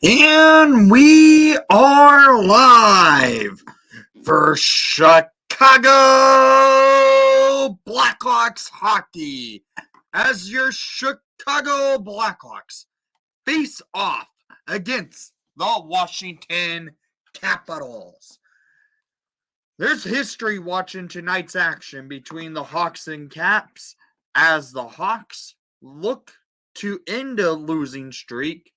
And we are live for Chicago Blackhawks hockey as your Chicago Blackhawks face off against the Washington Capitals. There's history watching tonight's action between the Hawks and Caps as the Hawks look to end a losing streak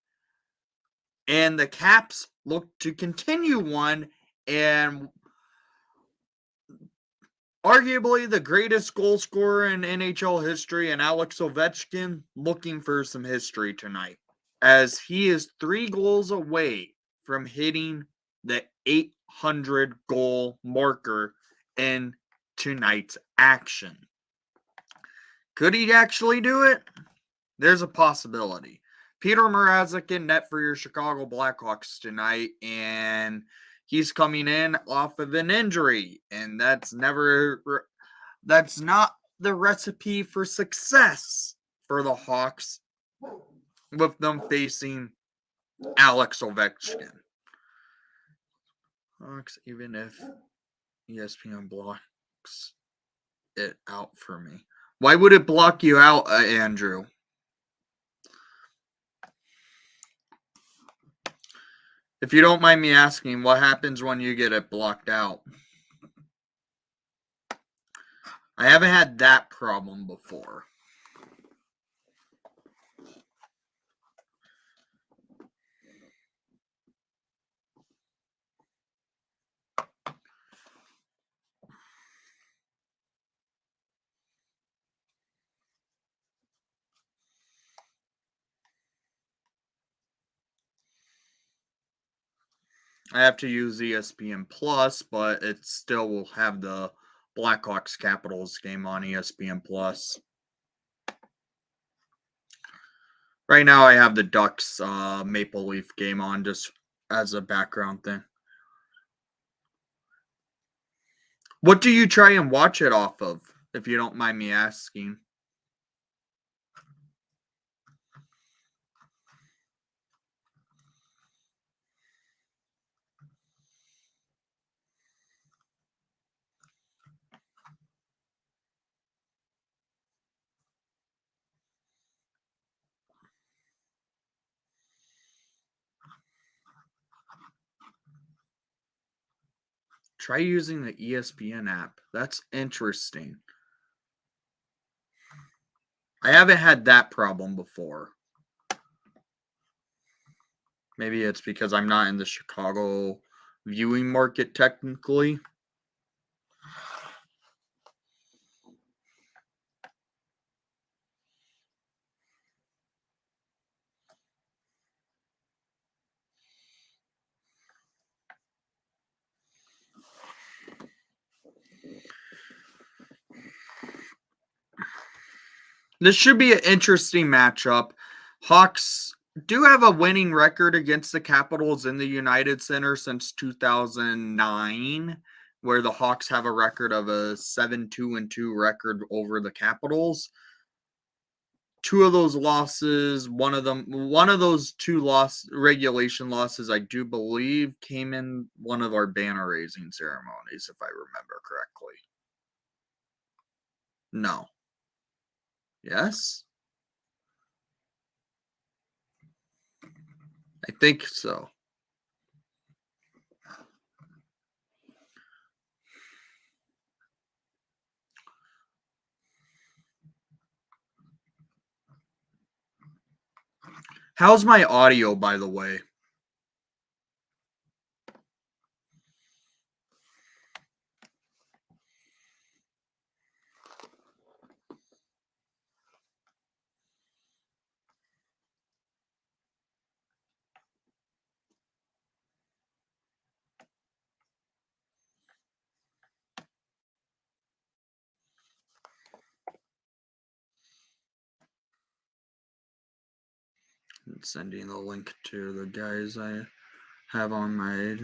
and the Caps look to continue one, and arguably the greatest goal scorer in NHL history, and Alex Ovechkin, looking for some history tonight, as he is 3 goals away from hitting the 800 goal marker in tonight's action. Could he actually do it? There's a possibility. Peter Mrazek in net for your Chicago Blackhawks tonight, and he's coming in off of an injury, and that's not the recipe for success for the Hawks with them facing Alex Ovechkin. Hawks, even if ESPN blocks it out for me. Why would it block you out, Andrew? If you don't mind me asking, what happens when you get it blocked out? I haven't had that problem before. I have to use ESPN Plus, but it still will have the Blackhawks Capitals game on ESPN Plus. Right now I have the Ducks Maple Leaf game on just as a background thing. What do you try and watch it off of, if you don't mind me asking? Try using the ESPN app. That's interesting. I haven't had that problem before. Maybe it's because I'm not in the Chicago viewing market technically. This should be an interesting matchup. Hawks do have a winning record against the Capitals in the United Center since 2009, where the Hawks have a record of a 7-2-2 record over the Capitals. 2 of those losses, one of those 2 regulation losses, I do believe, came in one of our banner raising ceremonies, if I remember correctly. No. Yes? I think so. How's my audio, by the way? I'm sending the link to the guys I have on my...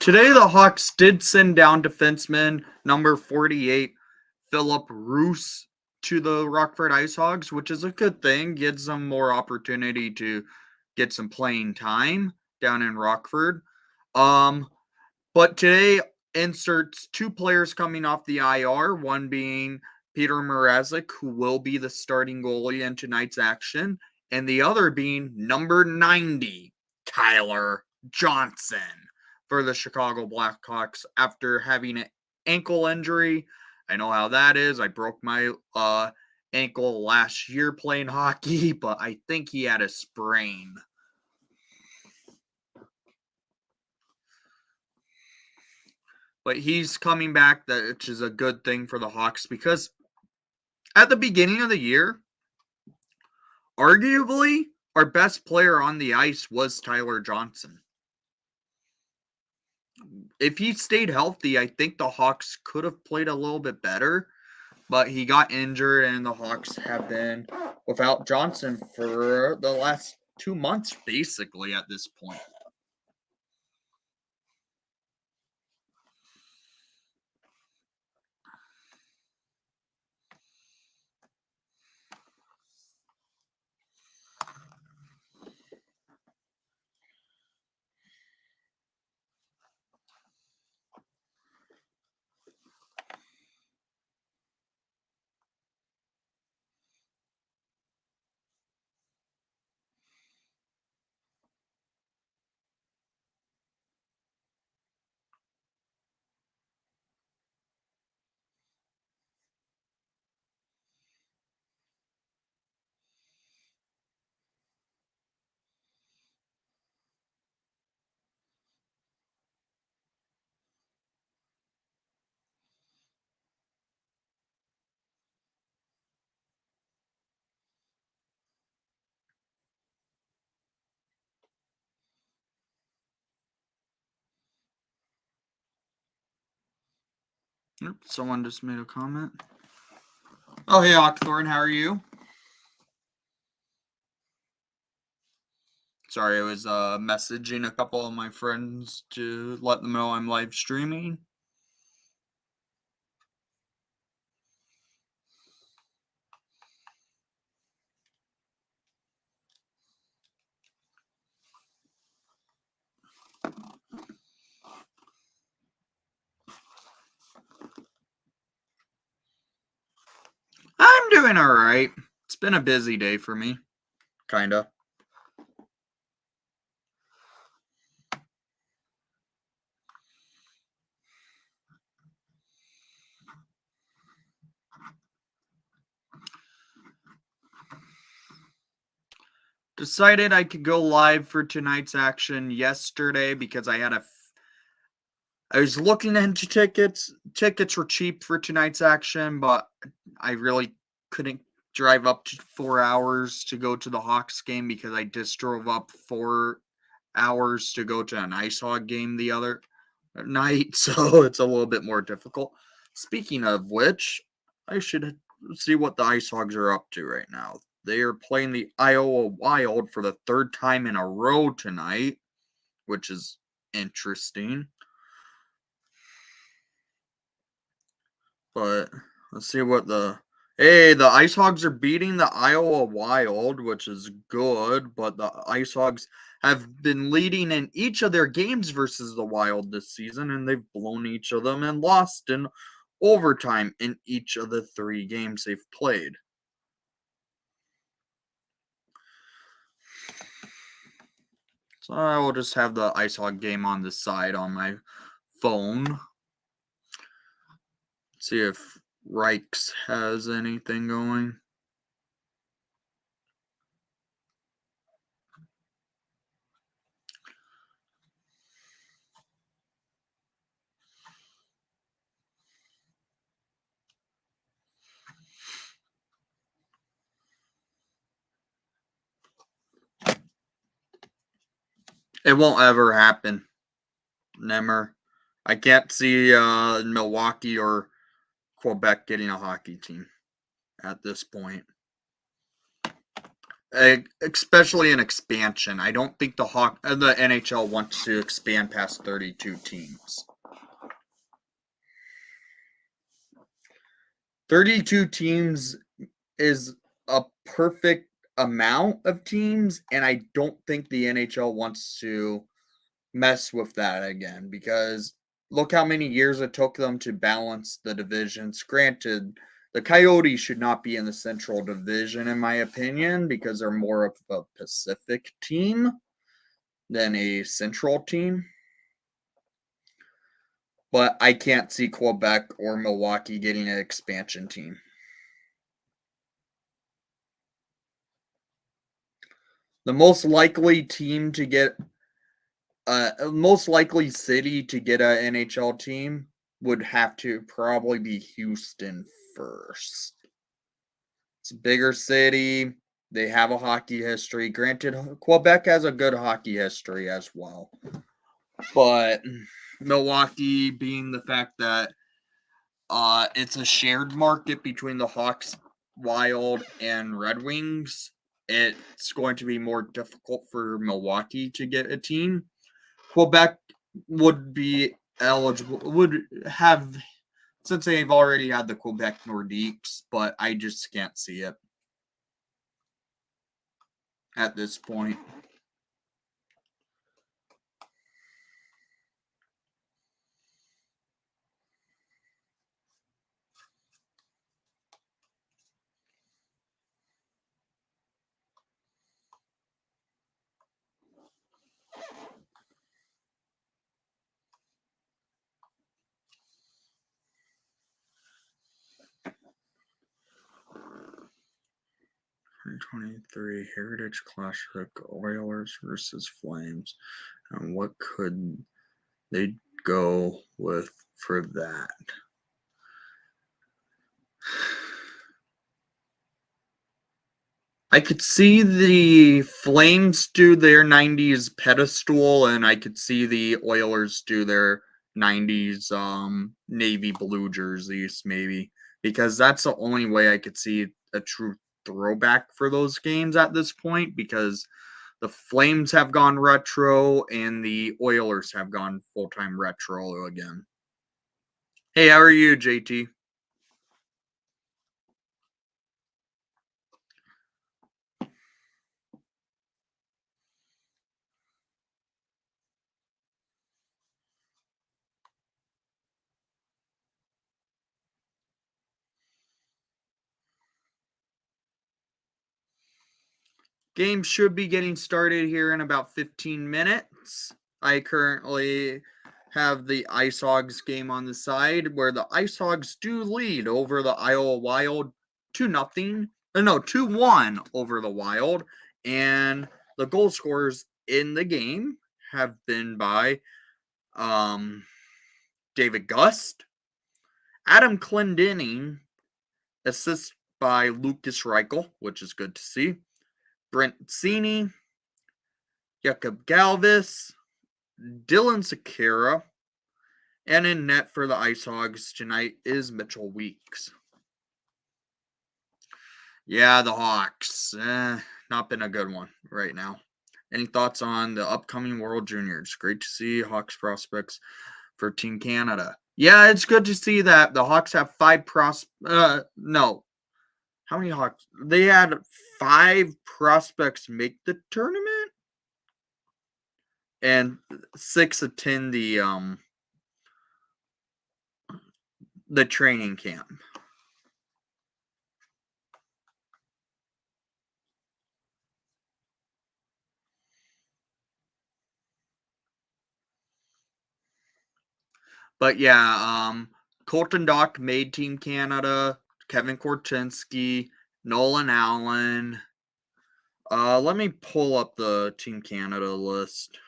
Today, the Hawks did send down defenseman number 48, Philip Roos, to the Rockford Ice Hogs, which is a good thing. Gives them more opportunity to get some playing time down in Rockford. But today inserts two players coming off the IR, one being Peter Mrazek, who will be the starting goalie in tonight's action, and the other being number 90, Tyler Johnson, for the Chicago Blackhawks after having an ankle injury. I know how that is. I broke my ankle last year playing hockey, but I think he had a sprain. But he's coming back, which is a good thing for the Hawks, because at the beginning of the year, arguably, our best player on the ice was Tyler Johnson. If he stayed healthy, I think the Hawks could have played a little bit better, but he got injured, and the Hawks have been without Johnson for the last 2 months, basically, at this point. Someone just made a comment. Oh, hey, Octhorn, how are you? Sorry, I was messaging a couple of my friends to let them know I'm live streaming. I'm doing all right. It's been a busy day for me, kinda. Decided I could go live for tonight's action yesterday because I was looking into tickets. Tickets were cheap for tonight's action, but I really couldn't drive up to 4 hours to go to the Hawks game because I just drove up 4 hours to go to an Ice Hog game the other night, so it's a little bit more difficult. Speaking of which, I should see what the Ice Hogs are up to right now. They are playing the Iowa Wild for the third time in a row tonight, which is interesting. But let's see what the Ice Hogs are beating the Iowa Wild, which is good, but the Ice Hogs have been leading in each of their games versus the Wild this season, and they've blown each of them and lost in overtime in each of the 3 games they've played. So I will just have the Ice Hog game on the side on my phone. See if Reichs has anything going. It won't ever happen. Never. I can't see Milwaukee or Quebec getting a hockey team at this point. especially in expansion. I don't think the NHL wants to expand past 32 teams. 32 teams is a perfect amount of teams, and I don't think the NHL wants to mess with that again because look how many years it took them to balance the divisions. Granted, the Coyotes should not be in the Central Division, in my opinion, because they're more of a Pacific team than a Central team. But I can't see Quebec or Milwaukee getting an expansion team. The most likely team to get most likely city to get an NHL team would have to probably be Houston first. It's a bigger city. They have a hockey history. Granted, Quebec has a good hockey history as well. But Milwaukee, being the fact that it's a shared market between the Hawks, Wild, and Red Wings, it's going to be more difficult for Milwaukee to get a team. Quebec would be eligible, would have, since they've already had the Quebec Nordiques, but I just can't see it at this point. '23 Heritage Classic Oilers versus Flames, and what could they go with for that? I could see the Flames do their 90s pedestal, and I could see the Oilers do their 90s navy blue jerseys, maybe. Because that's the only way I could see a true throwback for those games at this point, because the Flames have gone retro, and the Oilers have gone full-time retro again. Hey, how are you, JT? Game should be getting started here in about 15 minutes. I currently have the Ice Hogs game on the side where the Ice Hogs do lead over the Iowa Wild 2-0. No, 2-1 over the Wild. And the goal scorers in the game have been by David Gust, Adam Clendenning, assist by Lucas Reichel, which is good to see, Brent Cini, Jakob Galvis, Dylan Sakara, and in net for the Ice Hogs tonight is Mitchell Weeks. Yeah, the Hawks. Not been a good one right now. Any thoughts on the upcoming World Juniors? Great to see Hawks prospects for Team Canada. Yeah, it's good to see that the Hawks have 5 no. How many Hawks? They had 5 prospects make the tournament and 6 attend the training camp. But yeah, Colton Dock made Team Canada, Kevin Korchinski, Nolan Allen. Let me pull up the Team Canada list.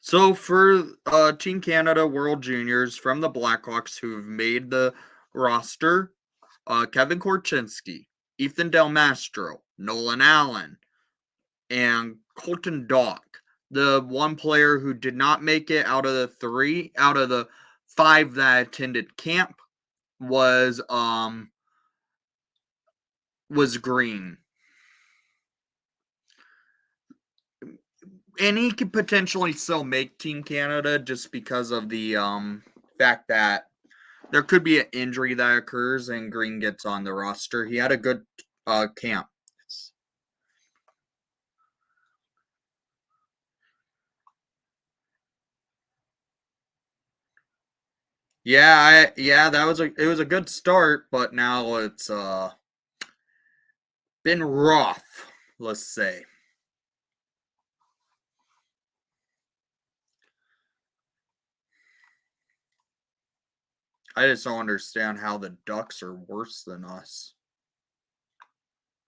So for Team Canada World Juniors from the Blackhawks who've made the roster, Kevin Korchinski, Ethan Del Mastro, Nolan Allen, and Colton Dawk. The one player who did not make it out of the 5 that attended camp was Green. And he could potentially still make Team Canada just because of the fact that there could be an injury that occurs and Green gets on the roster. He had a good camp. Yeah, it was a good start, but now it's been rough, let's say. I just don't understand how the Ducks are worse than us.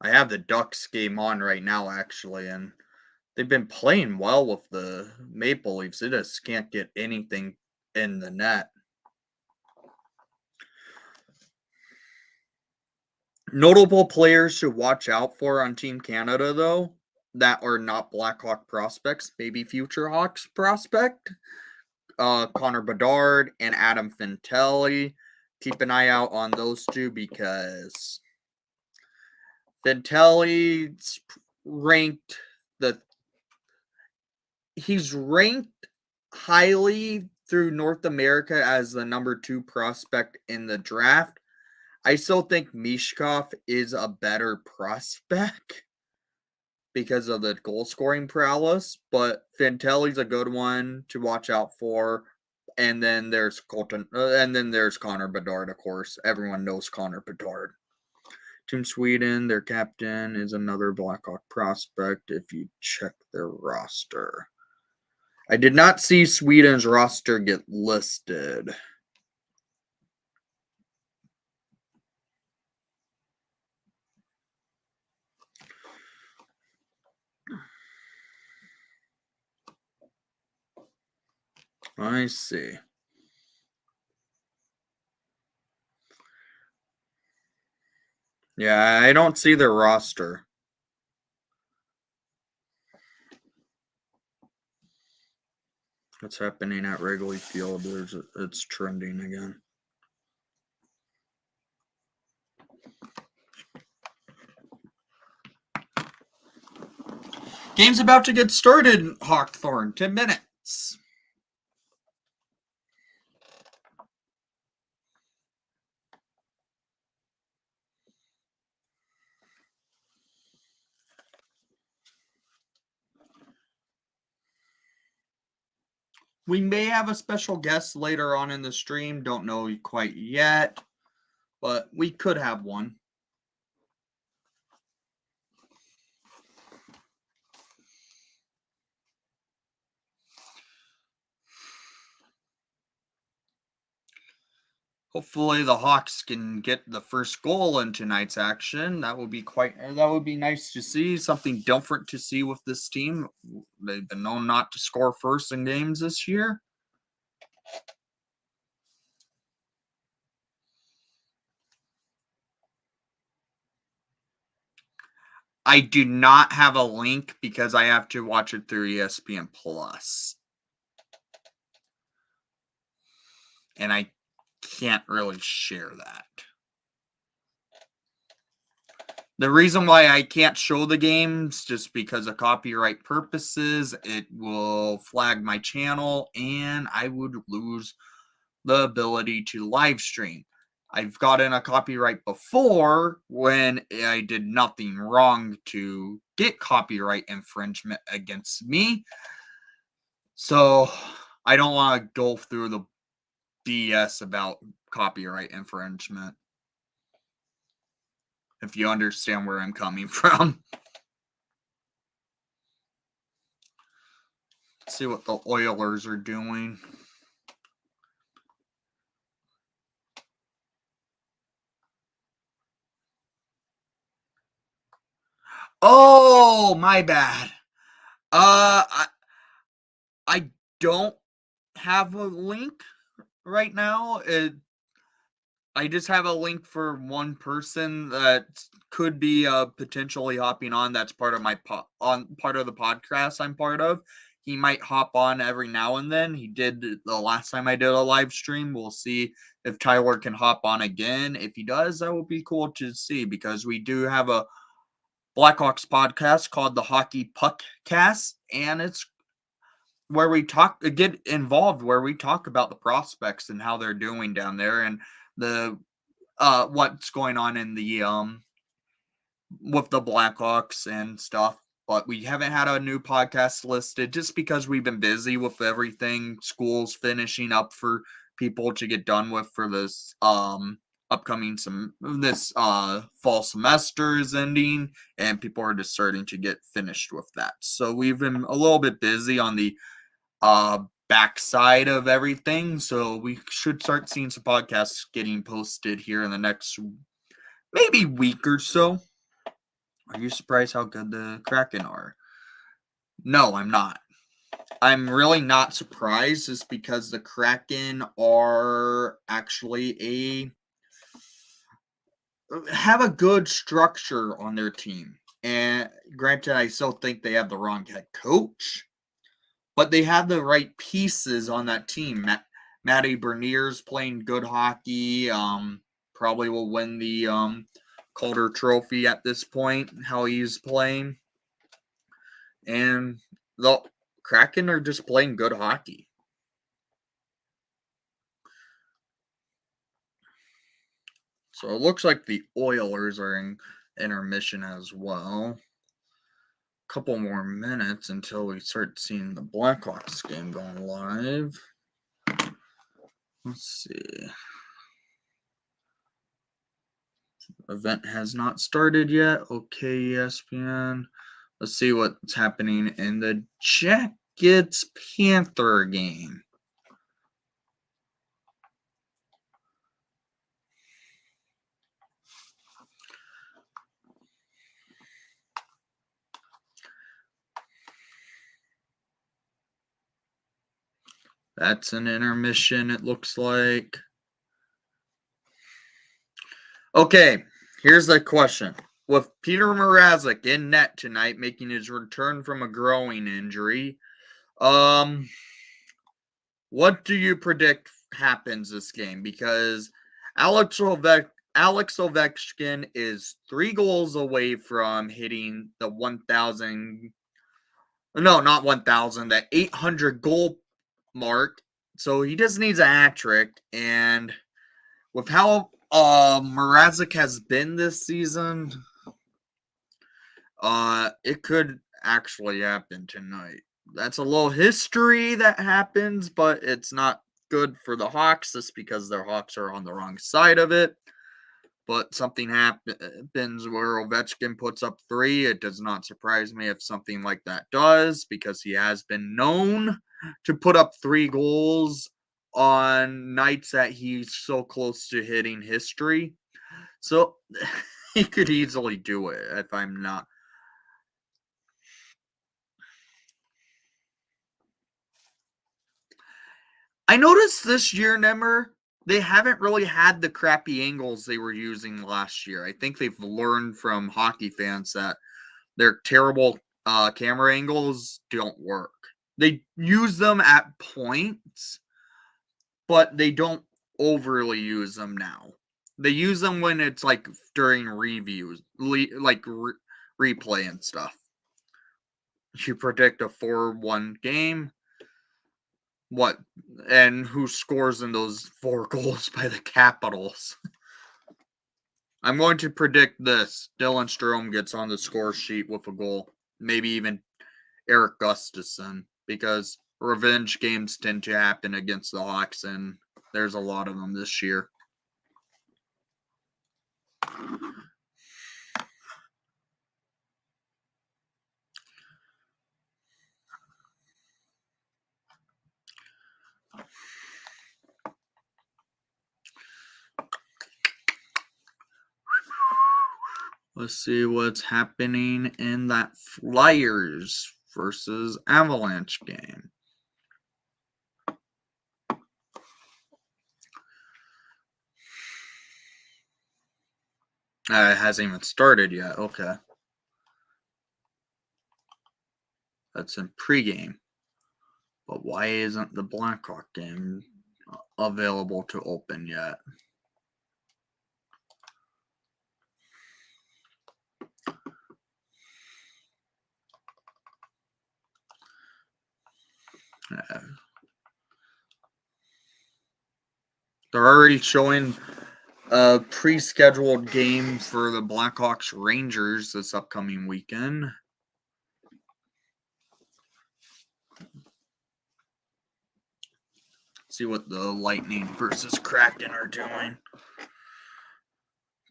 I have the Ducks game on right now, actually, and they've been playing well with the Maple Leafs. They just can't get anything in the net. Notable players to watch out for on Team Canada, though, that are not Blackhawk prospects, maybe future Hawks prospect. Connor Bedard and Adam Fantilli. Keep an eye out on those two because Fantilli's ranked he's ranked highly through North America as the number 2 prospect in the draft. I still think Mishkov is a better prospect because of the goal scoring prowess, but Fantilli's a good one to watch out for. And then there's Connor Bedard, of course. Everyone knows Connor Bedard. Team Sweden, their captain is another Blackhawk prospect if you check their roster. I did not see Sweden's roster get listed. I see. Yeah, I don't see their roster. What's happening at Wrigley Field? It's trending again. Game's about to get started, Hawkthorne. 10 minutes. We may have a special guest later on in the stream. Don't know quite yet, but we could have one. Hopefully the Hawks can get the first goal in tonight's action. That would be nice to see. Something different to see with this team. They've been known not to score first in games this year. I do not have a link because I have to watch it through ESPN Plus. And I can't really share that. The reason why I can't show the games just because of copyright purposes, it will flag my channel and I would lose the ability to live stream. I've gotten a copyright before when I did nothing wrong to get copyright infringement against me. So I don't want to go through the BS about copyright infringement. If you understand where I'm coming from. Let's see what the Oilers are doing. Oh, my bad. I don't have a link right now. I just have a link for one person that could be potentially hopping on. That's part of my part of the podcast I'm part of. He might hop on every now and then. He did the last time I did a live stream. We'll see if Tyler can hop on again. If he does, that will be cool to see because we do have a Blackhawks podcast called the Hockey Puckcast, and it's where we get involved, where we talk about the prospects and how they're doing down there and the what's going on in the with the Blackhawks and stuff. But we haven't had a new podcast listed just because we've been busy with everything. School's finishing up for people to get done with for this upcoming fall semester is ending, and people are just starting to get finished with that. So we've been a little bit busy on the backside of everything. So we should start seeing some podcasts getting posted here in the next maybe week or so. Are you surprised how good the Kraken are? No, I'm not. I'm really not surprised just because the Kraken are actually have a good structure on their team. And granted, I still think they have the wrong head coach, but they have the right pieces on that team. Matty Bernier's playing good hockey. Probably will win the Calder Trophy at this point, how he's playing. And the Kraken are just playing good hockey. So it looks like the Oilers are in intermission as well. Couple more minutes until we start seeing the Blackhawks game going live. Let's see. Event has not started yet. Okay, ESPN. Let's see what's happening in the Jackets Panther game. That's an intermission, it looks like. Okay, here's the question. With Peter Mrazek in net tonight, making his return from a growing injury, what do you predict happens this game? Because Alex Ovechkin is 3 goals away from hitting the 1,000. No, not 1,000. The 800 goal mark. So he just needs a hat trick. And with how Mrazek has been this season, it could actually happen tonight. That's a little history that happens, but it's not good for the Hawks just because their Hawks are on the wrong side of it. But something happens where Ovechkin puts up 3. It does not surprise me if something like that does, because he has been known to put up 3 goals on nights that he's so close to hitting history. So he could easily do it if I'm not. I noticed this year, Nemmer, they haven't really had the crappy angles they were using last year. I think they've learned from hockey fans that their terrible camera angles don't work. They use them at points, but they don't overly use them now. They use them when it's like during reviews, like replay and stuff. You predict a 4-1 game. What? And who scores in those 4 goals by the Capitals? I'm going to predict this. Dylan Strome gets on the score sheet with a goal. Maybe even Eric Gustafson, because revenge games tend to happen against the Hawks, and there's a lot of them this year. Let's see what's happening in that Flyers versus Avalanche game. It hasn't even started yet. Okay. That's in pregame. But why isn't the Blackhawk game available to open yet? They're already showing a pre-scheduled game for the Blackhawks Rangers this upcoming weekend. See what the Lightning versus Kraken are doing.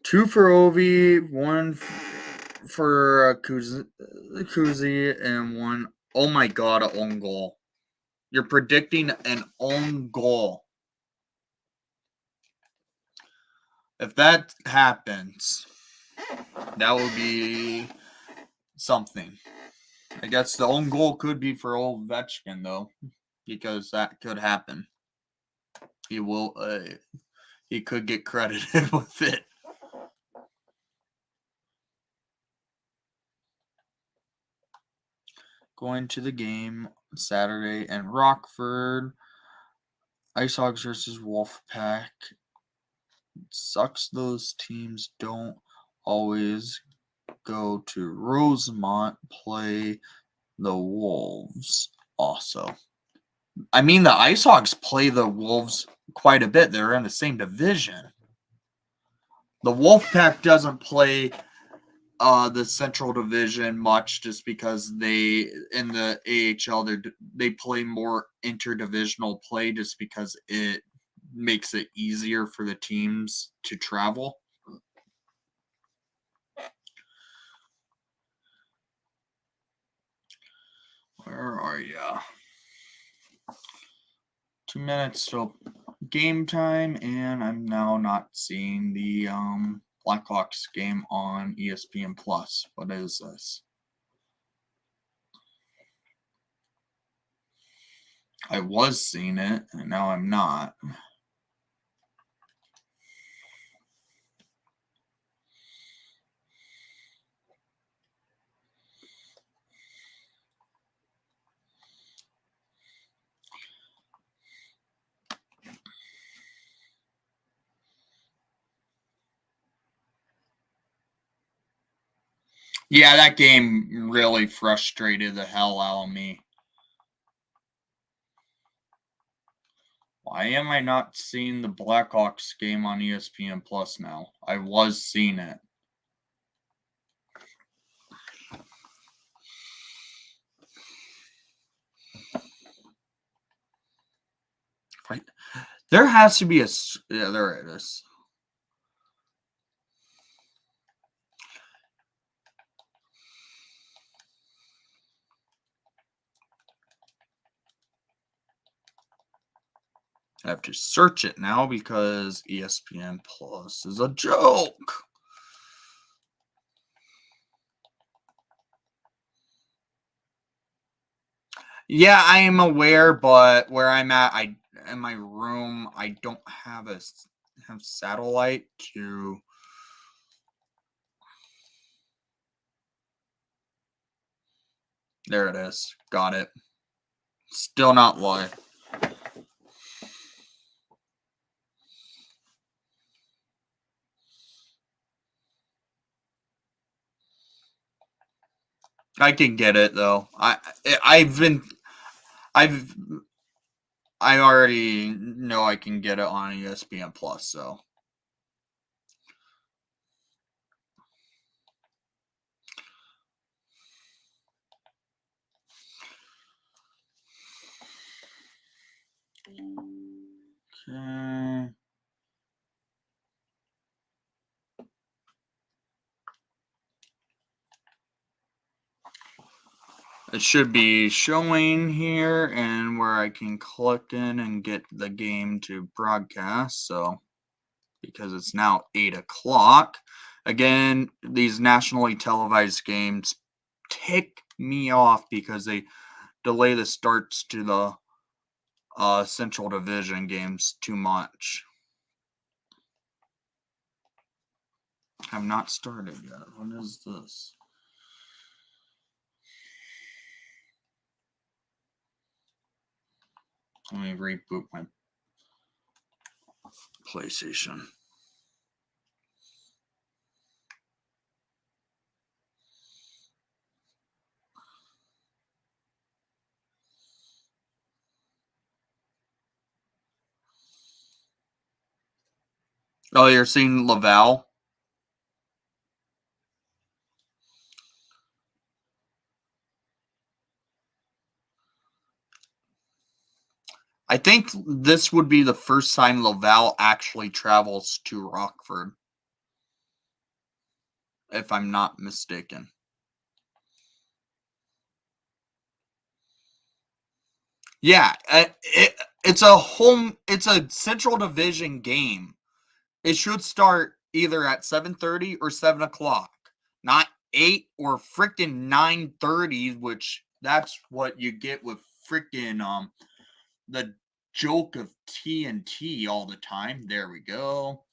2 for Ovi, 1 for Kuzi, and 1. Oh my God, an own goal. You're predicting an own goal. If that happens, that would be something. I guess the own goal could be for old Ovechkin, though, because that could happen. He will. He could get credited with it. Going to the game Saturday in Rockford. IceHogs versus Wolfpack. It sucks those teams don't always go to Rosemont play the Wolves also. I mean, the IceHogs play the Wolves quite a bit. They're in the same division. The Wolfpack doesn't play the Central Division much just because they, in the AHL, they play more interdivisional play just because it makes it easier for the teams to travel. Where are you? 2 minutes till game time, and I'm now not seeing the Blackhawks game on ESPN Plus. What is this? I was seeing it, and now I'm not. Yeah, that game really frustrated the hell out of me. Why am I not seeing the Blackhawks game on ESPN Plus now? I was seeing it. Right. There has to be a... Yeah, there it is. I have to search it now because ESPN Plus is a joke. Yeah, I am aware, but where I'm at, in my room, I don't have have satellite to. There it is. Got it. Still not live. I can get it though. I already know I can get it on ESPN Plus, so. Okay. It should be showing here and where I can click in and get the game to broadcast. So, because it's now 8 o'clock. Again, these nationally televised games tick me off because they delay the starts to the Central Division games too much. Have not started yet. What is this? Let me reboot my PlayStation. Oh, you're seeing Laval? I think this would be the first time Laval actually travels to Rockford, if I'm not mistaken. Yeah, it's a Central Division game. It should start either at 7:30 or 7 o'clock, not 8 or freaking 9:30, which that's what you get with freaking the joke of TNT all the time. There we go.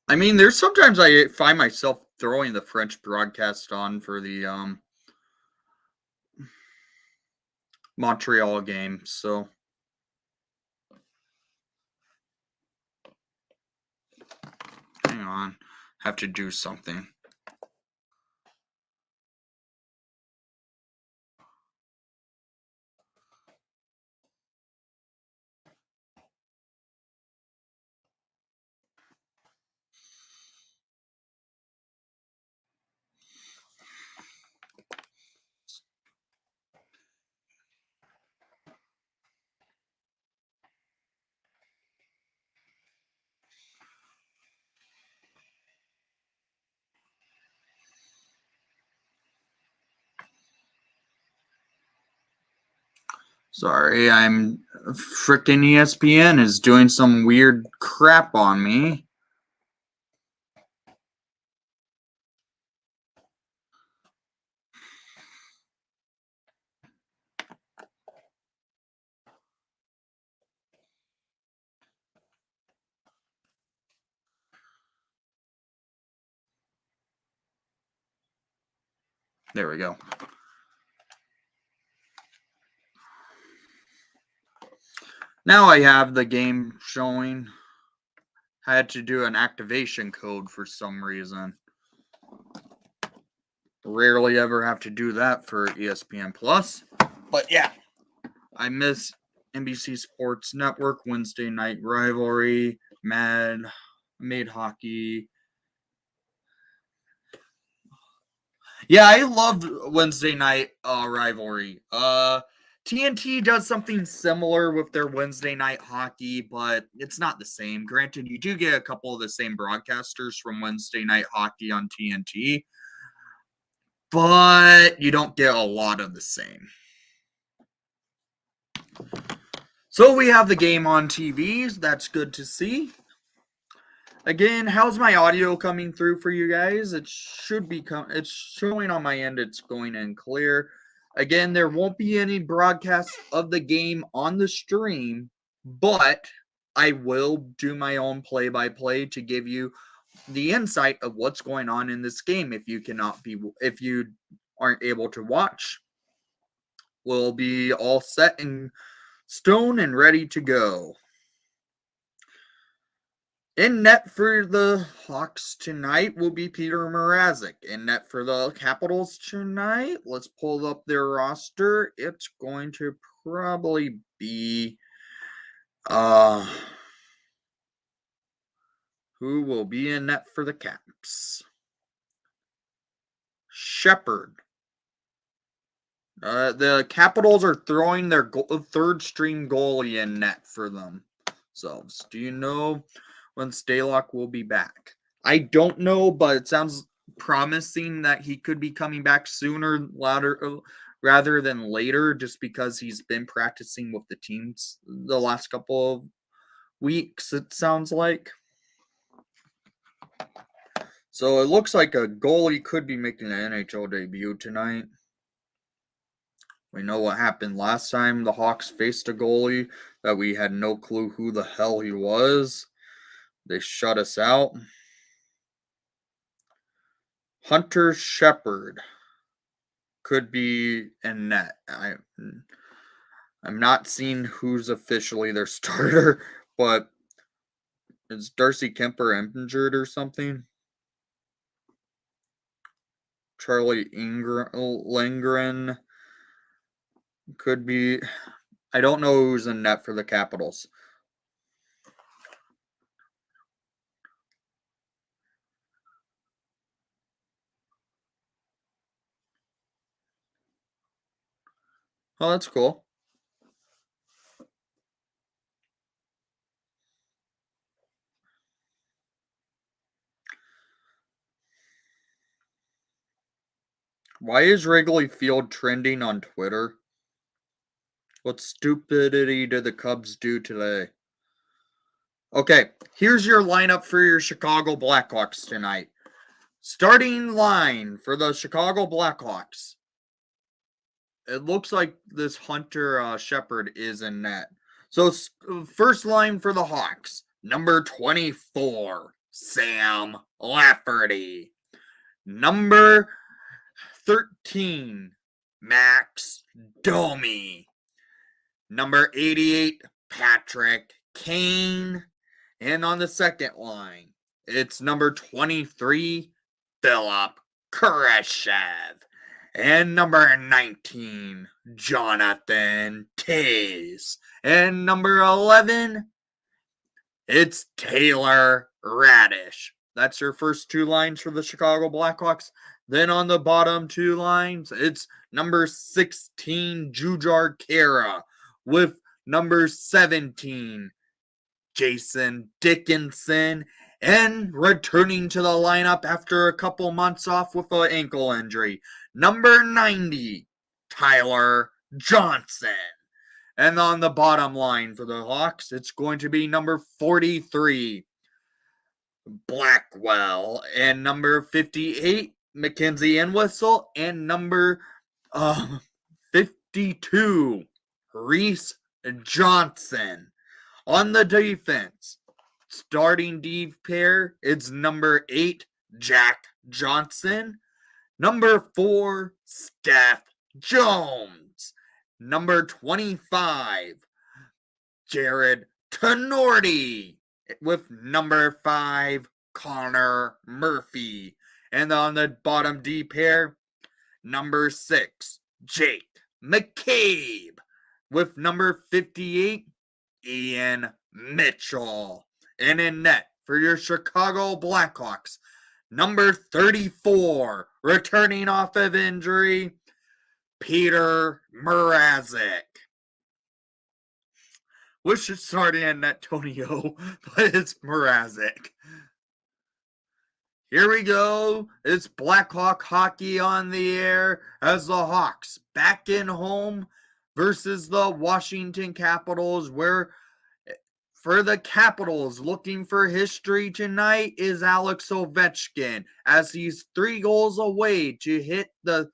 I mean, there's sometimes I find myself throwing the French broadcast on for the Montreal game, so hang on. Have to do something. Sorry, I'm freaking ESPN is doing some weird crap on me. There we go. Now I have the game showing. I had to do an activation code for some reason. Rarely ever have to do that for ESPN Plus. But yeah, I miss NBC Sports Network, Wednesday Night Rivalry, Mad Hockey. Yeah, I loved Wednesday Night Rivalry. TNT does something similar with their Wednesday Night Hockey, but it's not the same. Granted, you do get a couple of the same broadcasters from Wednesday Night Hockey on TNT, but you don't get a lot of the same. So we have the game on TV. That's good to see. Again, how's my audio coming through for you guys? It should be it's showing on my end. It's going in clear. Again, there won't be any broadcast of the game on the stream, but I will do my own play-by-play to give you the insight of what's going on in this game. If you aren't able to watch, we'll be all set in stone and ready to go. In net for the Hawks tonight will be Peter Mrazek. In net for the Capitals tonight, let's pull up their roster. It's going to probably be who will be in net for the Caps? Shepard. The Capitals are throwing their third string goalie in net for themselves. Do you know when Stalock will be back? I don't know, but it sounds promising that he could be coming back sooner rather than later, just because he's been practicing with the teams the last couple of weeks, it sounds like. So it looks like a goalie could be making an NHL debut tonight. We know what happened last time the Hawks faced a goalie that we had no clue who the hell he was. They shut us out. Hunter Shepard could be in net. I'm not seeing who's officially their starter, but is Darcy Kemper injured or something? Charlie Lindgren could be. I don't know who's in net for the Capitals. Oh, that's cool. Why is Wrigley Field trending on Twitter? What stupidity did the Cubs do today? Okay, here's your lineup for your Chicago Blackhawks tonight. Starting line for the Chicago Blackhawks. It looks like this Hunter Shepard is in net. So, first line for the Hawks. Number 24, Sam Lafferty. Number 13, Max Domi. Number 88, Patrick Kane. And on the second line, it's number 23, Philip Kurashev. And number 19, Jonathan Toews. And number 11, it's Taylor Radish. That's your first two lines for the Chicago Blackhawks. Then on the bottom two lines, it's number 16, Jujhar Khaira, with number 17, Jason Dickinson, and returning to the lineup after a couple months off with an ankle injury, number 90, Tyler Johnson. And on the bottom line for the Hawks, it's going to be number 43, Blackwell, and number 58, Mackenzie Entwistle, and number 52, Reese Johnson. On the defense, starting deep pair, it's number 8, Jack Johnson. Number 4, Steph Jones. Number 25, Jared Tenorti. With number 5, Connor Murphy. And on the bottom D pair, number 6, Jake McCabe. With number 58, Ian Mitchell. And in net for your Chicago Blackhawks, number 34, returning off of injury, Peter Mrazek. Wish it started in net Tonio, but it's Mrazek. Here we go. It's Blackhawk hockey on the air as the Hawks back in home versus the Washington Capitals, where for the Capitals, looking for history tonight is Alex Ovechkin, as he's 3 goals away to hit the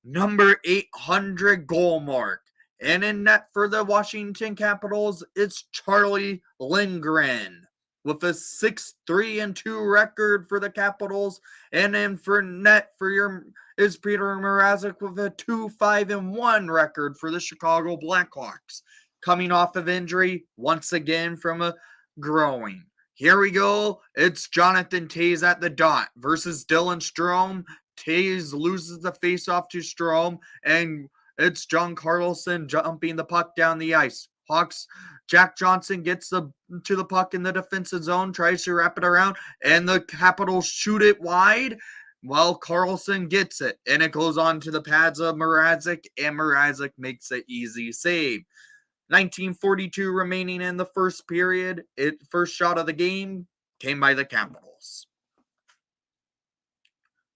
number 800 goal mark. And in net for the Washington Capitals, it's Charlie Lindgren with a 6-3-2 record for the Capitals. And then for net for your is Peter Mrazek with a 2-5-1 record for the Chicago Blackhawks, coming off of injury once again from a growing. Here we go. It's Jonathan Toews at the dot versus Dylan Strome. Toews loses the faceoff to Strome, and it's John Carlson jumping the puck down the ice. Hawks, Jack Johnson gets to the puck in the defensive zone, tries to wrap it around, and the Capitals shoot it wide. Well, Carlson gets it, and it goes on to the pads of Mrazek, and Mrazek makes an easy save. 1942 remaining in the first period. First shot of the game came by the Capitals.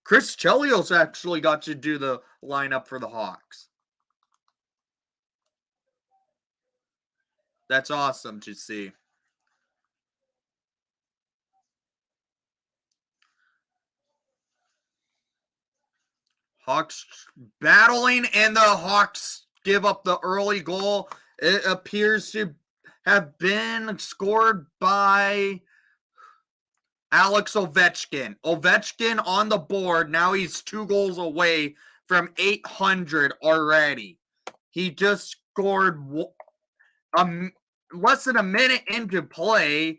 Chris Chelios actually got to do the lineup for the Hawks. That's awesome to see. Hawks battling, and the Hawks give up the early goal. It appears to have been scored by Alex Ovechkin. Ovechkin on the board. Now he's 2 goals away from 800 already. He just scored less than a minute into play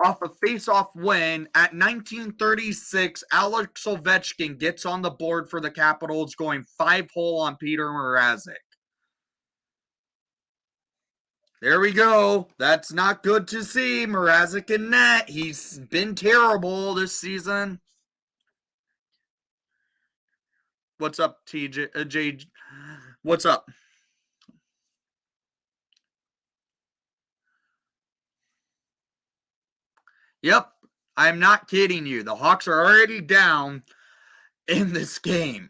off a face-off win. At 1936, Alex Ovechkin gets on the board for the Capitals, going 5-hole on Peter Mrazek. There we go. That's not good to see. Mrazek in net. He's been terrible this season. What's up, Jay? What's up? Yep, I'm not kidding you. The Hawks are already down in this game.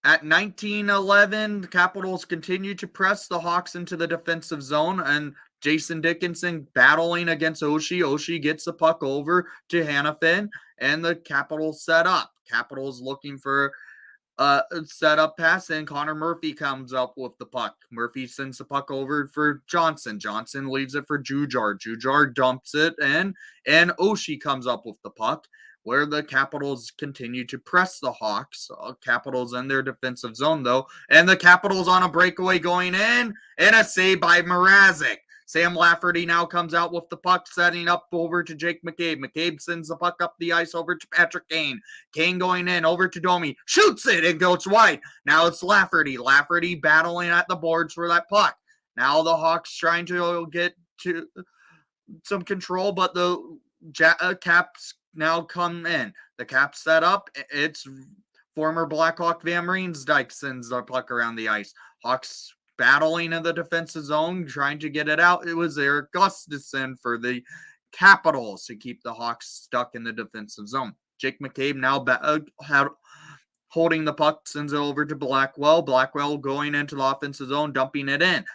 At 1911, the Capitals continue to press the Hawks into the defensive zone, and Jason Dickinson battling against Oshie. Oshie gets the puck over to Hanifin, and the Capitals set up. Capitals looking for set up pass, and Connor Murphy comes up with the puck. Murphy sends the puck over for Johnson. Johnson leaves it for Jujar. Jujar dumps it, and Oshie comes up with the puck, where the Capitals continue to press the Hawks. Capitals in their defensive zone, though, and the Capitals on a breakaway going in, and a save by Mrazek. Sam Lafferty now comes out with the puck, setting up over to Jake McCabe. McCabe sends the puck up the ice over to Patrick Kane. Kane going in, over to Domi. Shoots it and goes wide. Now it's Lafferty. Lafferty battling at the boards for that puck. Now the Hawks trying to get to some control, but the Caps now come in. The Caps set up. It's former Blackhawk Van Riemsdyk sends the puck around the ice. Hawks battling in the defensive zone, trying to get it out. It was Eric Gustafsson for the Capitals to keep the Hawks stuck in the defensive zone. Jake McCabe now holding the puck, sends it over to Blackwell. Blackwell going into the offensive zone, dumping it in.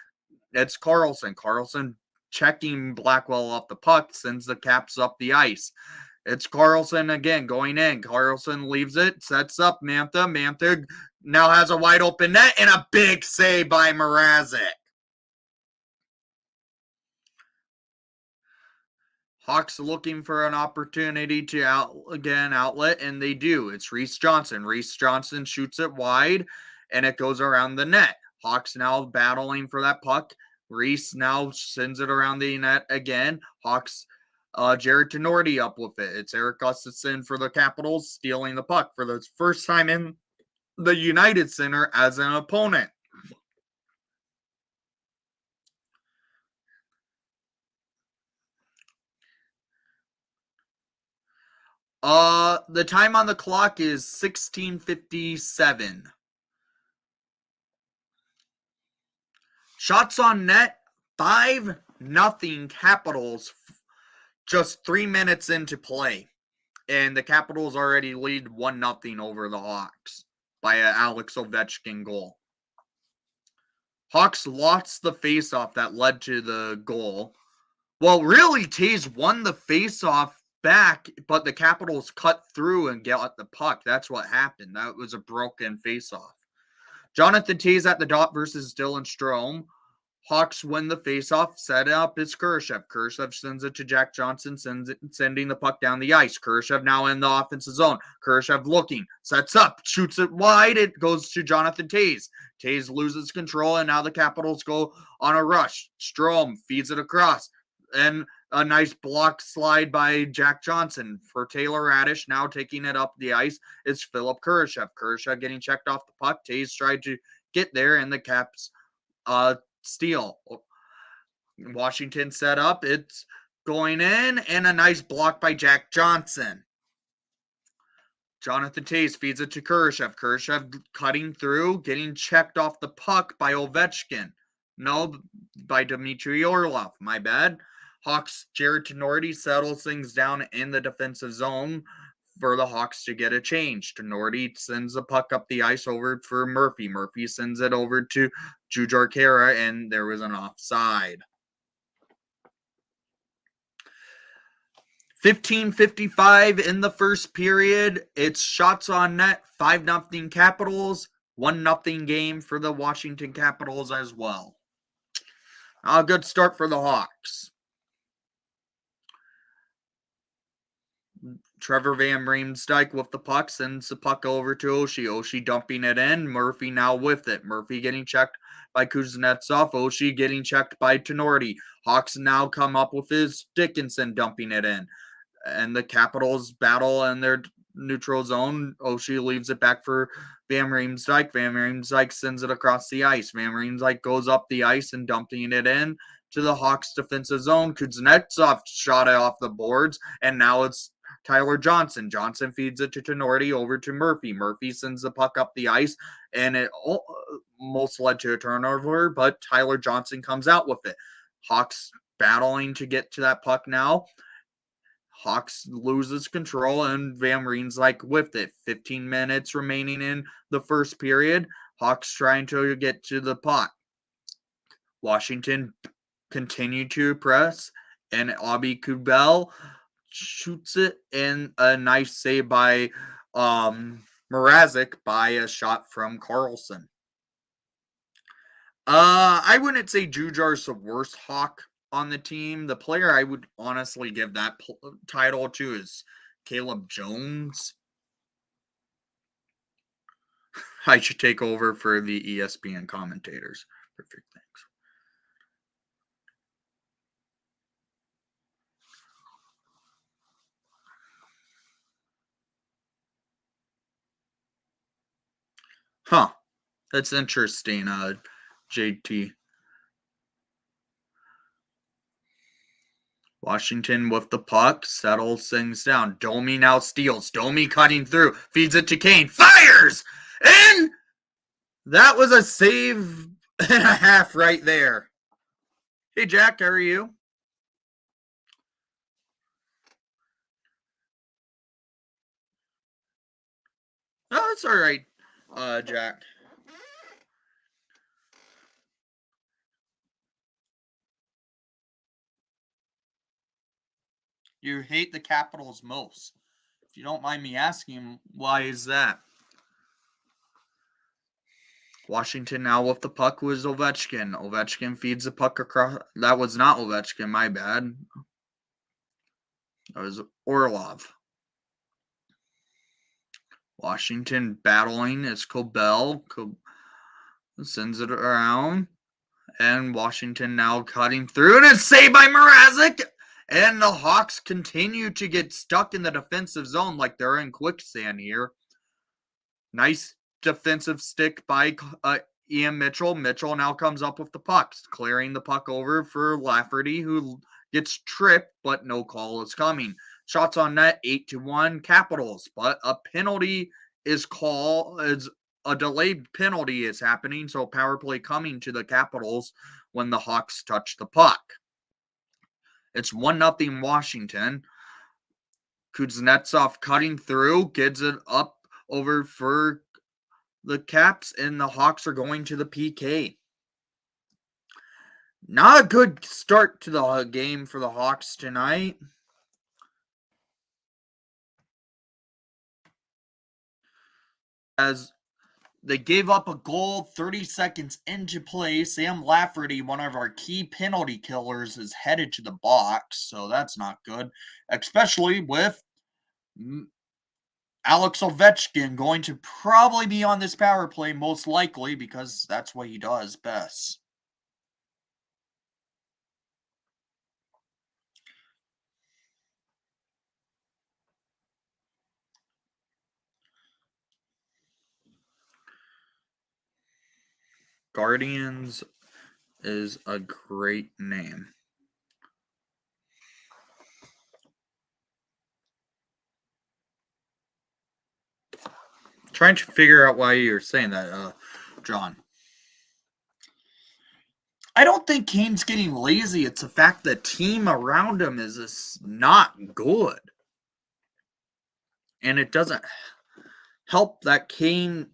It's Carlson. Carlson checking Blackwell off the puck, sends the Caps up the ice. It's Carlson again going in. Carlson leaves it, sets up Mantha. Mantha now has a wide open net, and a big save by Mrazek. Hawks looking for an opportunity to outlet, and they do. It's Reese Johnson. Reese Johnson shoots it wide, and it goes around the net. Hawks now battling for that puck. Reese now sends it around the net again. Hawks, Jared Tenorti up with it. It's Eric Gustafsson for the Capitals, stealing the puck for the first time in the United Center as an opponent. The time on the clock is 16:57. Shots on net, 5-0 Capitals, just 3 minutes into play. And the Capitals already lead 1-0 over the Hawks by an Alex Ovechkin goal. Hawks lost the faceoff that led to the goal. Well, really, Toews won the faceoff back, but the Capitals cut through and got the puck. That's what happened. That was a broken faceoff. Jonathan Toews at the dot versus Dylan Strome. Hawks win the faceoff. Set up is Kurashev. Kurashev sends it to Jack Johnson, sending the puck down the ice. Kurashev now in the offensive zone. Kurashev looking, sets up, shoots it wide. It goes to Jonathan Toews. Toews loses control, and now the Capitals go on a rush. Strome feeds it across. and a nice block slide by Jack Johnson for Taylor Radish. Now taking it up the ice is Philip Kurashev. Kurashev getting checked off the puck. Tays tried to get there, and the Caps steal. Washington set up. It's going in, and a nice block by Jack Johnson. Jonathan Tays feeds it to Kurashev. Kurashev cutting through, getting checked off the puck by Ovechkin. No, by Dmitry Orlov. My bad. Hawks' Jared Tenorti settles things down in the defensive zone for the Hawks to get a change. Tenorti sends the puck up the ice over for Murphy. Murphy sends it over to Jujhar Khaira, and there was an offside. 15:55 in the first period. It's shots on net, 5-0 Capitals, 1-0 game for the Washington Capitals as well. A good start for the Hawks. Trevor Van Riemsdyk with the puck sends the puck over to Oshie. Oshie dumping it in. Murphy now with it. Murphy getting checked by Kuznetsov. Oshie getting checked by Tenorti. Hawks now come up with his Dickinson dumping it in. And the Capitals battle in their neutral zone. Oshie leaves it back for Van Riemsdyk. Van Riemsdyk sends it across the ice. Van Riemsdyk goes up the ice and dumping it in to the Hawks defensive zone. Kuznetsov shot it off the boards, and now it's Tyler Johnson. Johnson feeds it to Tenorti over to Murphy. Murphy sends the puck up the ice, and it almost led to a turnover, but Tyler Johnson comes out with it. Hawks battling to get to that puck now. Hawks loses control, and Van Riemsdyk with it. 15 minutes remaining in the first period. Hawks trying to get to the puck. Washington continued to press, and Aubie Kubel shoots it in a nice save by Mrazek by a shot from Carlson. I wouldn't say Jujhar's the worst Hawk on the team. The player I would honestly give that title to is Caleb Jones. I should take over for the ESPN commentators. Perfect, thanks. Huh. That's interesting, JT. Washington with the puck, settles things down. Domi now steals. Domi cutting through, feeds it to Kane, fires! And that was a save and a half right there. Hey, Jack, how are you? Oh, it's all right, Jack. You hate the Capitals most. If you don't mind me asking, why is that? Washington now with the puck was Ovechkin. Ovechkin feeds the puck across. That was not Ovechkin, my bad. That was Orlov. Washington battling. It's Kobel. Sends it around. And Washington now cutting through. And it's saved by Mrazek. And the Hawks continue to get stuck in the defensive zone like they're in quicksand here. Nice defensive stick by Ian Mitchell. Mitchell now comes up with the puck, clearing the puck over for Lafferty, who gets tripped, but no call is coming. Shots on net, 8-1 Capitals, but a penalty is called. A delayed penalty is happening, so power play coming to the Capitals when the Hawks touch the puck. It's 1-0 Washington. Kuznetsov cutting through, gets it up over for the Caps, and the Hawks are going to the PK. Not a good start to the game for the Hawks tonight. As they gave up a goal 30 seconds into play. Sam Lafferty, one of our key penalty killers, is headed to the box, so that's not good. Especially with Alex Ovechkin going to probably be on this power play, most likely, because that's what he does best. Guardians is a great name. Trying to figure out why you're saying that, John. I don't think Kane's getting lazy. It's the fact the team around him is just not good. And it doesn't help that Kane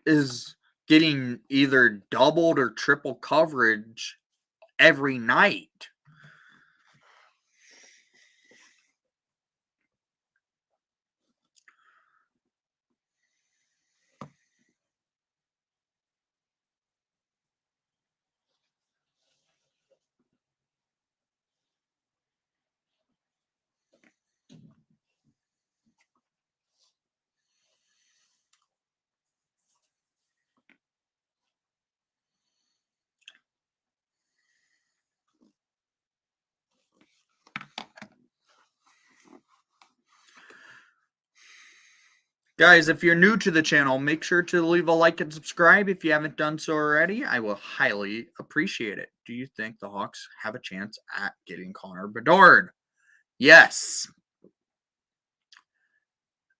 is getting either doubled or triple coverage every night. Guys, if you're new to the channel, make sure to leave a like and subscribe if you haven't done so already. I will highly appreciate it. Do you think the Hawks have a chance at getting Connor Bedard? Yes.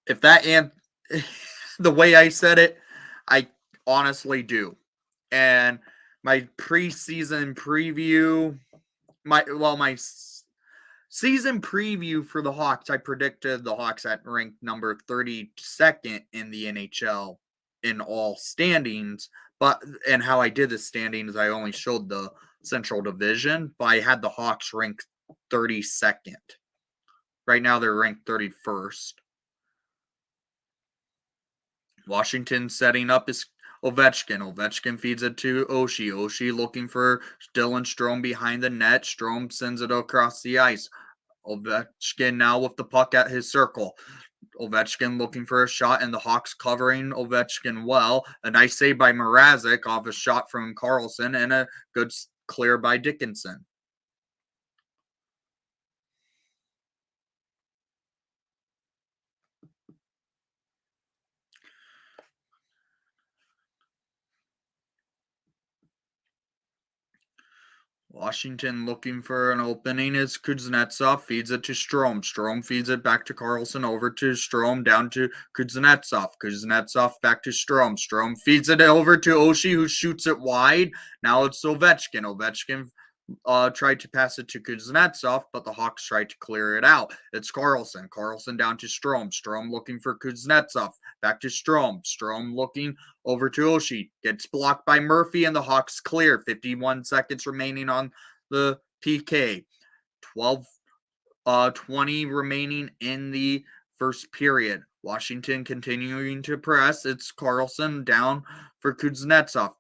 If that the way I said it, I honestly do. And my preseason preview, my season preview for the Hawks, I predicted the Hawks at ranked number 32nd in the NHL in all standings. And how I did the standings, I only showed the Central Division, but I had the Hawks ranked 32nd. Right now they're ranked 31st. Washington setting up his Ovechkin. Ovechkin feeds it to Oshie. Oshie looking for Dylan Strome behind the net. Strome sends it across the ice. Ovechkin now with the puck at his circle. Ovechkin looking for a shot, and the Hawks covering Ovechkin well. A nice save by Mrazek off a shot from Carlson, and a good clear by Dickinson. Washington looking for an opening as Kuznetsov feeds it to Strome. Strome feeds it back to Carlson, over to Strome, down to Kuznetsov. Kuznetsov back to Strome. Strome feeds it over to Oshie, who shoots it wide. Now it's Ovechkin. Ovechkin tried to pass it to Kuznetsov, but the Hawks tried to clear it out. It's Carlson. Carlson down to Strome. Strome looking for Kuznetsov. Back to Strome. Strome looking over to Oshie. Gets blocked by Murphy, and the Hawks clear. 51 seconds remaining on the PK. 20 remaining in the first period. Washington continuing to press. It's Carlson down for Kuznetsov.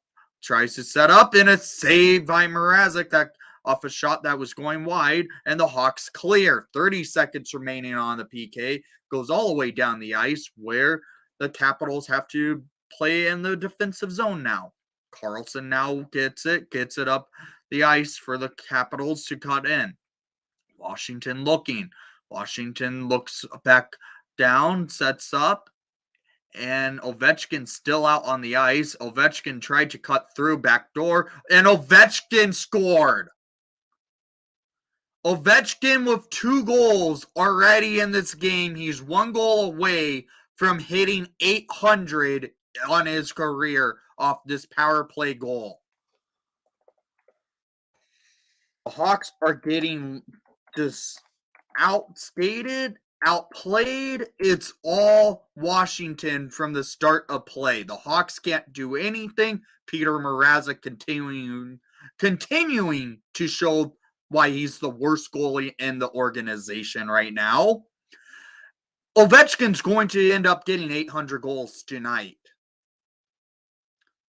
Tries to set up, in a save by Mrazek that off a shot that was going wide, and the Hawks clear. 30 seconds remaining on the PK. Goes all the way down the ice, where the Capitals have to play in the defensive zone now. Carlson now gets it up the ice for the Capitals to cut in. Washington looking. Washington looks back down, sets up, and Ovechkin still out on the ice. Ovechkin tried to cut through backdoor, and Ovechkin scored. Ovechkin with 2 goals already in this game. He's 1 goal away from hitting 800 on his career off this power play goal. The Hawks are getting just outskated, outplayed. It's all Washington from the start of play. The Hawks can't do anything. Peter Mrazek continuing to show why he's the worst goalie in the organization right now. Ovechkin's going to end up getting 800 goals tonight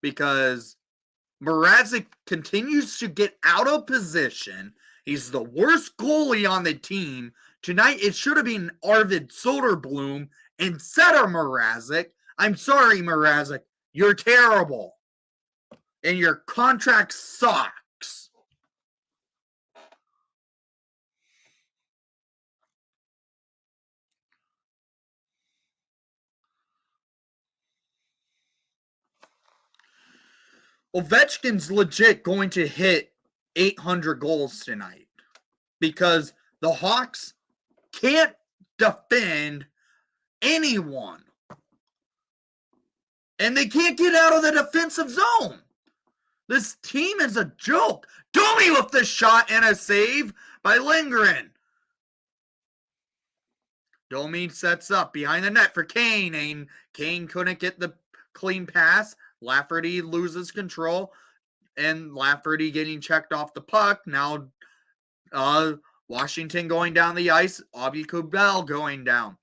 because Mrazek continues to get out of position. He's the worst goalie on the team. Tonight, it should have been Arvid Soderblom instead of Mrazek. I'm sorry, Mrazek. You're terrible. And your contract sucks. Ovechkin's legit going to hit 800 goals tonight because the Hawks can't defend anyone. And they can't get out of the defensive zone. This team is a joke. Domi with the shot and a save by Lindgren. Domi sets up behind the net for Kane, and Kane couldn't get the clean pass. Lafferty loses control, and Lafferty getting checked off the puck. Now, Washington going down the ice. Avi Kubel going down.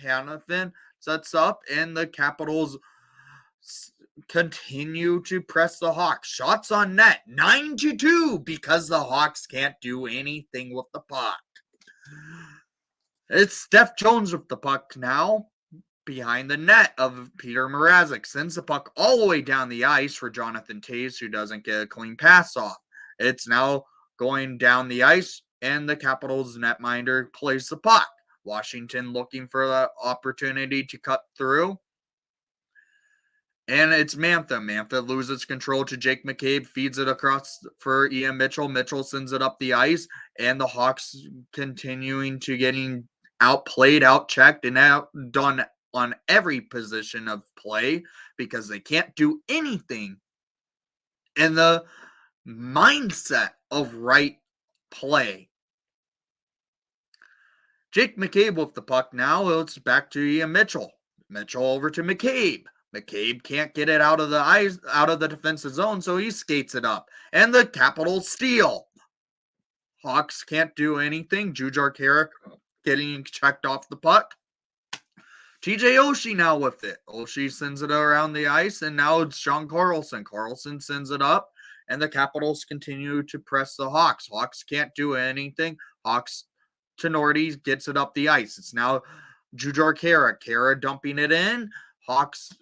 Hanifin sets up, and the Capitals continue to press the Hawks. Shots on net, 9-2, because the Hawks can't do anything with the puck. It's Steph Jones with the puck now, behind the net of Peter Mrazek. Sends the puck all the way down the ice for Jonathan Toews, who doesn't get a clean pass off. It's now going down the ice, and the Capitals netminder plays the puck. Washington looking for the opportunity to cut through. And it's Mantha. Mantha loses control to Jake McCabe, feeds it across for Ian Mitchell. Mitchell sends it up the ice, and the Hawks continuing to getting outplayed, outchecked, and outdone on every position of play because they can't do anything in the mindset of right play. Jake McCabe with the puck now. It's back to Ian Mitchell. Mitchell over to McCabe. McCabe can't get it out of the defensive zone, so he skates it up. And the Capitals steal. Hawks can't do anything. Jujhar Khaira getting checked off the puck. TJ Oshie now with it. Oshie sends it around the ice, and now it's John Carlson. Carlson sends it up, and the Capitals continue to press the Hawks. Hawks can't do anything. Hawks, Tenorti gets it up the ice. It's now Jujhar Khaira. Khaira dumping it in. Hawks,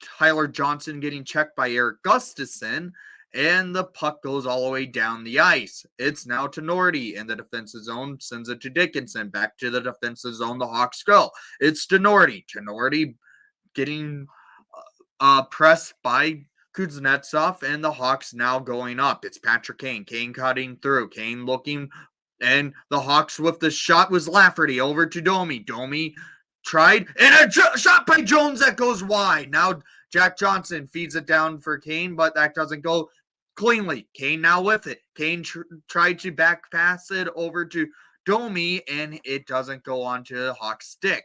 Tyler Johnson getting checked by Eric Gustafson, and the puck goes all the way down the ice. It's now Tenorti in the defensive zone, sends it to Dickinson. Back to the defensive zone, the Hawks go. It's Tenorti. Tenorti getting pressed by Kuznetsov, and the Hawks now going up. It's Patrick Kane. Kane cutting through. Kane looking, and the Hawks with the shot was Lafferty over to Domi. Domi tried, and a shot by Jones that goes wide. Now Jack Johnson feeds it down for Kane, but that doesn't go cleanly. Kane now with it. Kane tried to back pass it over to Domi, and it doesn't go onto the Hawks stick.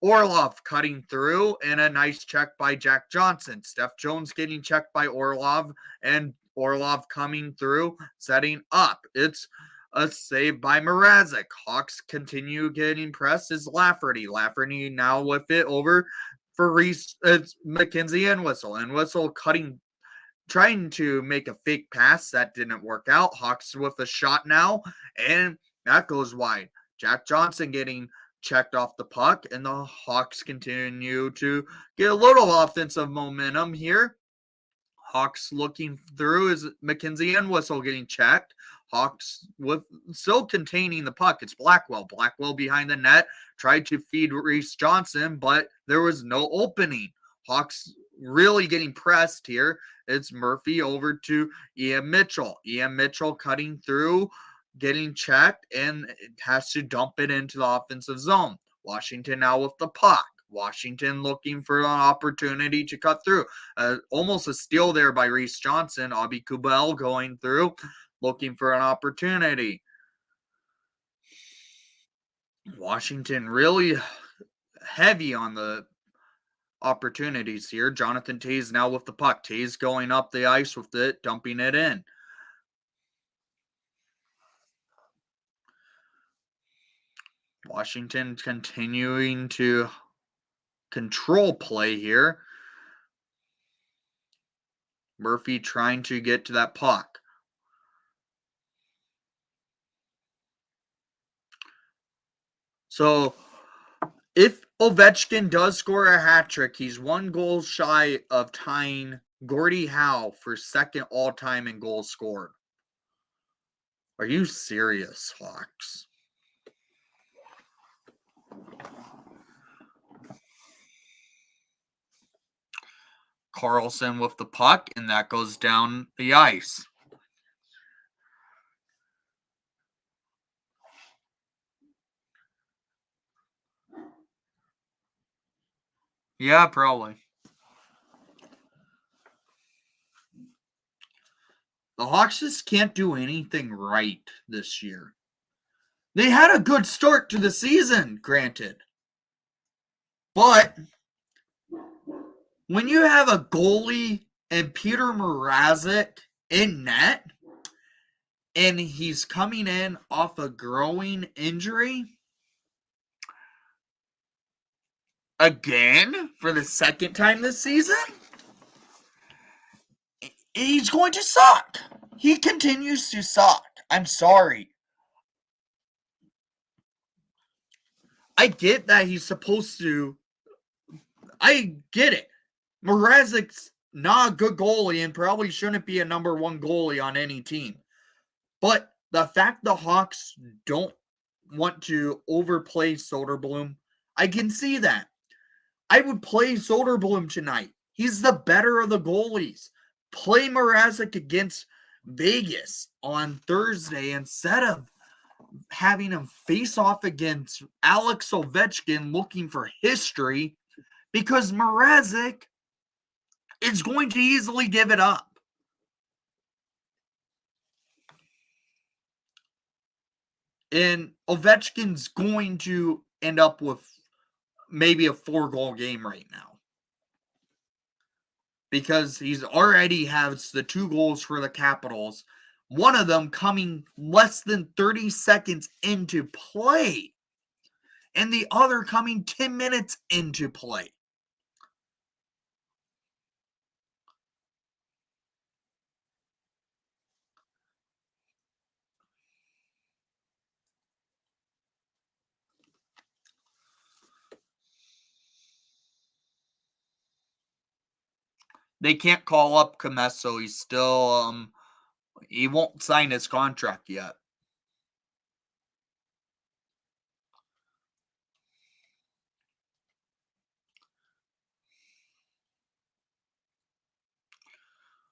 Orlov cutting through, and a nice check by Jack Johnson. Steph Jones getting checked by Orlov, and Orlov coming through, setting up. It's a save by Mrazek. Hawks continue getting pressed is Lafferty. Lafferty now with it over for Reese. It's Mackenzie Entwistle. Entwistle trying to make a fake pass. That didn't work out. Hawks with a shot now, and that goes wide. Jack Johnson getting checked off the puck, and the Hawks continue to get a little offensive momentum here. Hawks looking through is Mackenzie Entwistle getting checked. Hawks with still containing the puck. It's Blackwell. Blackwell behind the net tried to feed Reese Johnson, but there was no opening. Hawks really getting pressed here. It's Murphy over to Ian Mitchell. Ian Mitchell cutting through, getting checked, and it has to dump it into the offensive zone. Washington now with the puck. Washington looking for an opportunity to cut through. Almost a steal there by Reese Johnson. Avi Kubel going through, looking for an opportunity. Washington really heavy on the opportunities here. Jonathan Toews now with the puck. Toews going up the ice with it, dumping it in. Washington continuing to control play here. Murphy trying to get to that puck. So, if Ovechkin does score a hat trick, he's 1 goal shy of tying Gordie Howe for second all-time in goals scored. Are you serious, Hawks? Carlson with the puck, and that goes down the ice. Yeah, probably. The Hawks just can't do anything right this year. They had a good start to the season, granted. But when you have a goalie and Peter Mrazek in net, and he's coming in off a growing injury, again for the second time this season, he's going to suck. He continues to suck. I'm sorry. I get that he's supposed to. I get it. Mrazek's not a good goalie and probably shouldn't be a number one goalie on any team. But the fact the Hawks don't want to overplay Soderblom, I can see that. I would play Soderblom tonight. He's the better of the goalies. Play Mrazek against Vegas on Thursday instead of having him face off against Alex Ovechkin looking for history, because Mrazek is going to easily give it up. And Ovechkin's going to end up with maybe a 4-goal game right now, because he's already has the 2 goals for the Capitals, one of them coming less than 30 seconds into play, and the other coming 10 minutes into play. They can't call up Comesso. He's still he won't sign his contract yet.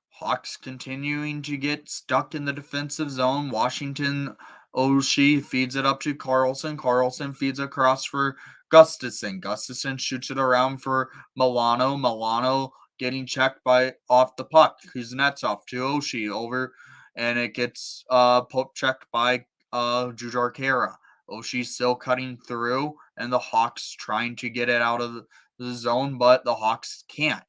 Hawks continuing to get stuck in the defensive zone. Washington Oshie feeds it up to Carlson. Carlson feeds across for Gustafson. Gustafson shoots it around for Milano. Milano getting checked by off the puck. Kuznetsov to Oshie over, and it gets poke checked by Jujhar Khaira. Oshie still cutting through, and the Hawks trying to get it out of the zone, but the Hawks can't.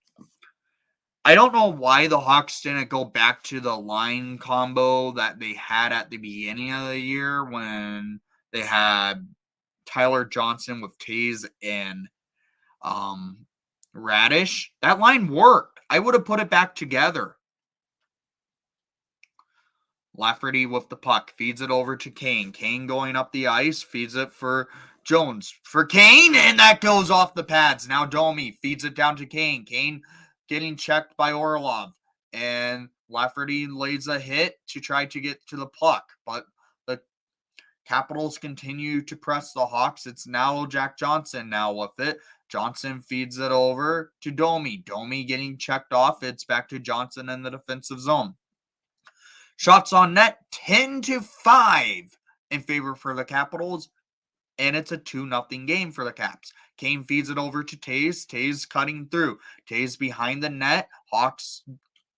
I don't know why the Hawks didn't go back to the line combo that they had at the beginning of the year when they had Tyler Johnson with Taze and Radish. That line worked. I would have put it back together. Lafferty with the puck, feeds it over to Kane. Kane going up the ice, feeds it for Jones. For Kane, and that goes off the pads. Now Domi feeds it down to Kane. Kane getting checked by Orlov, and Lafferty lays a hit to try to get to the puck, but the Capitals continue to press the Hawks. It's now Jack Johnson now with it. Johnson feeds it over to Domi. Domi getting checked off. It's back to Johnson in the defensive zone. Shots on net, 10-5 in favor for the Capitals, and it's a 2-0 game for the Caps. Kane feeds it over to Taze. Taze cutting through. Taze behind the net. Hawks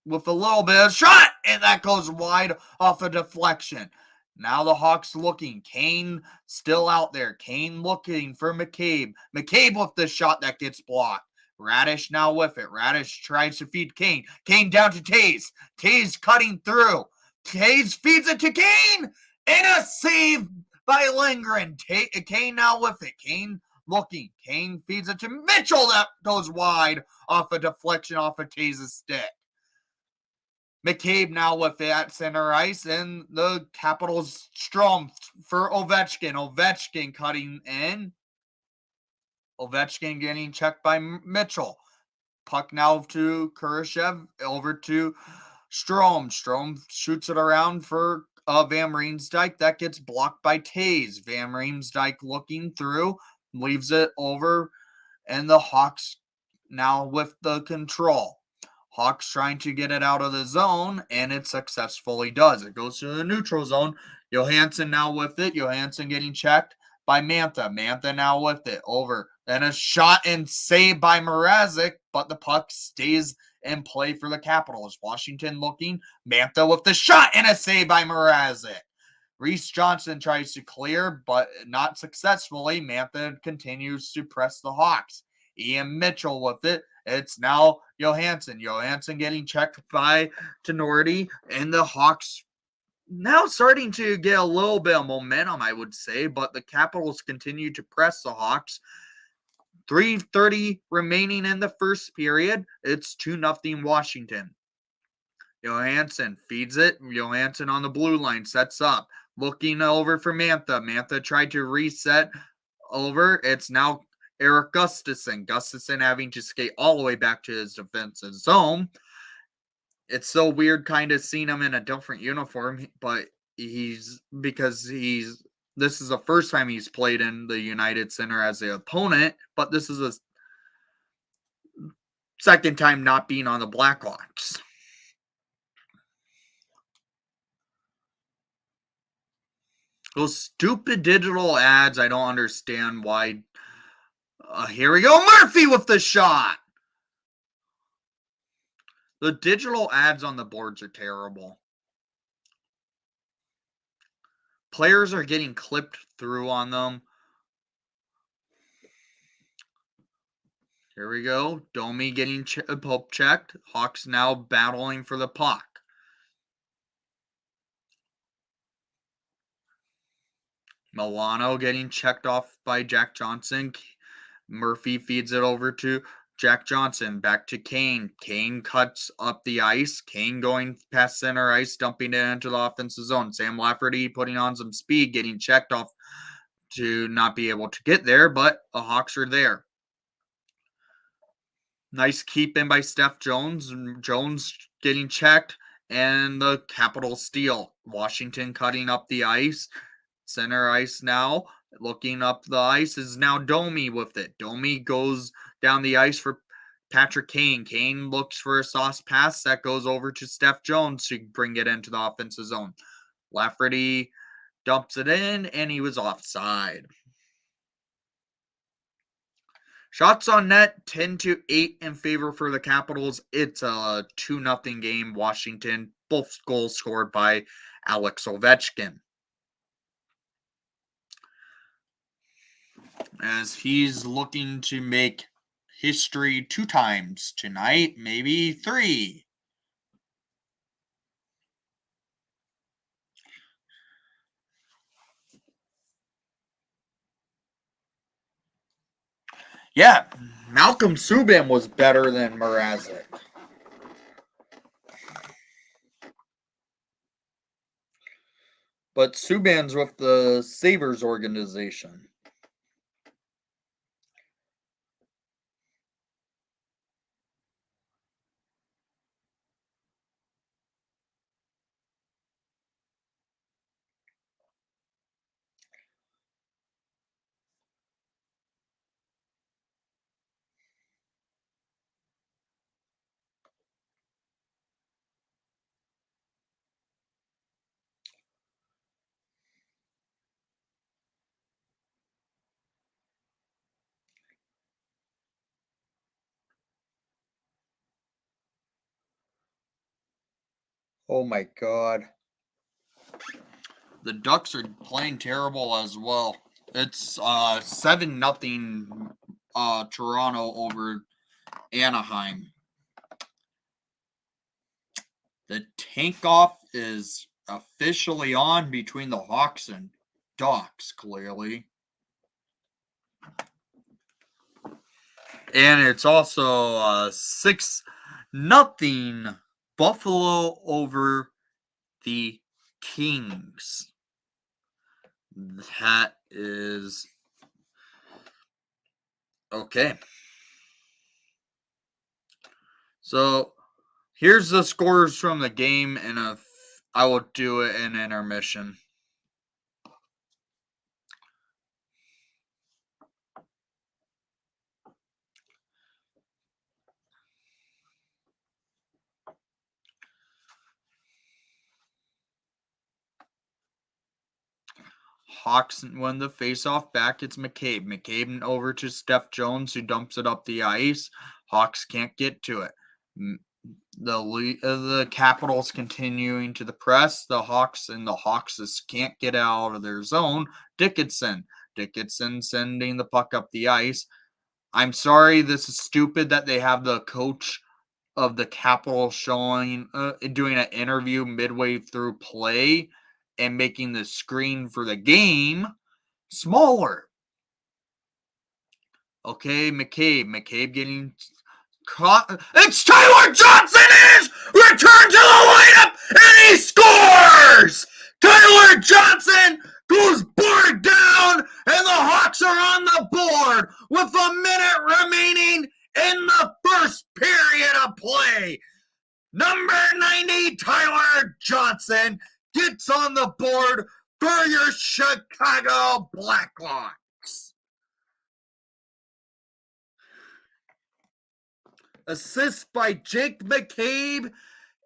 with a little bit of shot, and that goes wide off a deflection. Now the Hawks looking. Kane still out there. Kane looking for McCabe. McCabe with the shot that gets blocked. Radish now with it. Radish tries to feed Kane. Kane down to Taze. Taze cutting through. Taze feeds it to Kane, and a save by Lindgren. Kane now with it. Kane looking. Kane feeds it to Mitchell. That goes wide off a deflection off of Taze's stick. McCabe now with it at center ice, and the Capitals Strom for Ovechkin. Ovechkin cutting in. Ovechkin getting checked by Mitchell. Puck now to Kurashev, over to Strom. Strom shoots it around for Van Riemsdyk. That gets blocked by Taze. Van Riemsdyk looking through, leaves it over, and the Hawks now with the control. Hawks trying to get it out of the zone, and it successfully does. It goes to the neutral zone. Johansson now with it. Johansson getting checked by Mantha. Mantha now with it. Over. Then a shot and save by Mrazek, but the puck stays in play for the Capitals. Washington looking. Mantha with the shot and a save by Mrazek. Reese Johnson tries to clear, but not successfully. Mantha continues to press the Hawks. Ian Mitchell with it. It's now Johansson. Johansson getting checked by Tenorti, and the Hawks now starting to get a little bit of momentum, I would say, but the Capitals continue to press the Hawks. 3:30 remaining in the first period. It's 2-0 Washington. Johansson feeds it. Johansson on the blue line sets up. Looking over for Mantha. Mantha tried to reset over. It's now Eric Gustafsson. Gustafsson having to skate all the way back to his defensive zone. It's so weird kind of seeing him in a different uniform, but this is the first time he's played in the United Center as the opponent, but this is the second time not being on the Blackhawks. Those stupid digital ads, I don't understand why. Here we go. Murphy with the shot. The digital ads on the boards are terrible. Players are getting clipped through on them. Here we go. Domi getting poke checked. Hawks now battling for the puck. Milano getting checked off by Jack Johnson. Murphy feeds it over to Jack Johnson. Back to Kane. Kane cuts up the ice. Kane going past center ice, dumping it into the offensive zone. Sam Lafferty putting on some speed, getting checked off to not be able to get there, but the Hawks are there. Nice keep in by Steph Jones. Jones getting checked, and the Capital steal. Washington cutting up the ice. Center ice now. Looking up the ice is now Domi with it. Domi goes down the ice for Patrick Kane. Kane looks for a sauce pass that goes over to Steph Jones to bring it into the offensive zone. Lafferty dumps it in, and he was offside. Shots on net, 10-8 in favor for the Capitals. It's a 2-0 game, Washington. Both goals scored by Alex Ovechkin. As he's looking to make history 2 times tonight, maybe 3. Yeah, Malcolm Subban was better than Mrazek. But Subban's with the Sabres organization. Oh my god. The Ducks are playing terrible as well. It's 7-0 Toronto over Anaheim. The tank off is officially on between the Hawks and Ducks, clearly. And it's also 6-0 Buffalo over the Kings. That is okay. So here's the scores from the game, and I will do it in intermission. Hawks win the face-off back. It's McCabe. McCabe over to Steph Jones, who dumps it up the ice. Hawks can't get to it. The Capitals continuing to the press. The Hawks can't get out of their zone. Dickinson sending the puck up the ice. I'm sorry, this is stupid that they have the coach of the Capitals doing an interview midway through play and making the screen for the game smaller. Okay, McCabe getting caught. It's Tyler Johnson is returned to the lineup and he scores! Tyler Johnson goes board down and the Hawks are on the board with a minute remaining in the first period of play. Number 90, Tyler Johnson, gets on the board for your Chicago Blackhawks. Assist by Jake McCabe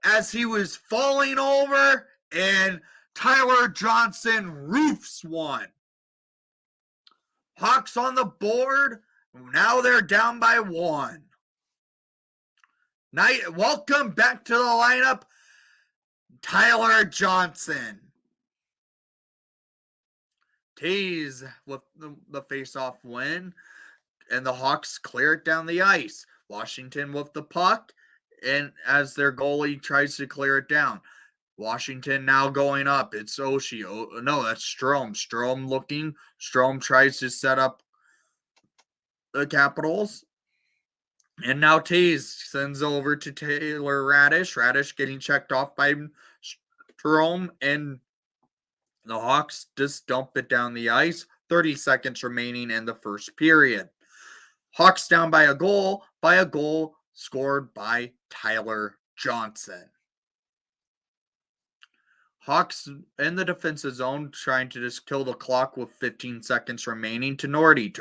as he was falling over, and Tyler Johnson roofs one. Hawks on the board. Now they're down by one. Welcome back to the lineup, Tyler Johnson. Taves with the face-off win, and the Hawks clear it down the ice. Washington with the puck, and as their goalie tries to clear it down. Washington now going up. It's Oshie. Oh, no, that's Strome. Strome tries to set up the Capitals. And now Taves sends over to Taylor Radish. Radish getting checked off by Strome. And the Hawks just dump it down the ice. 30 seconds remaining in the first period. Hawks down by a goal scored by Tyler Johnson. Hawks in the defensive zone trying to just kill the clock with 15 seconds remaining. Tenorti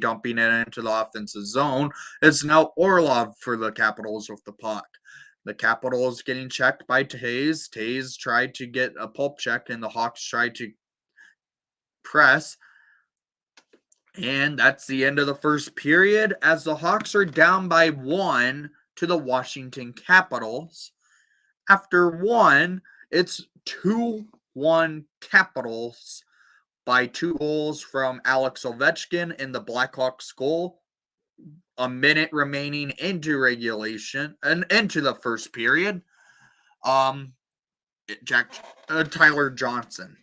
dumping it into the offensive zone. It's now Orlov for the Capitals with the puck. The Capitals getting checked by Taves. Taves tried to get a pulp check and the Hawks tried to press. And that's the end of the first period as the Hawks are down by one to the Washington Capitals. After one, it's 2-1 Capitals by 2 goals from Alex Ovechkin in the Blackhawks goal. A minute remaining into regulation and into the first period. Tyler Johnson.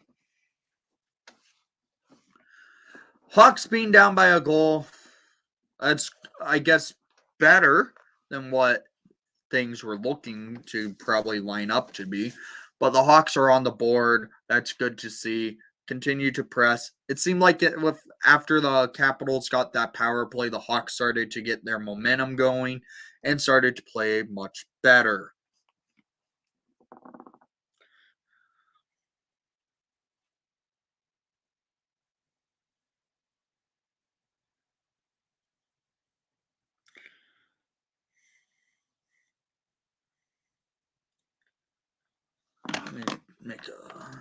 Hawks being down by a goal. That's, I guess, better than what things were looking to probably line up to be. But the Hawks are on the board. That's good to see. Continue to press. It seemed like after the Capitals got that power play, the Hawks started to get their momentum going and started to play much better. Let me make a...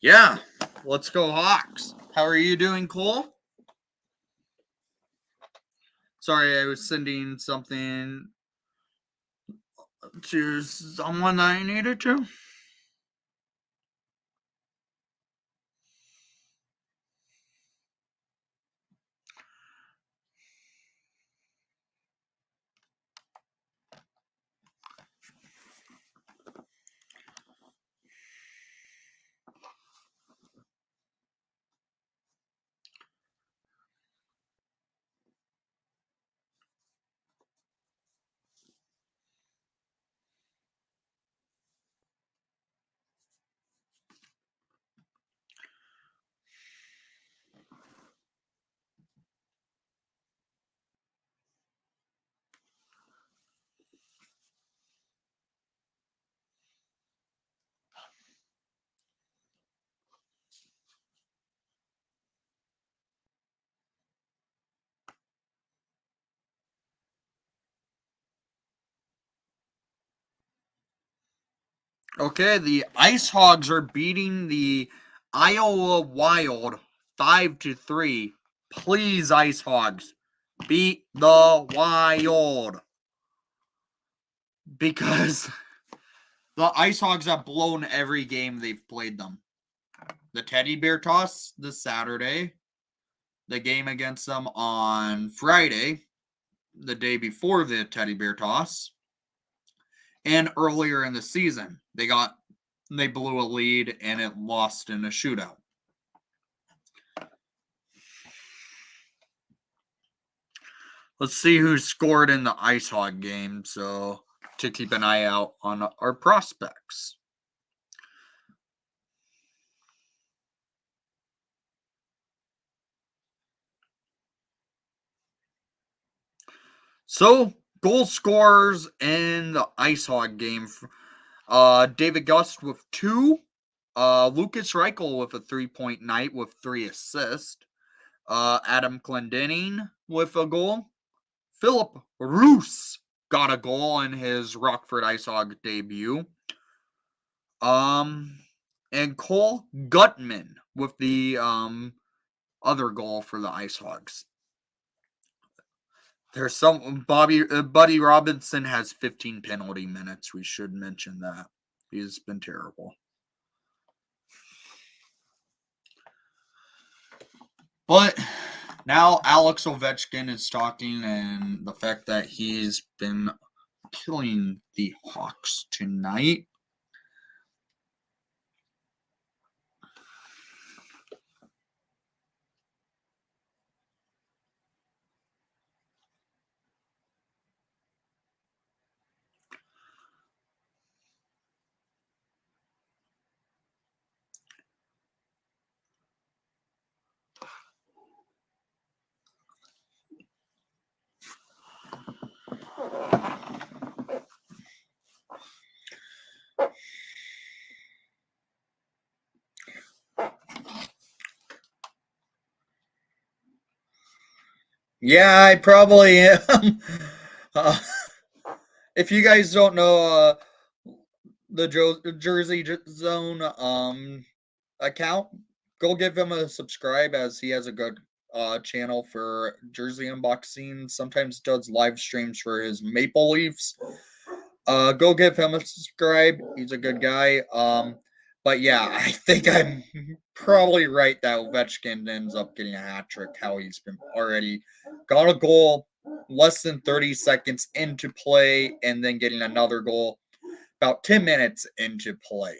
Yeah, let's go Hawks. How are you doing, Cole? Sorry, I was sending something to someone that I needed to. Okay, the Ice Hogs are beating the Iowa Wild 5-3. Please, Ice Hogs, beat the Wild. Because the Ice Hogs have blown every game they've played them. The Teddy Bear Toss this Saturday. The game against them on Friday, the day before the Teddy Bear Toss. And earlier in the season, they blew a lead and it lost in a shootout. Let's see who scored in the Ice Hog game, so to keep an eye out on our prospects. So, goal scorers in the Ice Hog game. David Gust with 2. Lucas Reichel with a 3-point night with 3 assists. Adam Clendening with a goal. Philip Roos got a goal in his Rockford Ice Hog debut. And Cole Gutman with the other goal for the Ice Hogs. There's some Buddy Robinson has 15 penalty minutes. We should mention that. He's been terrible. But now Alex Ovechkin is talking, and the fact that he's been killing the Hawks tonight. Yeah, I probably am. If you guys don't know the Jersey Zone account, go give him a subscribe, as he has a good channel for jersey unboxing. Sometimes does live streams for his Maple Leafs. Go give him a subscribe. He's a good guy. But yeah, I think I'm probably right that Ovechkin ends up getting a hat trick. How he's been already got a goal less than 30 seconds into play, and then getting another goal about 10 minutes into play.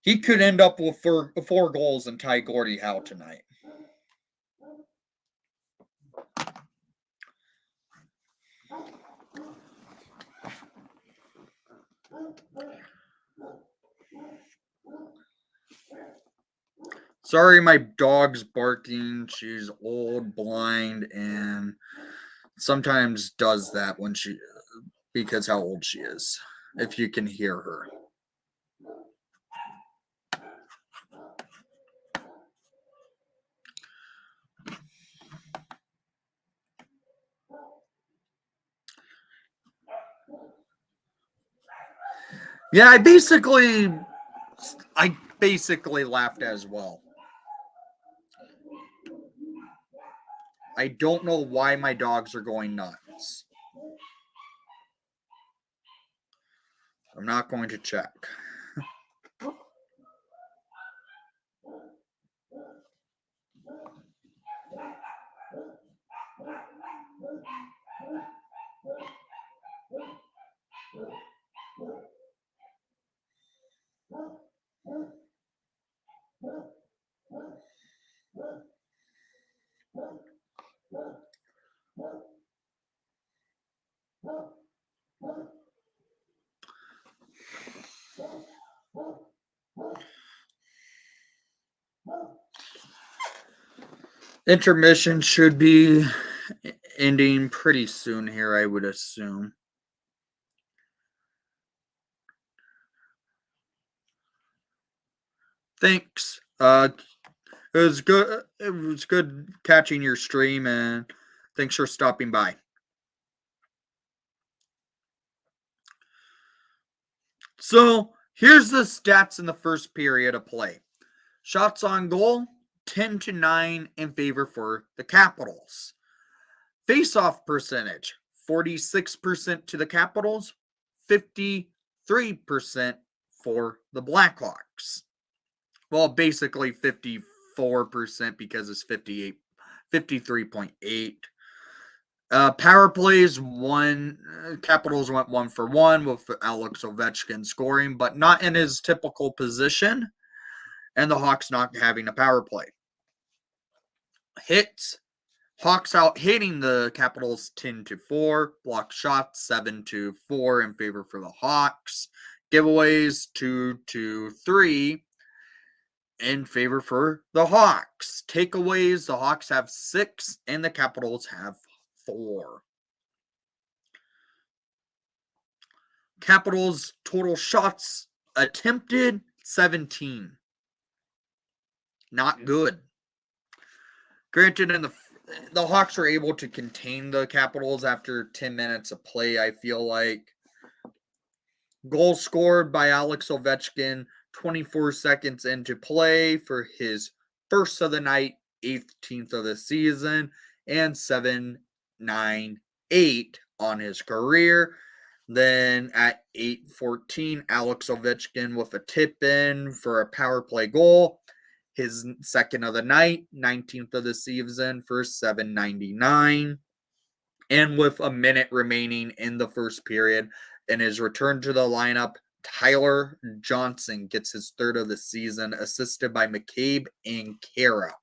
He could end up with four goals and tie Gordie Howe tonight. Sorry, my dog's barking. She's old, blind, and sometimes does that because how old she is, if you can hear her. Yeah, I basically laughed as well. I don't know why my dogs are going nuts. I'm not going to check. Intermission should be ending pretty soon here, I would assume. Thanks. It was good. It was good catching your stream, and thanks for stopping by. So here's the stats in the first period of play. Shots on goal, 10-9 in favor for the Capitals. Face-off percentage, 46% to the Capitals, 53% for the Blackhawks. Well, basically 54% because it's 53.8. Power plays Capitals went 1-for-1 with Alex Ovechkin scoring, but not in his typical position, and the Hawks not having a power play. Hits, Hawks out hitting the Capitals 10-4, block shots 7-4 in favor for the Hawks, giveaways 2-3 in favor for the Hawks. Takeaways, the Hawks have 6 and the Capitals have 4. Capitals total shots attempted 17. Not good. Granted, the Hawks were able to contain the Capitals after 10 minutes of play, I feel like. Goal scored by Alex Ovechkin 24 seconds into play for his first of the night, 18th of the season, and 7-9-8 on his career. Then at 8:14, Alex Ovechkin with a tip in for a power play goal. His second of the night, 19th of the season for 7.99. And with a minute remaining in the first period, in his return to the lineup, Tyler Johnson gets his third of the season, assisted by McCabe and Kara.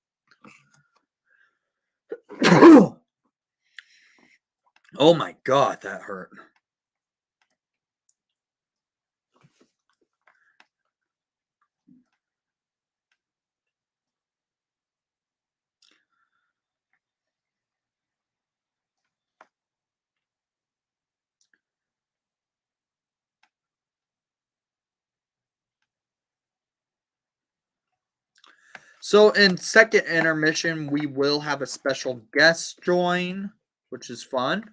Oh my God, that hurt. So in second intermission, we will have a special guest join, which is fun.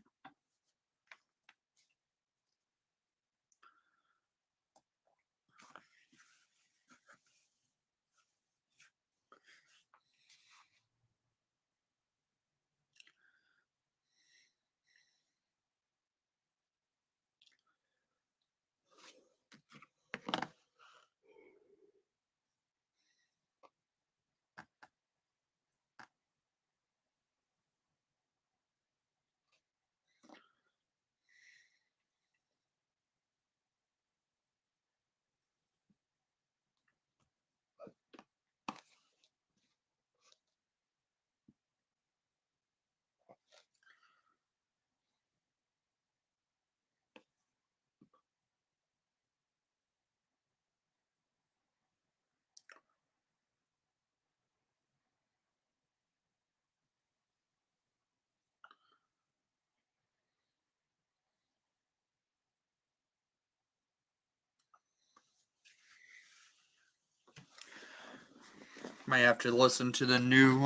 Might have to listen to the new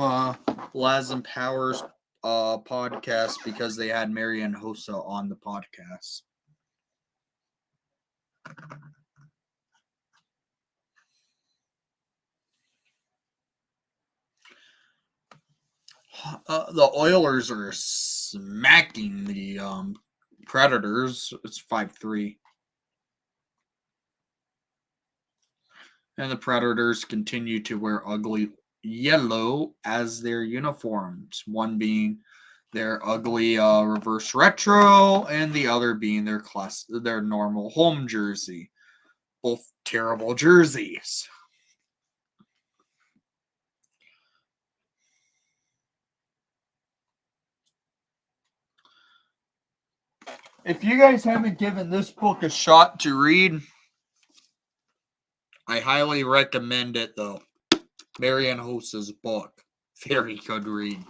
Laz and Powers podcast because they had Marian Hossa on the podcast. The Oilers are smacking the Predators. It's 5-3. And the Predators continue to wear ugly yellow as their uniforms. One being their ugly reverse retro, and the other being their normal home jersey. Both terrible jerseys. If you guys haven't given this book a shot to read, I highly recommend it, though. Marian Hossa's book. Very good read.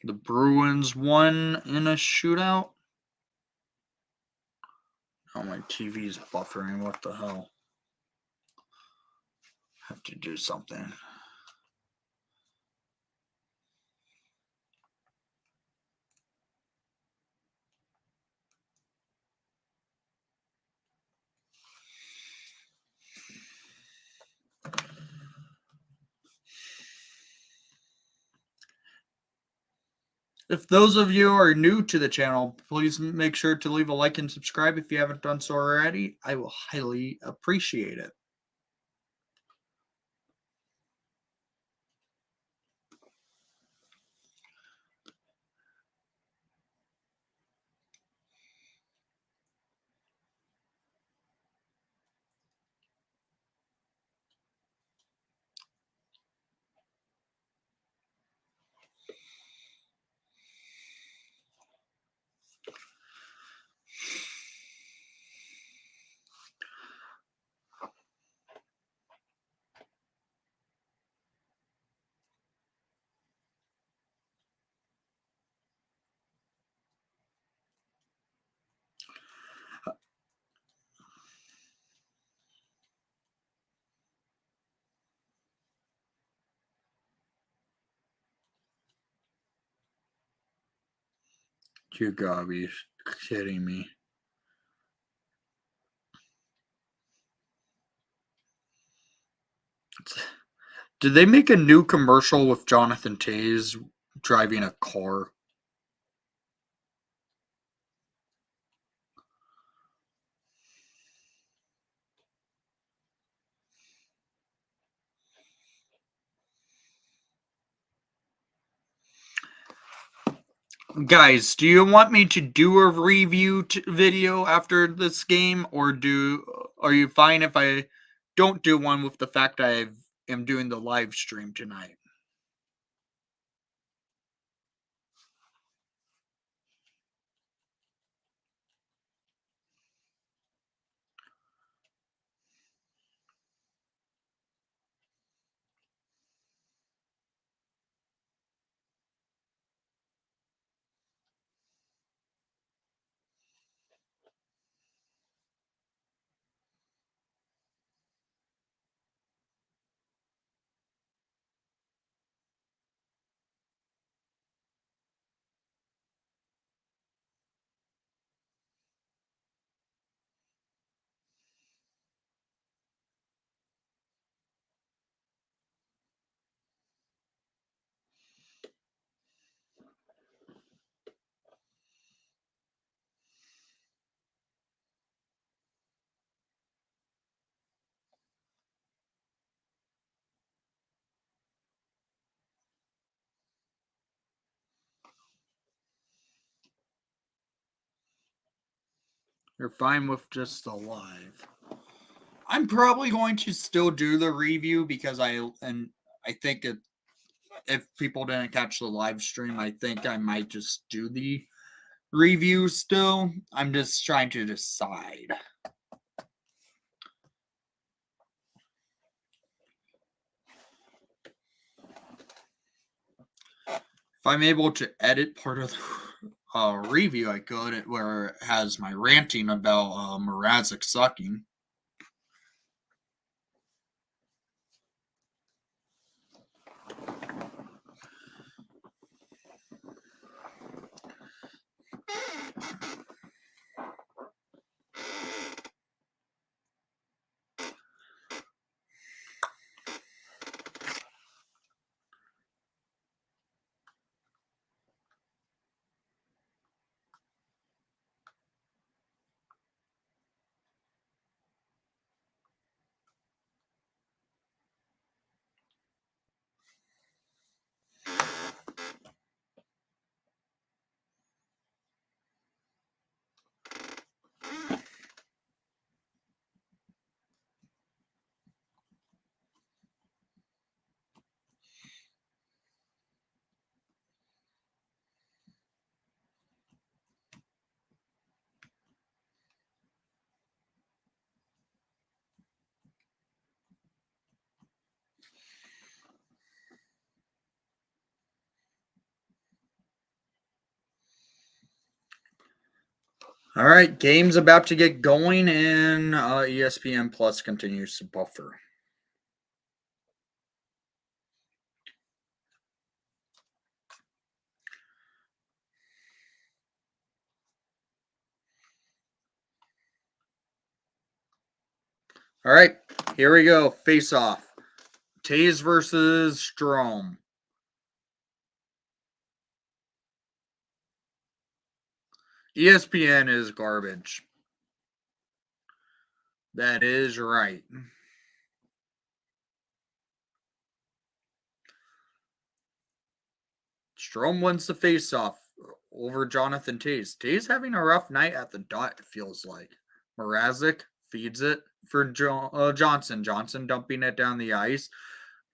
The Bruins won in a shootout. Oh, my TV's buffering. What the hell? have to do something. If those of you are new to the channel, please make sure to leave a like and subscribe if you haven't done so already. I will highly appreciate it. You gotta be kidding me. Did they make a new commercial with Jonathan Toews driving a car? Guys, do you want me to do a review video after this game, or are you fine if I don't do one with the fact I am doing the live stream tonight? You're fine with just the live. I'm probably going to still do the review because I think if people didn't catch the live stream, I think I might just do the review still. I'm just trying to decide. If I'm able to edit part of the review, I could, where it has my ranting about Mrazek sucking. All right, game's about to get going, and ESPN Plus continues to buffer. All right, here we go. Face off. Tays versus Strome. ESPN is garbage. That is right. Strome wins the face-off over Jonathan Tays. Tays having a rough night at the dot, it feels like. Mrazek feeds it for Johnson. Johnson dumping it down the ice.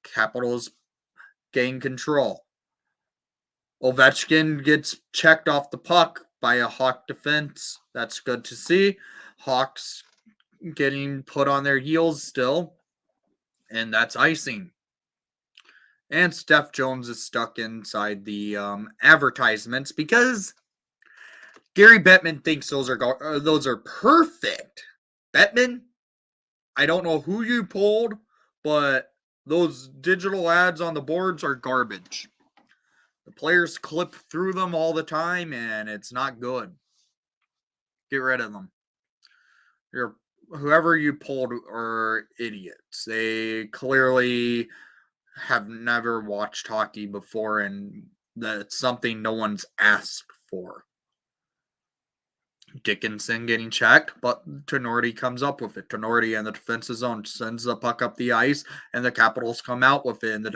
Capitals gain control. Ovechkin gets checked off the puck by a Hawk defense. That's good to see. Hawks getting put on their heels still, and that's icing. And Steph Jones is stuck inside the advertisements because Gary Bettman thinks those are perfect. Bettman, I don't know who you pulled, but those digital ads on the boards are garbage. The players clip through them all the time, and it's not good. Get rid of them. Whoever you pulled are idiots. They clearly have never watched hockey before, and that's something no one's asked for. Dickinson getting checked, but Tenorti comes up with it. Tenorti in the defensive zone sends the puck up the ice, and the Capitals come out with it in the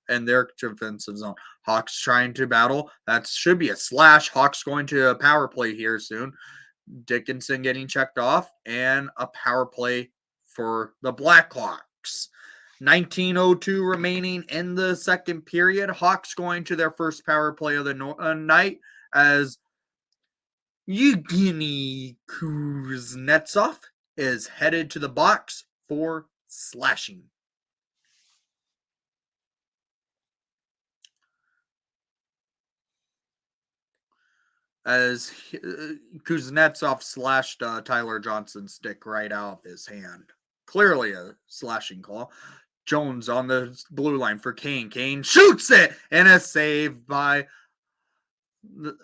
their defensive zone. Hawks trying to battle. That should be a slash. Hawks going to a power play here soon. Dickinson getting checked off, and a power play for the Blackhawks. 19:02 remaining in the second period. Hawks going to their first power play of the night as Evgeny Kuznetsov is headed to the box for slashing. As Kuznetsov slashed Tyler Johnson's stick right out of his hand. Clearly a slashing call. Jones on the blue line for Kane. Kane shoots it, and a save by the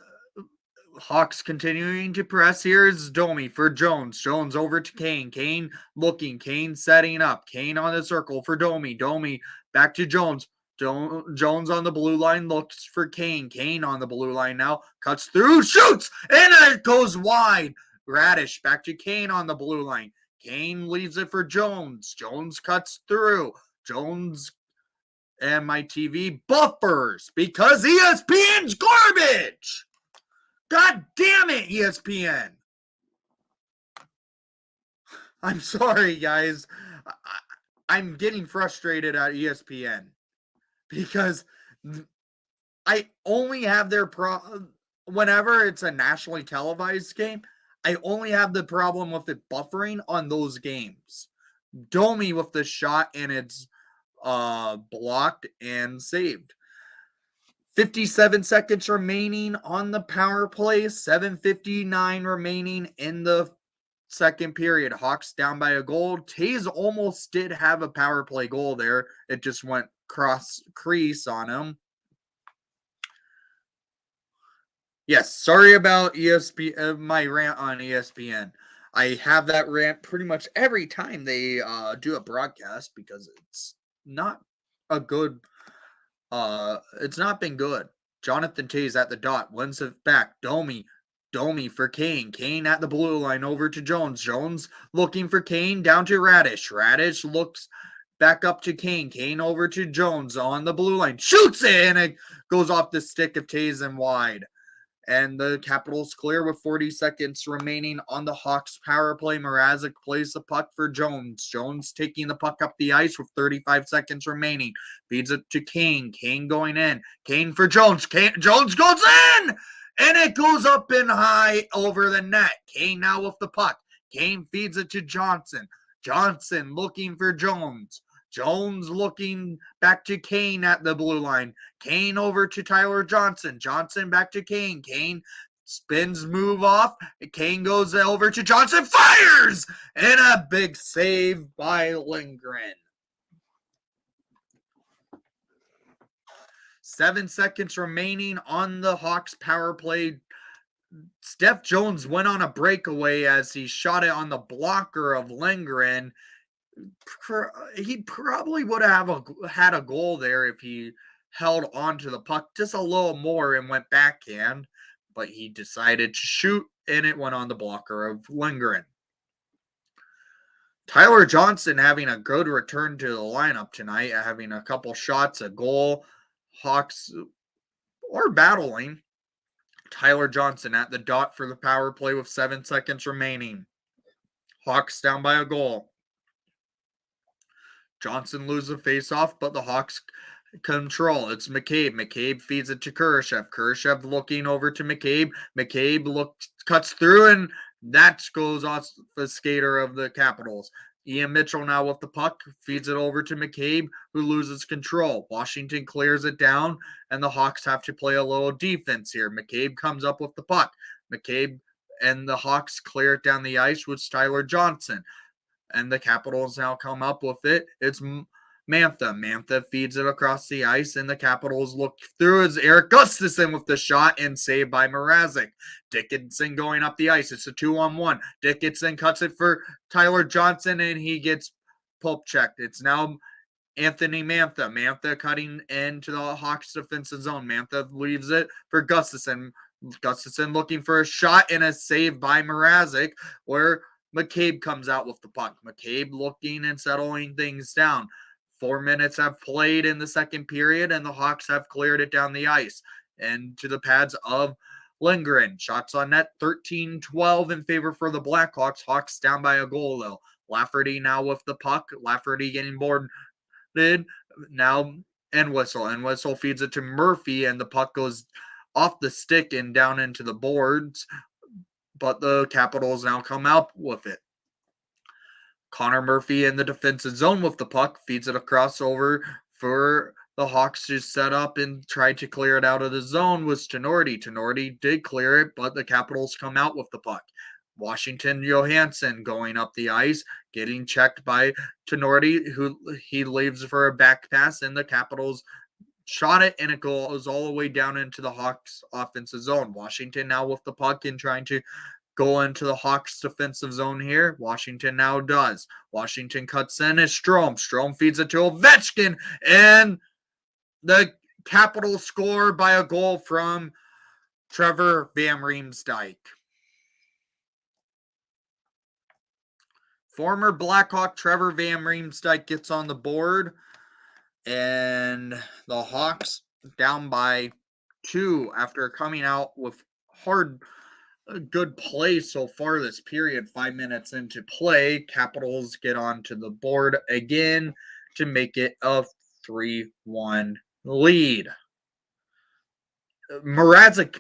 Hawks continuing to press. Here's Domi for Jones. Jones over to Kane. Kane looking. Kane setting up. Kane on the circle for Domi. Domi back to Jones. Jones on the blue line looks for Kane. Kane on the blue line now. Cuts through. Shoots. And it goes wide. Radish back to Kane on the blue line. Kane leaves it for Jones. Jones cuts through. Jones and my TV buffers because ESPN's garbage. God damn it, ESPN. I'm sorry, guys. I'm getting frustrated at ESPN because I only have their whenever it's a nationally televised game, I only have the problem with it buffering on those games. Domi with the shot, and it's blocked and saved. 57 seconds remaining on the power play. 7:59 remaining in the second period. Hawks down by a goal. Tays almost did have a power play goal there. It just went cross crease on him. Yes, sorry about ESPN, my rant on ESPN. I have that rant pretty much every time they do a broadcast because it's not a good it's not been good. Jonathan Tays at the dot, wins it back. Domi for Kane. Kane at the blue line over to Jones. Jones looking for Kane down to Radish. Radish looks back up to Kane. Kane over to Jones on the blue line. Shoots it, and it goes off the stick of Tays and wide. And the Capitals clear with 40 seconds remaining on the Hawks power play. Mrazek plays the puck for Jones. Jones taking the puck up the ice with 35 seconds remaining. Feeds it to Kane. Kane going in. Kane for Jones. Jones goes in! And it goes up and high over the net. Kane now with the puck. Kane feeds it to Johnson. Johnson looking for Jones. Jones looking back to Kane at the blue line. Kane over to Tyler Johnson. Johnson back to Kane. Kane spins, move off. Kane goes over to Johnson. Fires! And a big save by Lindgren. 7 seconds remaining on the Hawks power play. Steph Jones went on a breakaway as he shot it on the blocker of Lindgren. He probably would have had a goal there if he held on to the puck just a little more and went backhand, but he decided to shoot and it went on the blocker of Lindgren. Tyler Johnson having a good return to the lineup tonight, having a couple shots, a goal. Hawks are battling. Tyler Johnson at the dot for the power play with 7 seconds remaining. Hawks down by a goal. Johnson loses a faceoff, but the Hawks control. It's McCabe. McCabe feeds it to Kurashev. Kurashev looking over to McCabe. McCabe cuts through, and that goes off the skater of the Capitals. Ian Mitchell now with the puck, feeds it over to McCabe, who loses control. Washington clears it down, and the Hawks have to play a little defense here. McCabe comes up with the puck. McCabe and the Hawks clear it down the ice with Tyler Johnson. And the Capitals now come up with it. It's Mantha. Mantha feeds it across the ice, and the Capitals look through as Eric Gustafsson with the shot and saved by Mrazek. Dickinson going up the ice. It's a 2-on-1. Dickinson cuts it for Tyler Johnson, and he gets pulp checked. It's now Anthony Mantha. Mantha cutting into the Hawks defensive zone. Mantha leaves it for Gustafsson. Gustafsson looking for a shot and a save by Mrazek, where McCabe comes out with the puck. McCabe looking and settling things down. 4 minutes have played in the second period, and the Hawks have cleared it down the ice. And to the pads of Lindgren. Shots on net, 13-12 in favor for the Blackhawks. Hawks down by a goal, though. Lafferty now with the puck. Lafferty getting boarded. Now, Entwistle feeds it to Murphy, and the puck goes off the stick and down into the boards. But the Capitals now come out with it. Connor Murphy in the defensive zone with the puck, feeds it across over for the Hawks to set up and try to clear it out of the zone was Tenorti. Tenorti did clear it, but the Capitals come out with the puck. Washington Johansson going up the ice, getting checked by Tenorti, who he leaves for a back pass, and the Capitals shot it, and it goes all the way down into the Hawks offensive zone. Washington now with the puck and trying to go into the Hawks defensive zone here. Washington now does. Washington cuts in as Strome. Strome feeds it to Ovechkin, and the Capitals score by a goal from Trevor Van Riemsdyk. Former Blackhawk Trevor Van Riemsdyk gets on the board, and the Hawks down by 2 after coming out with good play so far this period. 5 minutes into play, Capitals get onto the board again to make it a 3-1 lead. Mrazek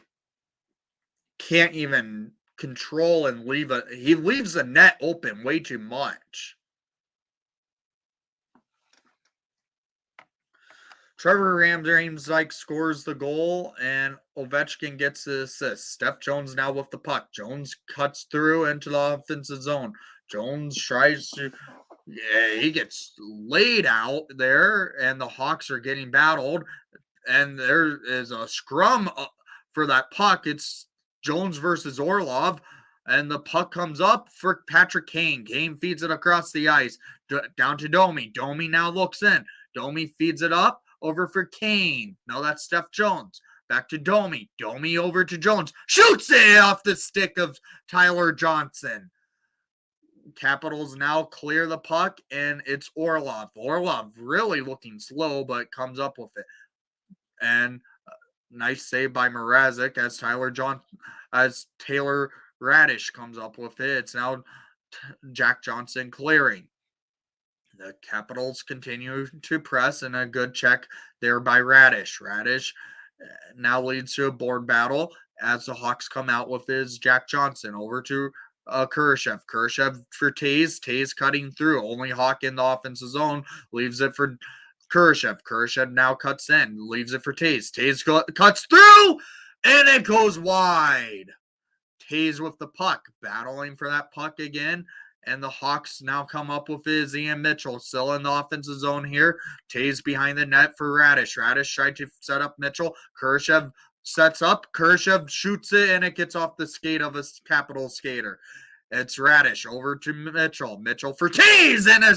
can't even control and he leaves the net open way too much. Trevor Riemsdyk scores the goal, and Ovechkin gets the assist. Steph Jones now with the puck. Jones cuts through into the offensive zone. Jones tries to... he gets laid out there, and the Hawks are getting battled. And there is a scrum for that puck. It's Jones versus Orlov, and the puck comes up for Patrick Kane. Kane feeds it across the ice down to Domi. Domi now looks in. Domi feeds it up over for Kane. No, that's Steph Jones. Back to Domi. Domi over to Jones. Shoots it off the stick of Tyler Johnson. Capitals now clear the puck, and it's Orlov. Orlov really looking slow, but comes up with it. And nice save by Mrazek as Taylor Radish comes up with it. It's now Jack Johnson clearing. The Capitals continue to press, and a good check there by Radish. Radish now leads to a board battle as the Hawks come out with his Jack Johnson over to Kurashev. Kurashev for Taze. Taze cutting through. Only Hawk in the offensive zone. Leaves it for Kurashev. Kurashev now cuts in. Leaves it for Taze. Taze cuts through, and it goes wide. Taze with the puck. Battling for that puck again. And the Hawks now come up with his Ian Mitchell. Still in the offensive zone here. Taze behind the net for Radish. Radish tried to set up Mitchell. Kurashev sets up. Kurashev shoots it, and it gets off the skate of a Capital skater. It's Radish over to Mitchell. Mitchell for Taze and a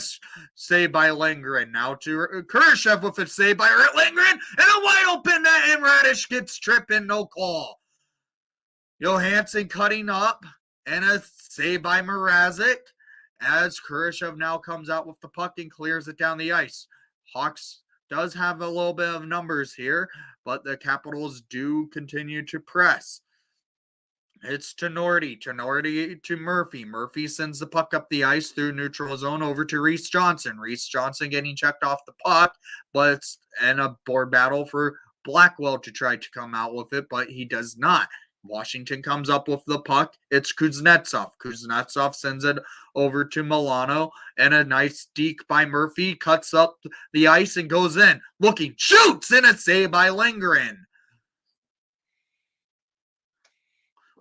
save by Lindgren. Now to Khrushchev with a save by Lindgren and a wide open net, and Radish gets tripped and no call. Johansson cutting up and a save by Mrazek as Khrushchev now comes out with the puck and clears it down the ice. Hawks does have a little bit of numbers here, but the Capitals do continue to press. It's Tenorti to Murphy. Murphy sends the puck up the ice through neutral zone over to Reese Johnson. Reese Johnson getting checked off the puck, but it's in a board battle for Blackwell to try to come out with it, but he does not. Washington comes up with the puck. It's Kuznetsov. Kuznetsov sends it over to Milano, and a nice deke by Murphy cuts up the ice and goes in. Looking, shoots, and a save by Lindgren.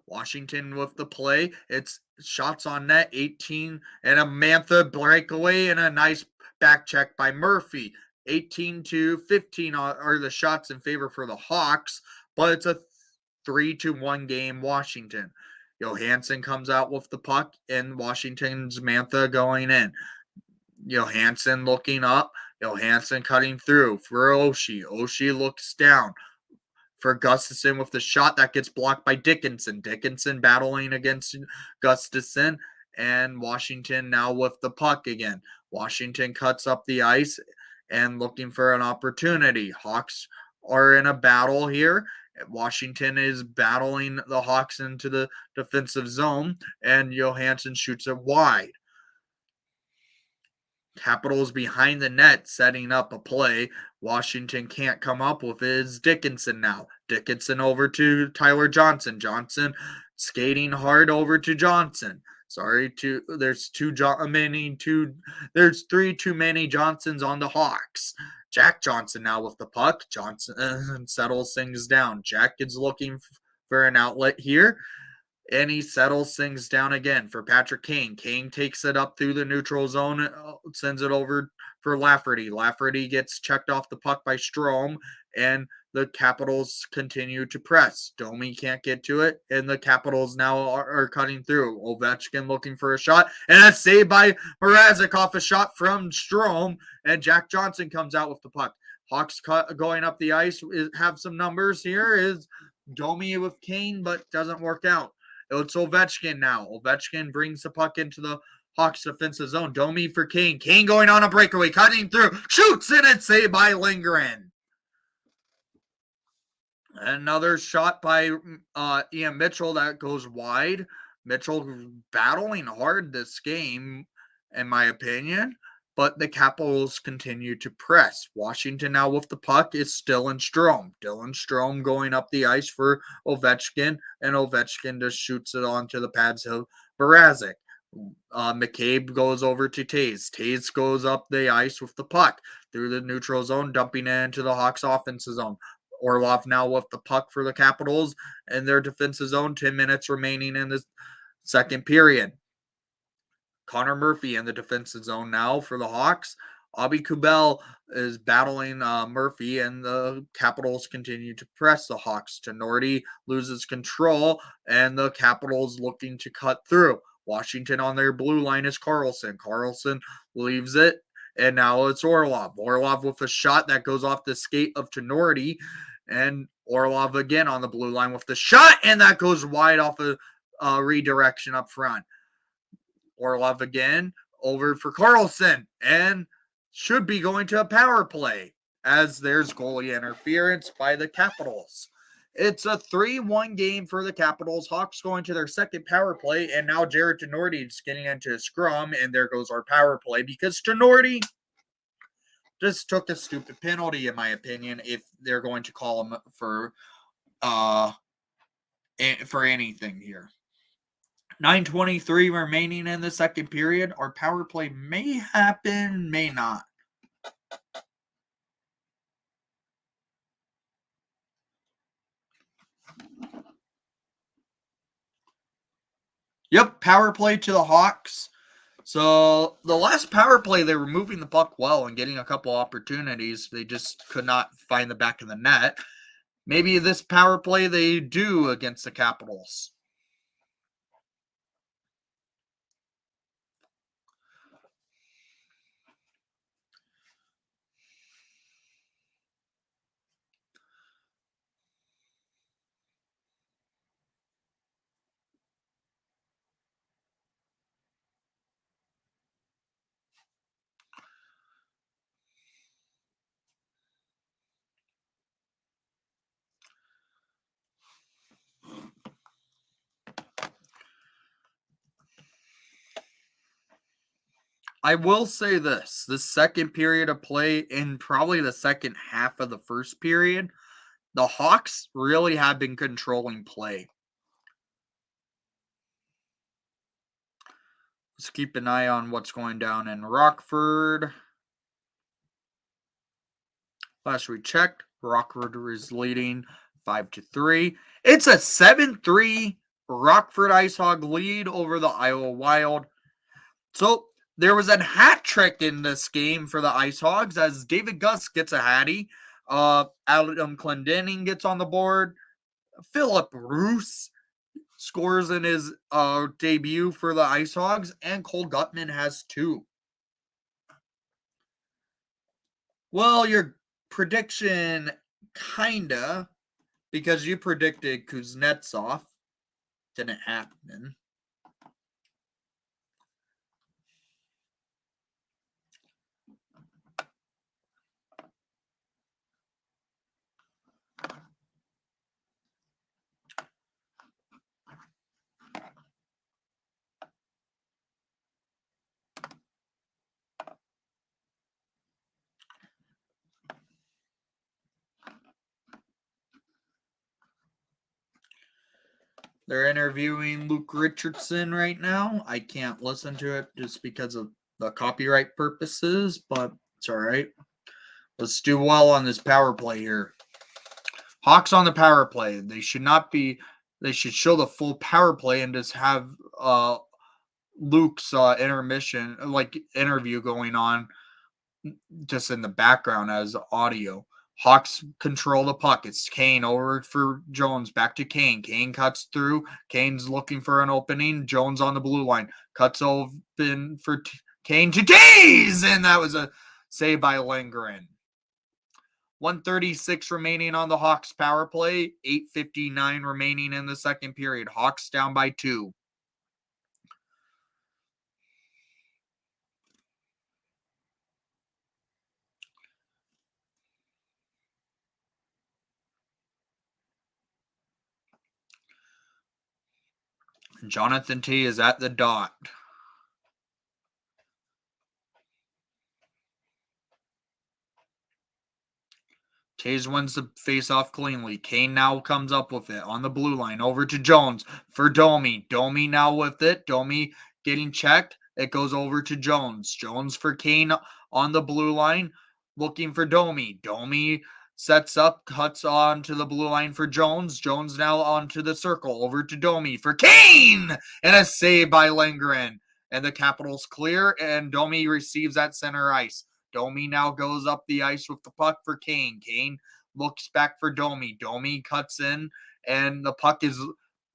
Washington with the play. It's shots on net, 18, and a Mantha breakaway and a nice back check by Murphy. 18-15 are the shots in favor for the Hawks, but it's a 3-1 game Washington. Johansson comes out with the puck, and Washington's Mantha going in. Johansson looking up. Johansson cutting through for Oshie. Oshie looks down for Gustafson with the shot that gets blocked by Dickinson. Dickinson battling against Gustafson, and Washington now with the puck again. Washington cuts up the ice and looking for an opportunity. Hawks are in a battle here. Washington is battling the Hawks into the defensive zone, and Johansson shoots it wide. Capitals behind the net setting up a play. Washington can't come up with it. It's Dickinson now. Dickinson over to Tyler Johnson. Johnson skating hard over to Johnson. There's three too many Johnsons on the Hawks. Jack Johnson now with the puck. Johnson settles things down. Jack is looking for an outlet here, and he settles things down again for Patrick Kane. Kane takes it up through the neutral zone, sends it over for Lafferty. Lafferty gets checked off the puck by Strome, and the Capitals continue to press. Domi can't get to it, and the Capitals now are cutting through. Ovechkin looking for a shot, and a save by Mrazek off a shot from Strome, and Jack Johnson comes out with the puck. Hawks going up the ice have some numbers here. Is Domi with Kane, but doesn't work out. It's Ovechkin now. Ovechkin brings the puck into the Hawks defensive zone. Domi for Kane. Kane going on a breakaway, cutting through, shoots, and it's saved by Lindgren. Another shot by Ian Mitchell that goes wide. Mitchell battling hard this game, in my opinion, but the Capitals continue to press. Washington now with the puck is Dylan Strome. Dylan Strome going up the ice for Ovechkin, and Ovechkin just shoots it onto the pads of Mrazek. McCabe goes over to Taze. Taze goes up the ice with the puck through the neutral zone, dumping it into the Hawks offensive zone. Orlov now with the puck for the Capitals in their defensive zone. 10 minutes remaining in the second period. Connor Murphy in the defensive zone now for the Hawks. Abi Kubel is battling Murphy, and the Capitals continue to press the Hawks. Tenorti loses control, and the Capitals looking to cut through. Washington on their blue line is Carlson. Carlson leaves it, and now it's Orlov. Orlov with a shot that goes off the skate of Tenorti, and Orlov again on the blue line with the shot, and that goes wide off a redirection up front. Orlov again over for Carlson, and should be going to a power play as there's goalie interference by the Capitals. It's a 3-1 game for the Capitals. Hawks going to their second power play, and now Jared Tenorti is getting into a scrum, and there goes our power play because Tenorti just took a stupid penalty, in my opinion, if they're going to call him for anything here. 9:23 remaining in the second period. Our power play may happen, may not. Yep, power play to the Hawks. So the last power play, they were moving the puck well and getting a couple opportunities. They just could not find the back of the net. Maybe this power play they do against the Capitals. I will say this. The second period of play and probably the second half of the first period, the Hawks really have been controlling play. Let's keep an eye on what's going down in Rockford. Last we checked, Rockford is leading 5-3. It's a 7-3 Rockford Ice Hog lead over the Iowa Wild. So there was a hat trick in this game for the Ice Hogs as David Gus gets a hattie. Adam Clendening gets on the board. Philip Roos scores in his debut for the Ice Hogs, and Cole Gutman has 2. Well, your prediction, kinda, because you predicted Kuznetsov. Didn't happen. They're interviewing Luke Richardson right now. I can't listen to it just because of the copyright purposes, but it's all right. Let's do well on this power play here. Hawks on the power play. They should not be. They should show the full power play and just have Luke's intermission, like interview going on just in the background as audio. Hawks control the puck. It's Kane over for Jones. Back to Kane. Kane cuts through. Kane's looking for an opening. Jones on the blue line. Cuts open for Kane to Taze! And that was a save by Lindgren. 1:36 remaining on the Hawks power play. 8:59 remaining in the second period. Hawks down by 2. Jonathan T is at the dot. Taze wins the face-off cleanly. Kane now comes up with it on the blue line. Over to Jones for Domi. Domi now with it. Domi getting checked. It goes over to Jones. Jones for Kane on the blue line. Looking for Domi. Domi sets up, cuts on to the blue line for Jones. Jones now onto the circle. Over to Domi for Kane! And a save by Lindgren. And the Capitals clear, and Domi receives at center ice. Domi now goes up the ice with the puck for Kane. Kane looks back for Domi. Domi cuts in, and the puck is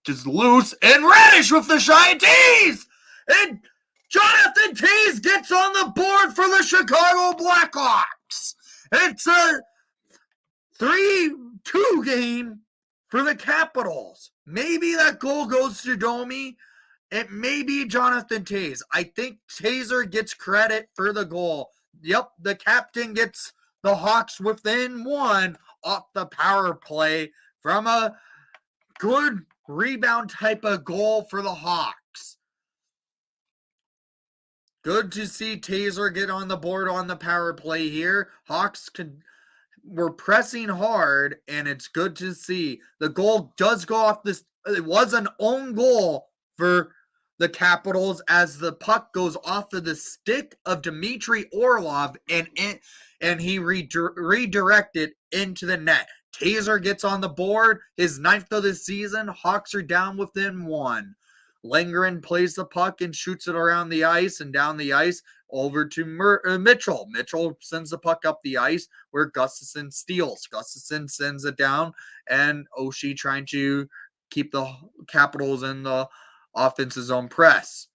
just loose. And Radish with the shy tease! And Jonathan Taze gets on the board for the Chicago Blackhawks. It's a 3-2 game for the Capitals. Maybe that goal goes to Domi. It may be Jonathan Taze. I think Tazer gets credit for the goal. Yep, the captain gets the Hawks within 1 off the power play from a good rebound type of goal for the Hawks. Good to see Tazer get on the board on the power play here. Hawks were pressing hard, and it's good to see. The goal does go off this. It was an own goal for the Capitals as the puck goes off of the stick of Dmitry Orlov and he redirected into the net. Tazer gets on the board, his 9th of the season. Hawks are down within 1. Lindgren plays the puck and shoots it around the ice and down the ice over to Mitchell. Mitchell sends the puck up the ice where Gustafson steals. Gustafson sends it down, and Oshie trying to keep the Capitals in the offense's zone press.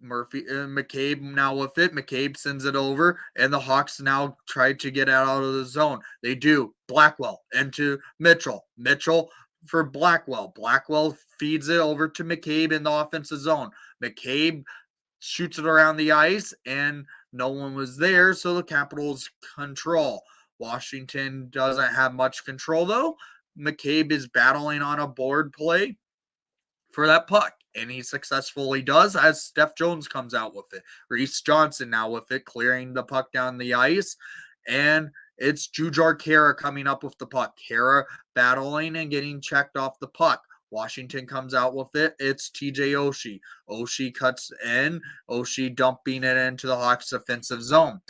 McCabe now with it. McCabe sends it over, and the Hawks now try to get out of the zone. They do. Blackwell into Mitchell. Mitchell for Blackwell. Blackwell feeds it over to McCabe in the offensive zone. McCabe shoots it around the ice, and no one was there, so the Capitals control. Washington doesn't have much control, though. McCabe is battling on a board play for that puck. And he successfully does as Steph Jones comes out with it. Reese Johnson now with it, clearing the puck down the ice. And it's Jujar Kara coming up with the puck. Kara battling and getting checked off the puck. Washington comes out with it. It's TJ Oshie. Oshie cuts in. Oshie dumping it into the Hawks' offensive zone.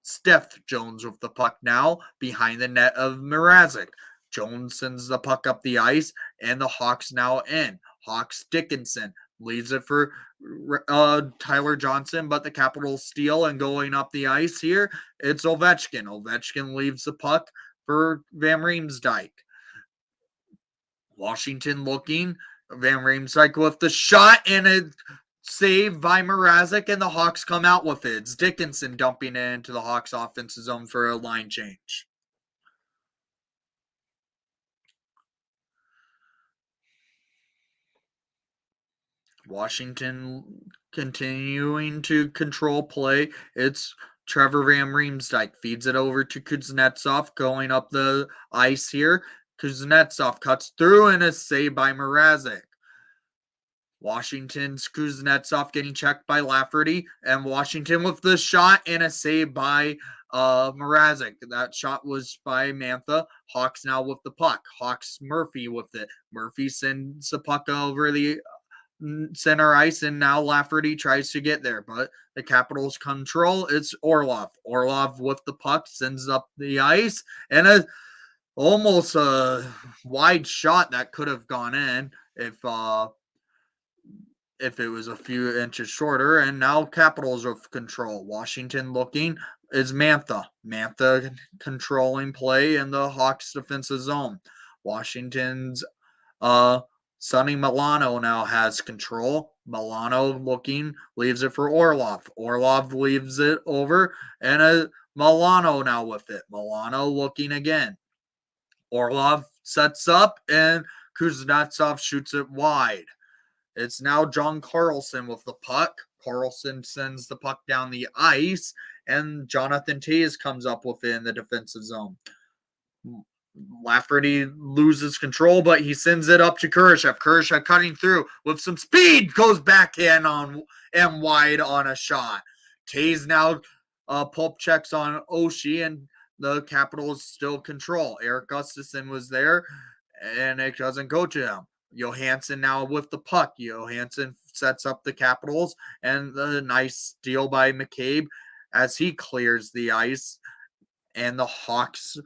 Steph Jones with the puck now behind the net of Mrazek. Jones sends the puck up the ice, and the Hawks now in. Hawks Dickinson leaves it for Tyler Johnson, but the Capitals steal and going up the ice here, it's Ovechkin. Ovechkin leaves the puck for Van Riemsdyk. Washington looking. Van Riemsdyk with the shot and a save by Mrazek, and the Hawks come out with it. It's Dickinson dumping it into the Hawks offensive zone for a line change. Washington continuing to control play. It's Trevor Van Riemsdyk feeds it over to Kuznetsov going up the ice here. Kuznetsov cuts through and a save by Mrazek. Washington's Kuznetsov getting checked by Lafferty, and Washington with the shot and a save by Mrazek. That shot was by Mantha. Hawks now with the puck. Hawks Murphy with it. Murphy sends the puck over the center ice, and now Lafferty tries to get there, but the Capitals control. It's Orlov. Orlov with the puck sends up the ice, and almost a wide shot that could have gone in if it was a few inches shorter. And now Capitals with control. Washington looking is Mantha. Mantha controlling play in the Hawks defensive zone. Washington's Sonny Milano now has control. Milano looking, leaves it for Orlov. Orlov leaves it over, and Milano now with it. Milano looking again. Orlov sets up, and Kuznetsov shoots it wide. It's now John Carlson with the puck. Carlson sends the puck down the ice, and Jonathan Toews comes up with it in the defensive zone. Lafferty loses control, but he sends it up to Kurashev. Kurashev cutting through with some speed, goes backhand on and wide on a shot. Toews now pulp checks on Oshie, and the Capitals still control. Eric Gustafsson was there, and it doesn't go to him. Johansson now with the puck. Johansson sets up the Capitals, and the nice steal by McCabe as he clears the ice, and the Hawks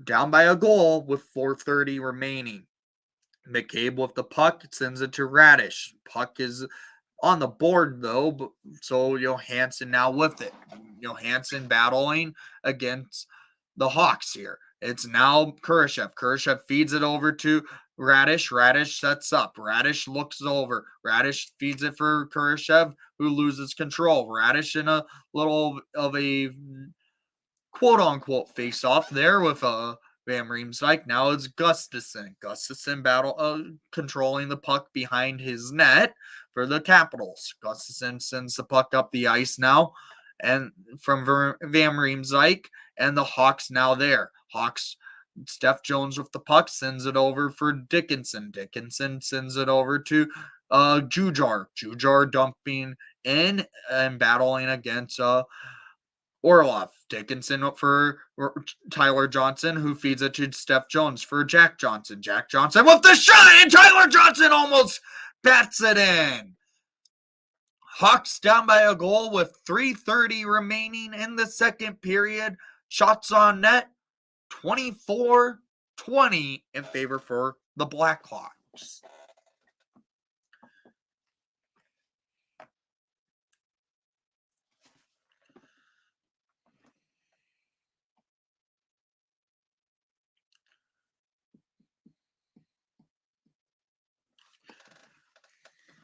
down by a goal with 4:30 remaining. McCabe with the puck sends it to Radish. Puck is on the board though, so Johansson now with it. Johansson battling against the Hawks here. It's now Kurashev. Kurashev feeds it over to Radish. Radish sets up. Radish looks over. Radish feeds it for Kurashev, who loses control. Radish in a little of a quote-unquote face-off there with Van Riemsdyk. Now it's Gustafsson. Gustafsson controlling the puck behind his net for the Capitals. Gustafsson sends the puck up the ice now, and from Van Riemsdyk, and the Hawks now there. Hawks, Steph Jones with the puck sends it over for Dickinson. Dickinson sends it over to Jujar. Jujar dumping in and battling against Orlov. Dickinson for Tyler Johnson, who feeds it to Steph Jones for Jack Johnson. Jack Johnson with the shot, and Tyler Johnson almost bats it in. Hawks down by a goal with 3:30 remaining in the second period. Shots on net, 24-20 in favor for the Blackhawks.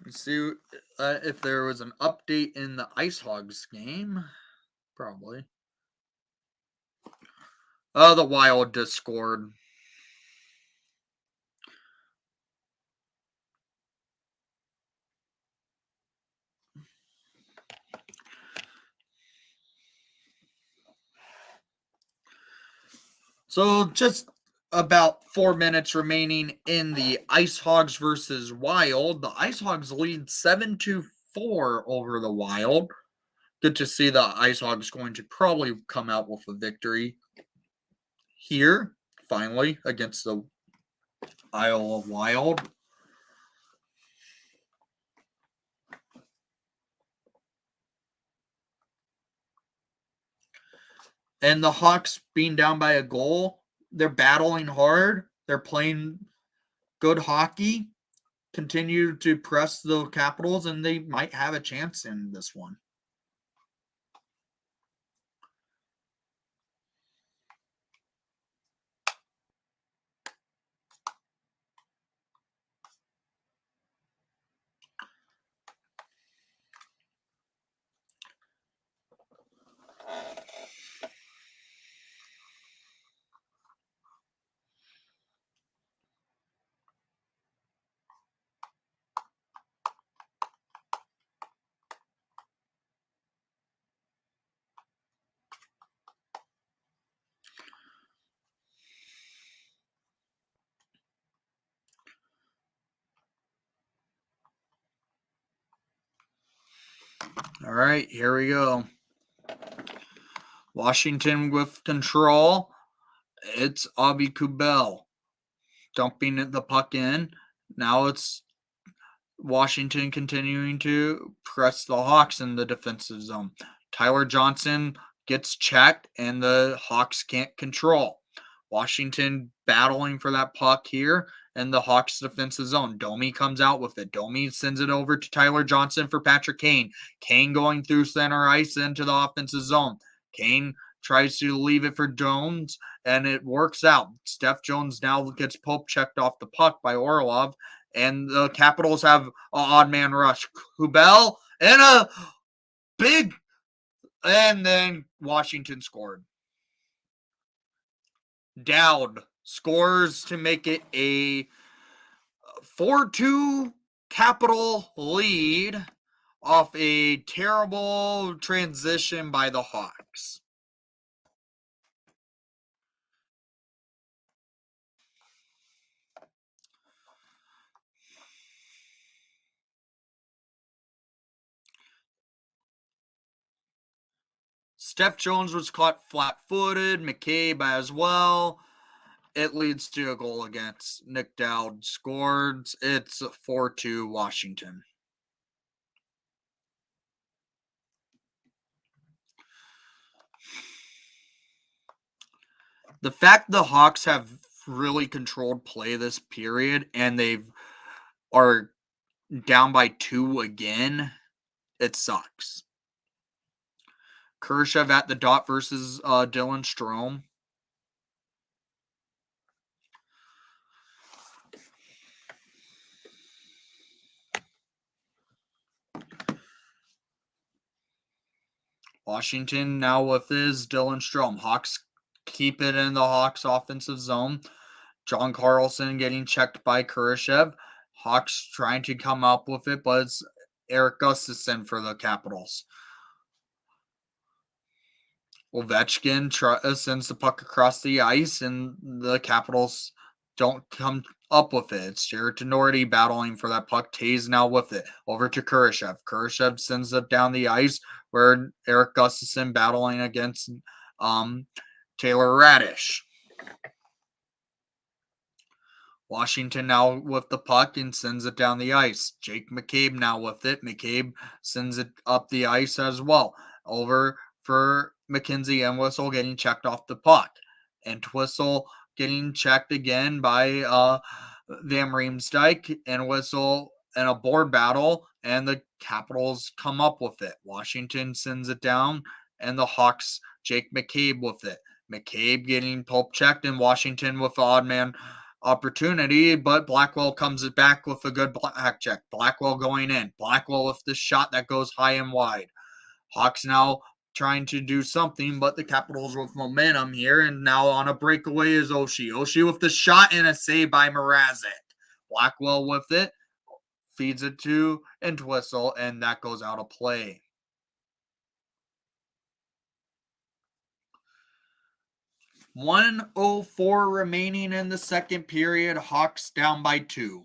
Let's see if there was an update in the Ice Hogs game. Probably. The Wild just scored. So just about 4 minutes remaining in the Ice Hogs versus Wild. The Ice Hogs lead 7-4 over the Wild. Good to see the Ice Hogs going to probably come out with a victory here, finally, against the Isle of Wild. And the Hawks being down by a goal, they're battling hard. They're playing good hockey, continue to press the Capitals, and they might have a chance in this one. All right, here we go. Washington with control. It's Avi Kubel dumping the puck in. Now it's Washington continuing to press the Hawks in the defensive zone. Tyler Johnson gets checked, and the Hawks can't control. Washington battling for that puck here in the Hawks defensive zone. Domi comes out with it. Domi sends it over to Tyler Johnson for Patrick Kane. Kane going through center ice into the offensive zone. Kane tries to leave it for Jones, and it works out. Steph Jones now gets Pope checked off the puck by Orlov, and the Capitals have an odd man rush. Kubel and a big, and then Washington scored. Dowd scores to make it a 4-2 Capital lead off a terrible transition by the Hawks. Steph Jones was caught flat-footed. McCabe as well. It leads to a goal against. Nick Dowd scored. It's 4-2 Washington. The fact the Hawks have really controlled play this period and they are down by 2 again, it sucks. Kershaw at the dot versus Dylan Strome. Washington now with his Dylan Strome. Hawks keep it in the Hawks offensive zone. John Carlson getting checked by Kurashev. Hawks trying to come up with it, but it's Eric Gustafson for the Capitals. Ovechkin sends the puck across the ice, and the Capitals don't come up with it. It's Jared Tenorti battling for that puck. Tays now with it. Over to Kurashev. Kurashev sends it down the ice, where Eric Gustafson battling against Taylor Radish. Washington now with the puck and sends it down the ice. Jake McCabe now with it. McCabe sends it up the ice as well. Over for McKenzie and Whistle getting checked off the puck. And Twistle getting checked again by Van Riemsdyk and Whistle in a board battle. And the Capitals come up with it. Washington sends it down, and the Hawks, Jake McCabe with it. McCabe getting pulp checked, and Washington with the odd man opportunity, but Blackwell comes back with a good back check. Blackwell going in. Blackwell with the shot that goes high and wide. Hawks now trying to do something, but the Capitals with momentum here, and now on a breakaway is Oshie. Oshie with the shot and a save by Mrazek. Blackwell with it, feeds it to Entwistle, and that goes out of play. 1:04 remaining in the second period. Hawks down by 2.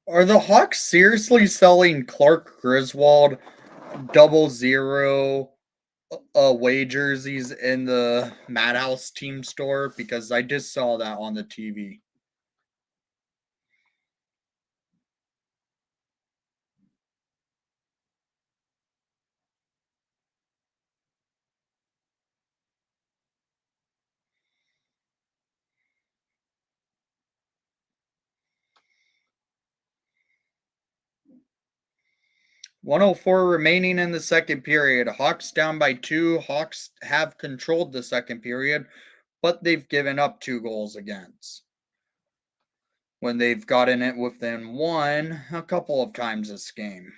Are the Hawks seriously selling Clark Griswold 00 away jerseys in the Madhouse team store? Because I just saw that on the TV. .104 remaining in the second period. Hawks down by 2. Hawks have controlled the second period, but they've given up 2 goals against. When they've gotten it within 1 a couple of times this game.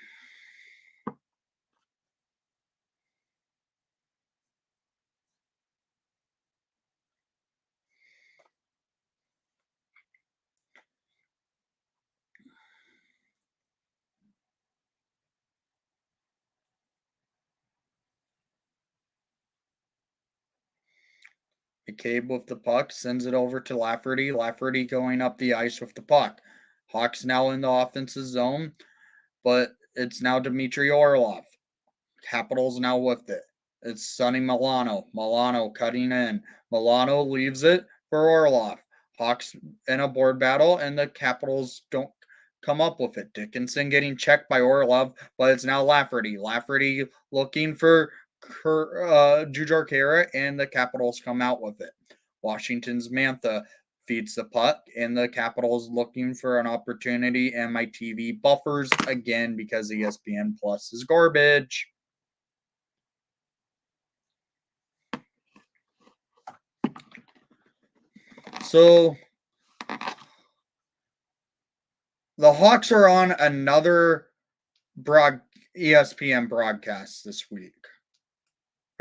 McCabe with the puck sends it over to Lafferty. Lafferty going up the ice with the puck. Hawks now in the offensive zone, but it's now Dmitry Orlov. Capitals now with it. It's Sonny Milano. Milano cutting in. Milano leaves it for Orlov. Hawks in a board battle, and the Capitals don't come up with it. Dickinson getting checked by Orlov, but it's now Lafferty. Lafferty looking for Jujhar Khaira, and the Capitals come out with it. Washington's Mantha feeds the puck, and the Capitals looking for an opportunity, and my TV buffers again because ESPN Plus is garbage. So the Hawks are on another ESPN broadcast this week.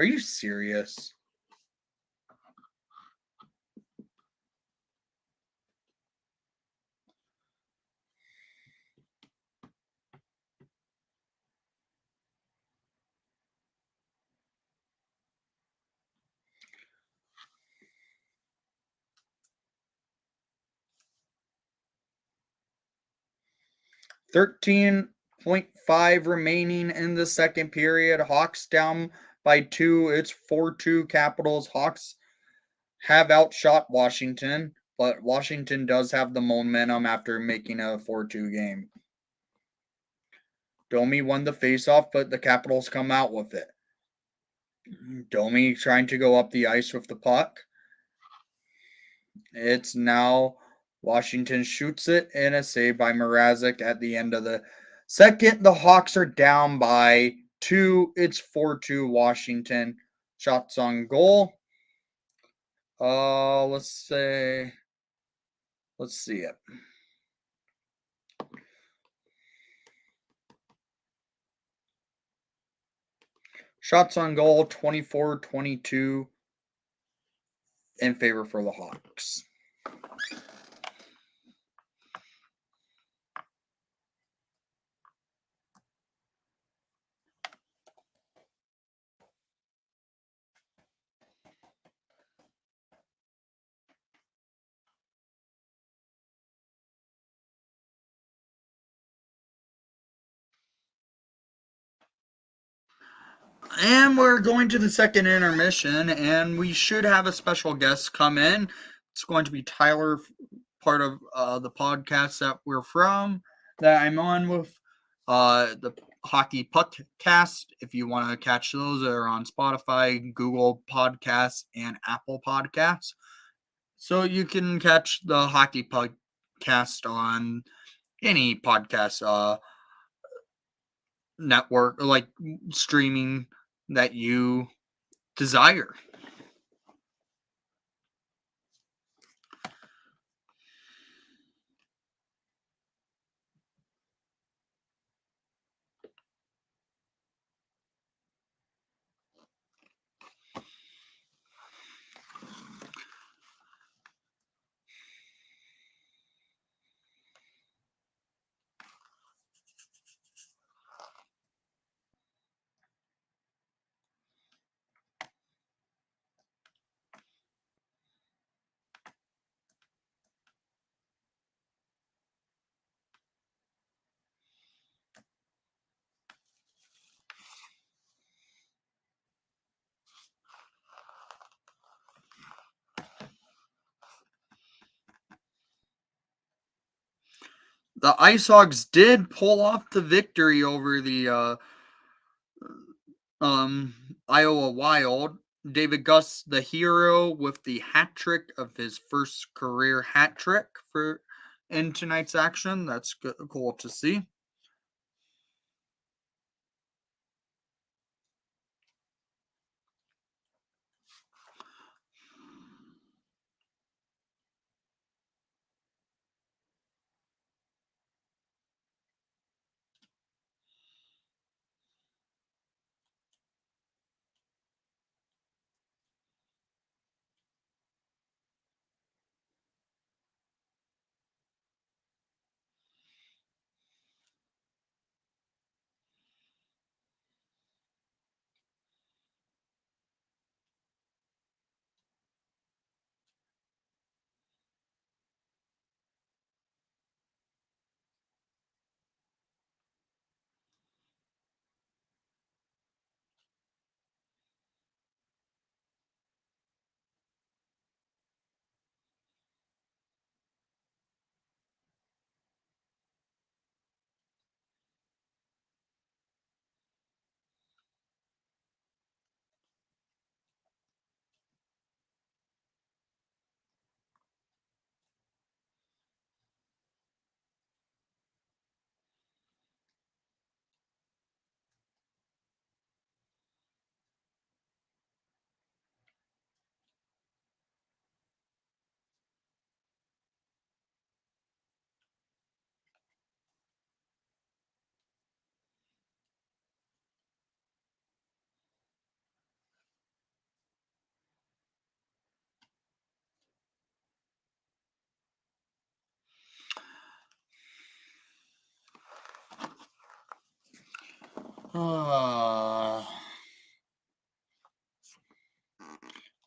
Are you serious? .5 remaining in the second period. Hawks down by 2. It's 4-2 Capitals. Hawks have outshot Washington, but Washington does have the momentum after making a 4-2 game. Domi won the faceoff, but the Capitals come out with it. Domi trying to go up the ice with the puck. It's now Washington shoots it, and a save by Mrazek at the end of the second. The Hawks are down by 2. It's 4-2 Washington. Shots on goal. Let's see it. Shots on goal 24-22 in favor for the Hawks. And we're going to the second intermission, and we should have a special guest come in. It's going to be Tyler, part of the podcast that I'm on with, the Hockey Podcast. If you want to catch those, they're on Spotify, Google Podcasts, and Apple Podcasts. So you can catch the Hockey Podcast on any podcast network, like streaming that you desire. The Ice Hogs did pull off the victory over the Iowa Wild. David Gus, the hero, with the hat trick of his first career hat trick for in tonight's action. That's cool to see.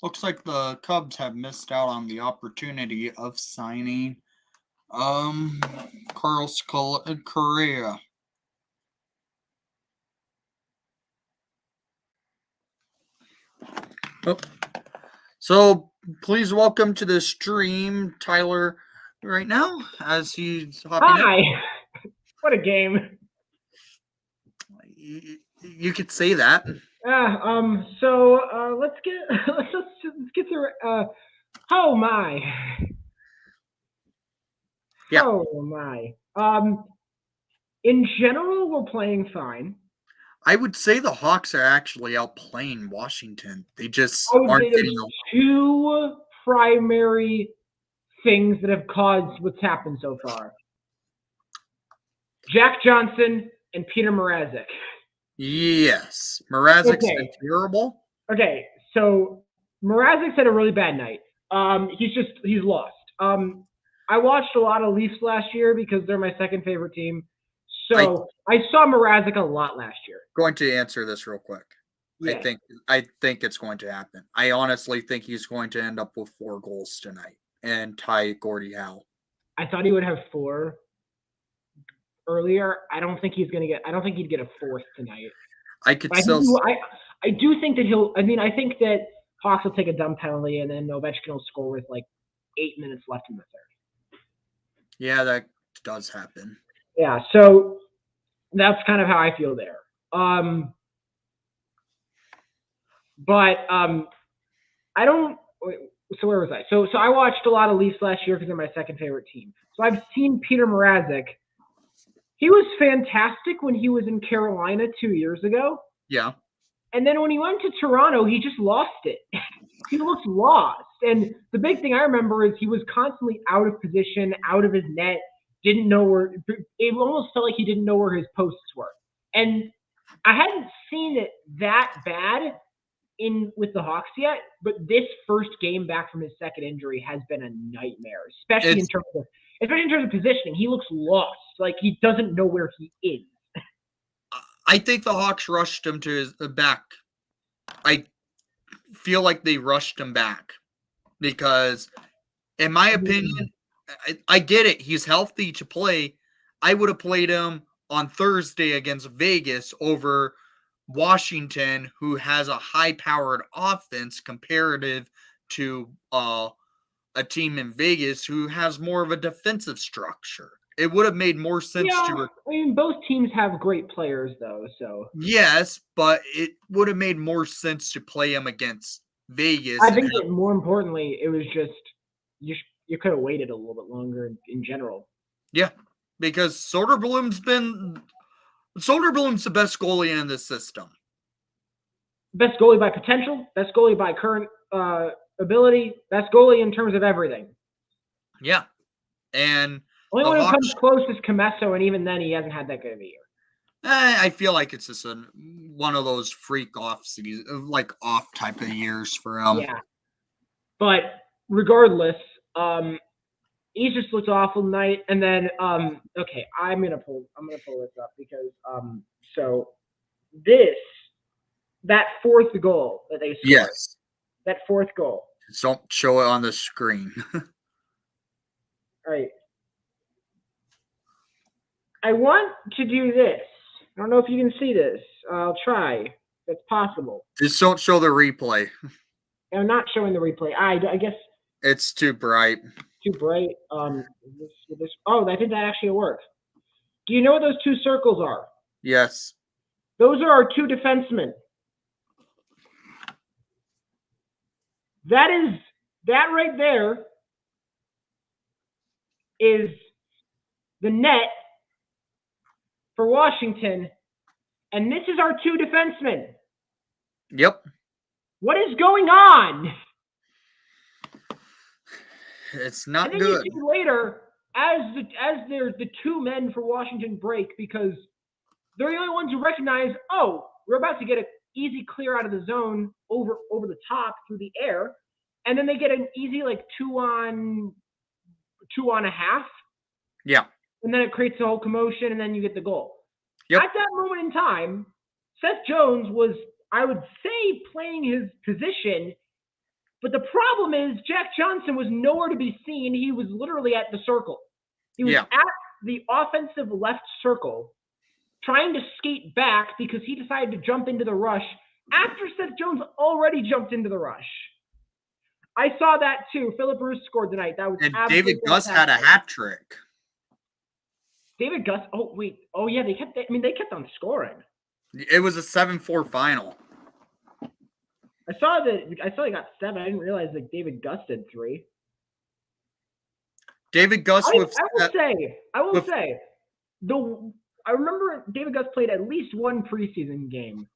Looks like the Cubs have missed out on the opportunity of signing Carlos Correa. Oh. So please welcome to the stream Tyler right now as he's hopping in. What a game. You could say that. So let's get to oh my. Yeah. Oh my. In general, we're playing fine. I would say the Hawks are actually outplaying Washington. They just aren't getting two primary things that have caused what's happened so far. Jack Johnson and Peter Mrazek. Yes. Mrazek's been Okay. terrible. Okay. So Mrazek's had a really bad night. He's lost. I watched a lot of Leafs last year because they're my second favorite team. I So I saw Mrazek a lot last year. going to answer this real quick. Yes. I think it's going to happen. I honestly think he's going to end up with 4 goals tonight and tie Gordie Howe. I thought he would have 4 earlier. I don't think he'd get a 4th tonight. I could But still. I do think that I think that Hawks will take a dumb penalty and then Ovechkin will score with like 8 minutes left in the third. Yeah, that does happen. Yeah, so that's kind of how I feel there. But I don't. So where was I? So I watched a lot of Leafs last year because they're my second favorite team. So I've seen Peter Mrazek. He was fantastic when he was in Carolina 2 years ago. Yeah. And then when he went to Toronto, he just lost it. He looked lost. And the big thing I remember is he was constantly out of position, out of his net, didn't know where – it almost felt like he didn't know where his posts were. And I hadn't seen it that bad with the Hawks yet, but this first game back from his second injury has been a nightmare, especially in terms of positioning. He looks lost, like he doesn't know where he is. I think the Hawks rushed him to his back. I feel like they rushed him back because, in my opinion, I get it. He's healthy to play. I would have played him on Thursday against Vegas over Washington, who has a high-powered offense comparative to a team in Vegas who has more of a defensive structure. It would have made more sense to. I mean, both teams have great players, though. So yes, but it would have made more sense to play him against Vegas. I think that more importantly, it was just you could have waited a little bit longer in general. Yeah, because Soderblom's the best goalie in this system. Best goalie by potential, best goalie by current ability, best goalie in terms of everything. Yeah, and only one who comes close is Comesso, and even then, he hasn't had that good of a year. I feel like it's just one of those freak off type of years for him. Yeah, but regardless, he just looked awful tonight. And then, okay, I'm gonna pull this up because so that fourth goal that they scored. Yes, that fourth goal. Don't show it on the screen. All right. I want to do this. I don't know if you can see this. I'll try. If it's possible. Just don't show the replay. I'm not showing the replay. I guess it's too bright. Too bright. I think that actually works. Do you know what those 2 circles are? Yes. Those are our 2 defensemen. That right there is the net for Washington, and this is our 2 defensemen. Yep. What is going on? It's not and then good. You see later, as the 2 men for Washington break, because they're the only ones who recognize, oh, we're about to get an easy clear out of the zone over the top through the air, and then they get an easy 2 on a half. Yeah. And then it creates a whole commotion, and then you get the goal. Yep. At that moment in time, Seth Jones was, I would say, playing his position, but the problem is Jack Johnson was nowhere to be seen. He was literally at the circle. He was at the offensive left circle, trying to skate back because he decided to jump into the rush after Seth Jones already jumped into the rush. I saw that too. Philip Bruce scored tonight. That was and David Gus had a hat trick. David Gus. Oh wait. Oh yeah. They kept on scoring. It was a 7-4 final. I saw they got 7. I didn't realize that David Gus did 3. David Gus I will say. I remember David Gus played at least 1 preseason game,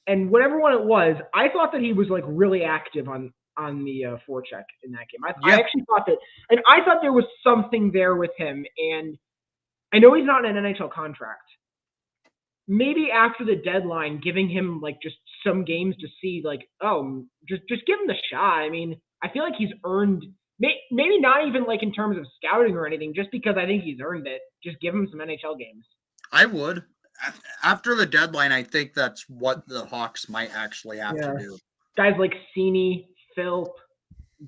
and whatever one it was, I thought that he was really active on the forecheck in that game. I actually thought that, and I thought there was something there with him. And I know he's not in an NHL contract, maybe after the deadline, giving him like just some games to see, like, oh, just give him the shot. I mean, I feel like he's earned, maybe not even like in terms of scouting or anything, just because I think he's earned it. Just give him some NHL games. I would. After the deadline, I think that's what the Hawks might actually have to do. Guys like Cini, Philp,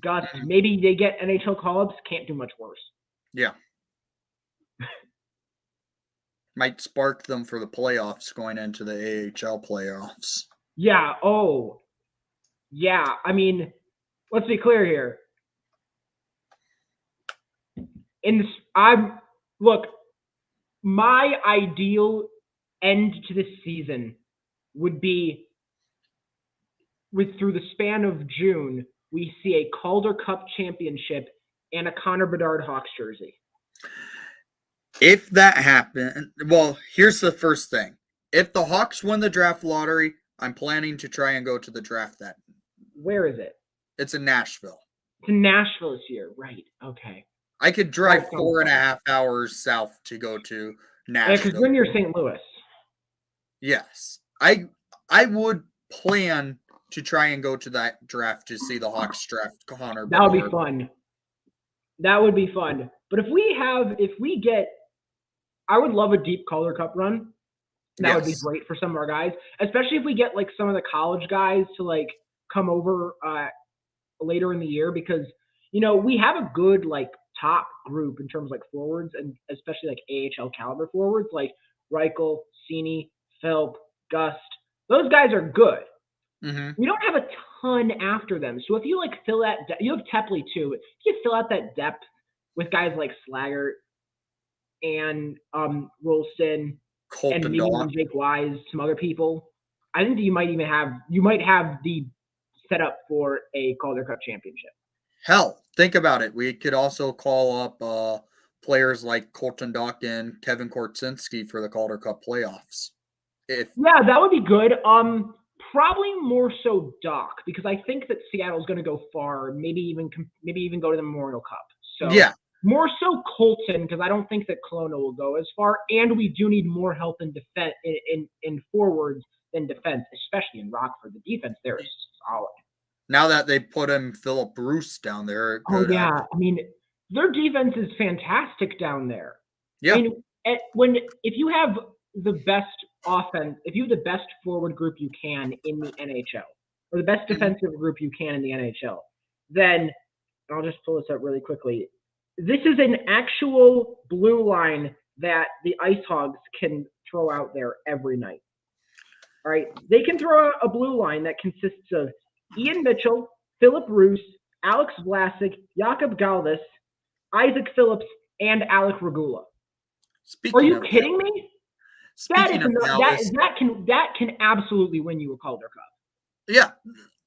Gus, maybe they get NHL call-ups. Can't do much worse. Yeah. Might spark them for the playoffs going into the AHL playoffs. Yeah. Oh, yeah. I mean, let's be clear here. Look, my ideal end to this season would be through the span of June, we see a Calder Cup championship and a Connor Bedard Hawks jersey. If that happened, well, here's the first thing. If the Hawks win the draft lottery, I'm planning to try and go to the draft that. Where is it? It's in Nashville. It's in Nashville this year, right? Okay. I could drive 4.5 hours south to go to Nashville. Yeah, because then you're St. Louis. Yes. I would plan to try and go to that draft to see the Hawks draft Connor. That would be fun. That would be fun. But if we get, I would love a deep Calder Cup run. That would be great for some of our guys, especially if we get like some of the college guys to like come over later in the year, because we have a good like top group in terms of like forwards, and especially like AHL caliber forwards like Reichel, Cini, Philp, Gust. Those guys are good. Mm-hmm. We don't have a ton after them, so if you like fill that, you have Tepley too. If you fill out that depth with guys like Slaggert and Rolston, Colton and maybe even Jake Wise, some other people, I think that you might have the setup for a Calder Cup championship. Hell, think about it. We could also call up players like Colton Dock and Kevin Korchinski for the Calder Cup playoffs. Yeah, that would be good. Probably more so Doc, because I think that Seattle's going to go far. Maybe even go to the Memorial Cup. So yeah. More so Colton, because I don't think that Kelowna will go as far, and we do need more help in defense, in forwards than defense, especially in Rockford. The defense there is solid. Now that they put in Philip Bruce down there. Oh yeah, I mean their defense is fantastic down there. Yeah. I mean, if you have the best offense, if you have the best forward group you can in the NHL, or the best defensive group you can in the NHL, then I'll just pull this up really quickly. This is an actual blue line that the Ice Hogs can throw out there every night. All right. They can throw out a blue line that consists of Ian Mitchell, Philip Roos, Alex Vlasic, Jakob Galvis, Isaac Phillips, and Alec Regula. Are you kidding me? That can absolutely win you a Calder Cup. Yeah.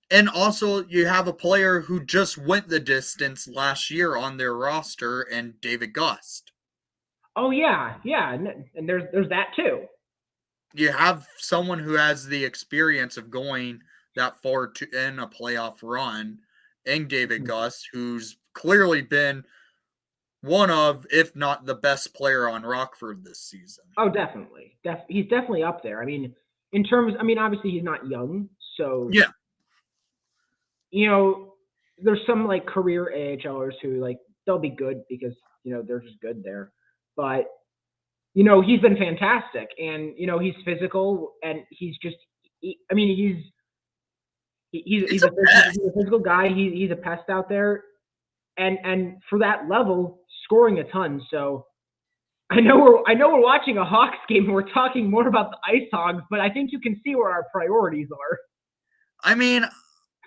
And also, you have a player who just went the distance last year on their roster, and David Gust. Oh yeah, and there's that too. You have someone who has the experience of going that far in a playoff run, in David Gust, who's clearly been one of, if not the best player on Rockford this season. Oh, definitely. He's definitely up there. I mean, obviously he's not young, so yeah. There's some like career AHLers who like they'll be good because they're just good there, but he's been fantastic, and he's physical, and he's a physical guy. He's a pest out there, and for that level, scoring a ton. So I know we're watching a Hawks game and we're talking more about the Ice Hogs, but I think you can see where our priorities are. I mean,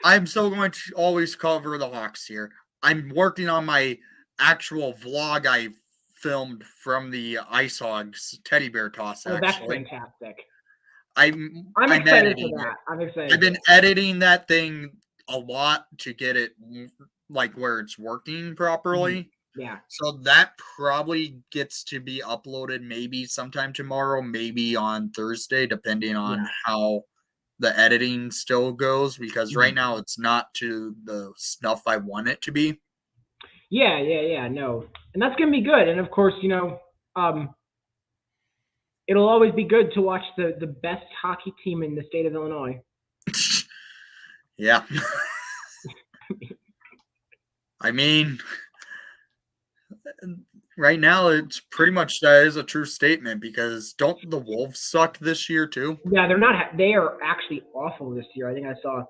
I'm still going to always cover the Hawks here. I'm working on my actual vlog I filmed from the Ice Hogs teddy bear toss. Oh, that's fantastic. I'm excited for that. I'm excited. I've been editing that thing a lot to get it like where it's working properly. Mm-hmm. Yeah. So that probably gets to be uploaded maybe sometime tomorrow, maybe on Thursday, depending on how the editing still goes, because right now it's not to the snuff I want it to be. Yeah, no. And that's going to be good. And of course, It'll always be good to watch the best hockey team in the state of Illinois. Yeah. I mean, right now it's pretty much that is a true statement because don't the Wolves suck this year too? Yeah, they're not. They are actually awful this year. I think I saw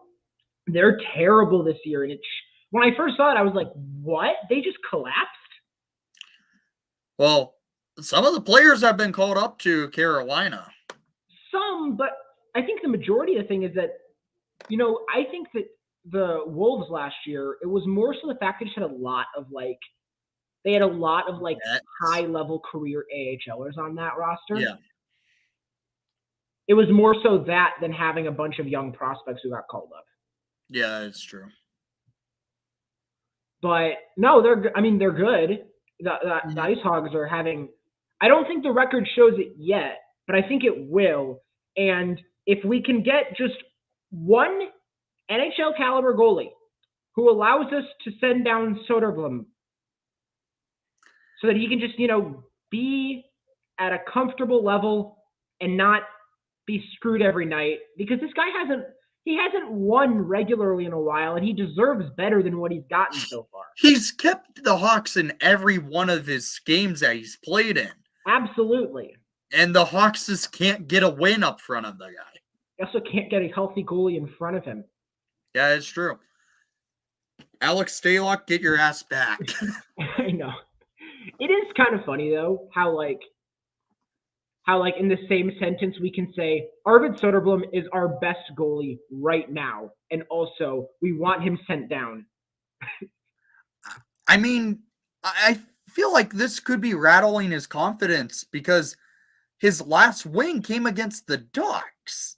they're terrible this year, and when I first saw it, I was like, "What? They just collapsed?" Well, some of the players have been called up to Carolina. Some, but I think the majority of the thing is that, I think that the Wolves last year, it was more so the fact they just had a lot of high level career AHLers on that roster. Yeah. It was more so that than having a bunch of young prospects who got called up. Yeah, it's true. But no, they're good. The Ice Hogs are having. I don't think the record shows it yet, but I think it will. And if we can get just one NHL caliber goalie who allows us to send down Soderblom so that he can just, be at a comfortable level and not be screwed every night, because this guy hasn't won regularly in a while, and he deserves better than what he's gotten so far. He's kept the Hawks in every one of his games that he's played in. Absolutely. And the Hawks just can't get a win up front of the guy. He also can't get a healthy goalie in front of him. Yeah, it's true. Alex Stalock, get your ass back. I know. It is kind of funny though how in the same sentence we can say Arvid Soderblom is our best goalie right now, and also we want him sent down. I mean, I feel like this could be rattling his confidence because his last win came against the Ducks.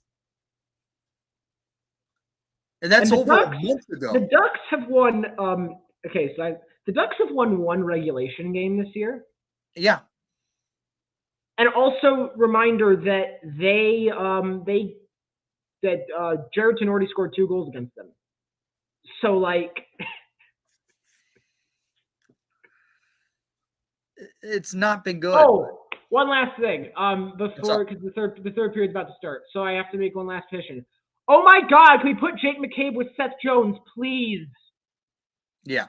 And that's over a month ago. The Ducks have won the Ducks have won one regulation game this year. Yeah. And also reminder that Jared Tenorti scored 2 goals against them. So it's not been good. Oh, one last thing. Before, because the third period's about to start, so I have to make one last petition. Oh my God! Can we put Jake McCabe with Seth Jones, please? Yeah.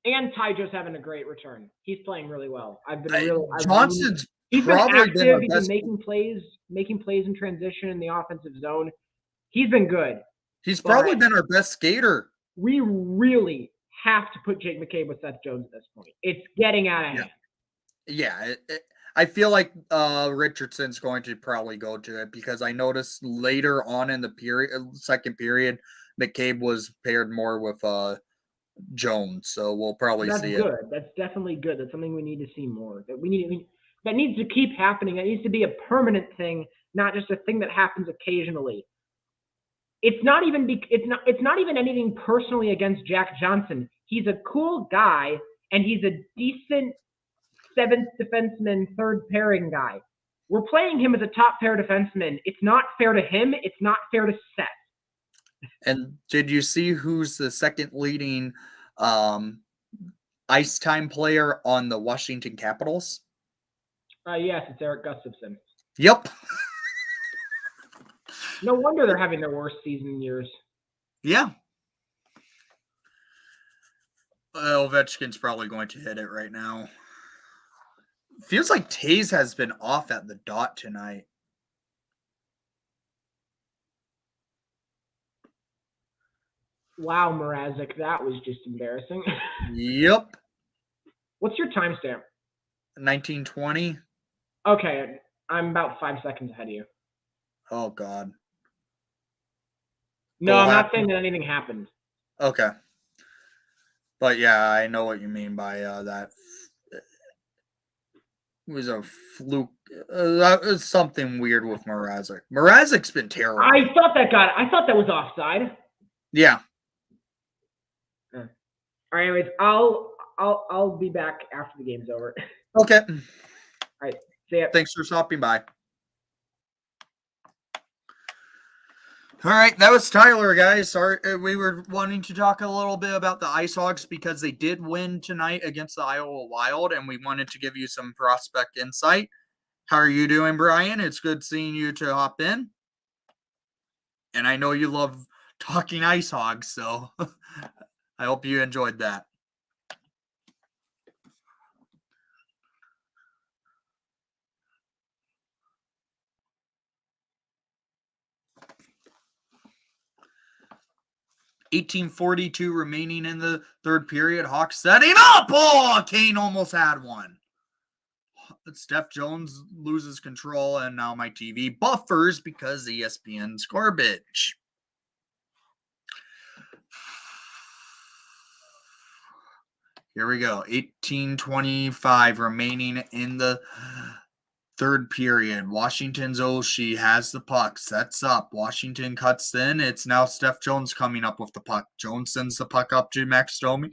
And Tyjo's having a great return. He's playing really well. Johnson's he's been probably active. been He's been making plays in transition in the offensive zone. He's been good. He's probably been our best skater. We really have to put Jake McCabe with Seth Jones at this point. It's getting out of hand. Yeah, I feel like Richardson's going to probably go to it because I noticed later on in the second period, McCabe was paired more with Jones, so we'll probably see it. That's good. That's definitely good. That's something we need to see more. That needs to keep happening. It needs to be a permanent thing, not just a thing that happens occasionally. It's not even anything personally against Jack Johnson. He's a cool guy, and he's a decent 7th defenseman, 3rd pairing guy. We're playing him as a top pair defenseman. It's not fair to him. It's not fair to Seth. And did you see who's the second leading ice time player on the Washington Capitals? Yes, it's Eric Gustafson. Yep. No wonder they're having their worst season in years. Yeah. Ovechkin's probably going to hit it right now. Feels like Taze has been off at the dot tonight. Wow, Mrazek, that was just embarrassing. Yep. What's your timestamp? 1920. Okay, I'm about 5 seconds ahead of you. Oh, God. No, I'm not saying that anything happened. Okay. But yeah, I know what you mean by that. It was a fluke. That was something weird with Mrazek. Mrazek's been terrible. I thought that was offside. Yeah. All right, anyways, I'll be back after the game's over. Okay. All right. See ya. Thanks for stopping by. All right, that was Tyler, guys. Sorry, we were wanting to talk a little bit about the Ice Hogs because they did win tonight against the Iowa Wild, and we wanted to give you some prospect insight. How are you doing, Brian? It's good seeing you to hop in. And I know you love talking Ice Hogs, so I hope you enjoyed that. $18:42 remaining in the third period. Hawks setting up. Oh, Kane almost had one. Steph Jones loses control, and now my TV buffers because ESPN's garbage. Here we go. 18:25 remaining in the third period. Washington's Oshie has the puck. Sets up. Washington cuts in. It's now Steph Jones coming up with the puck. Jones sends the puck up to Max Domi.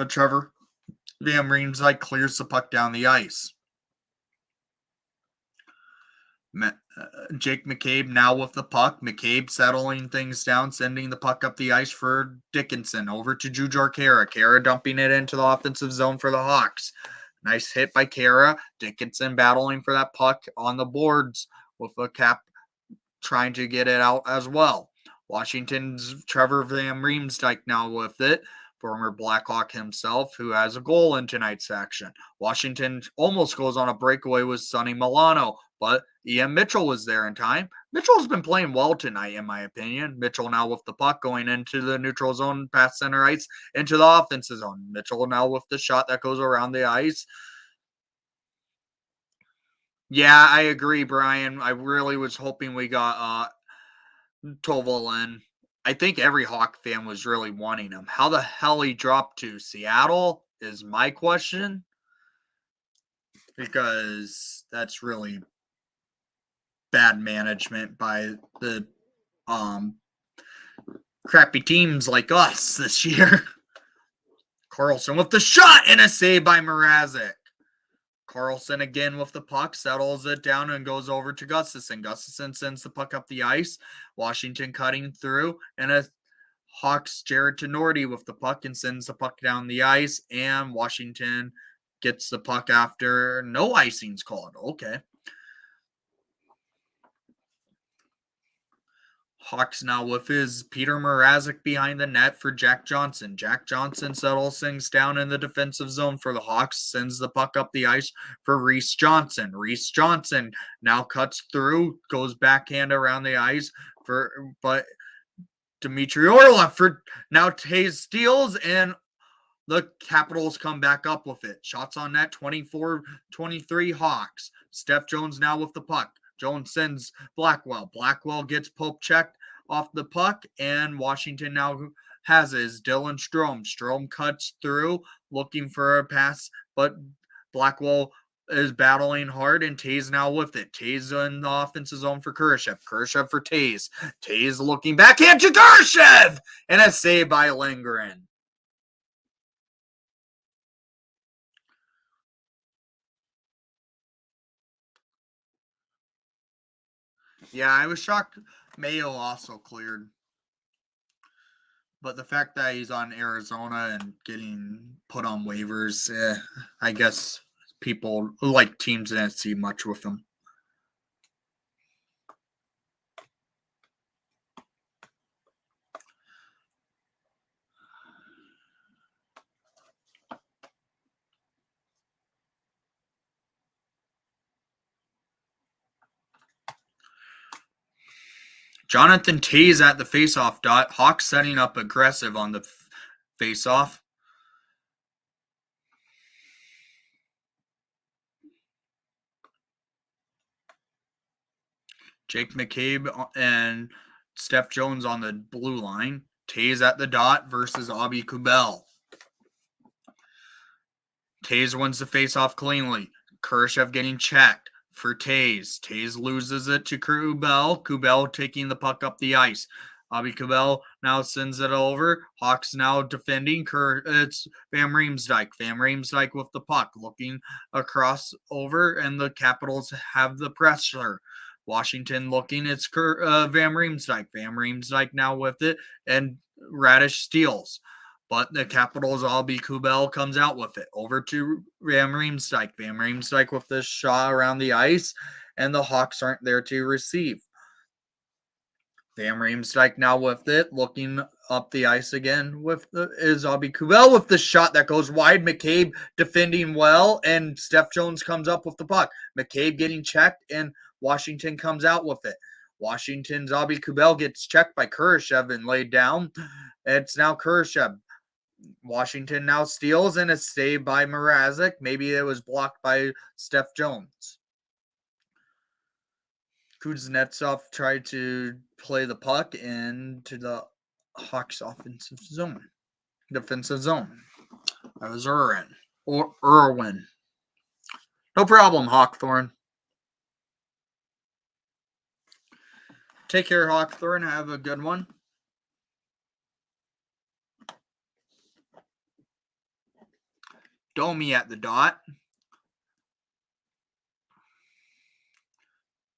Trevor Van Riemsdyk clears the puck down the ice. Jake McCabe now with the puck. McCabe settling things down, sending the puck up the ice for Dickinson. Over to Jujhar Khaira. Khaira dumping it into the offensive zone for the Hawks. Nice hit by Khaira. Dickinson battling for that puck on the boards with a cap trying to get it out as well. Washington's Trevor Van Riemsdyk now with it. Former Blackhawk himself, who has a goal in tonight's action. Washington almost goes on a breakaway with Sonny Milano, but Ian Mitchell was there in time. Mitchell's been playing well tonight, in my opinion. Mitchell now with the puck going into the neutral zone, past center ice, into the offensive zone. Mitchell now with the shot that goes around the ice. Yeah, I agree, Brian. I really was hoping we got Toval in. I think every Hawk fan was really wanting him. How the hell he dropped to Seattle is my question. Because that's really bad management by the crappy teams like us this year. Carlson with the shot and a save by Mrazek. Carlson again with the puck, settles it down and goes over to Gustafson. Gustafson sends the puck up the ice. Washington cutting through, and a Hawks Jared Tenorti with the puck and sends the puck down the ice, and Washington gets the puck after no icing's called. Okay. Hawks now with his Peter Mrazek behind the net for Jack Johnson. Jack Johnson settles things down in the defensive zone for the Hawks, sends the puck up the ice for Reese Johnson. Reese Johnson now cuts through, goes backhand around the ice but Dmitry Orlov for now Taze steals, and the Capitals come back up with it. Shots on net, 24-23 Hawks. Steph Jones now with the puck. Jones sends Blackwell. Blackwell gets poke checked off the puck, and Washington now has his Dylan Strome. Strome cuts through, looking for a pass, but Blackwell is battling hard, and Taze now with it. Taze in the offensive zone for Kurashev. Kurashev for Taze. Taze looking backhand to Kurashev, and a save by Lindgren. Yeah, I was shocked Mayo also cleared. But the fact that he's on Arizona and getting put on waivers, I guess people like teams didn't see much with him. Jonathan Taze at the faceoff dot. Hawks setting up aggressive on the faceoff. Jake McCabe and Steph Jones on the blue line. Taze at the dot versus Abi Kubel. Taze wins the faceoff cleanly. Kurashev getting checked for Taze. Taze loses it to Kubel. Kubel taking the puck up the ice. Abi Kubel now sends it over. Hawks now defending. It's Van Riemsdyk. Van Riemsdyk with the puck, looking across over, and the Capitals have the pressure. Washington looking. It's Van Riemsdyk. Van Riemsdyk now with it, and Radish steals. But the Capitals' Albie Kubel comes out with it. Over to Van Riemsdyk. Van Riemsdyk with this shot around the ice, and the Hawks aren't there to receive. Van Riemsdyk now with it, looking up the ice again is Albie Kubel with the shot that goes wide. McCabe defending well, and Steph Jones comes up with the puck. McCabe getting checked, and Washington comes out with it. Washington's Albie Kubel gets checked by Kurashev and laid down. It's now Kurashev. Washington now steals, and it's saved by Mrazek. Maybe it was blocked by Steph Jones. Kuznetsov tried to play the puck into the Hawks defensive zone. That was Irwin. No problem, Hawkthorne. Take care, Hawkthorne. Have a good one. Domi at the dot.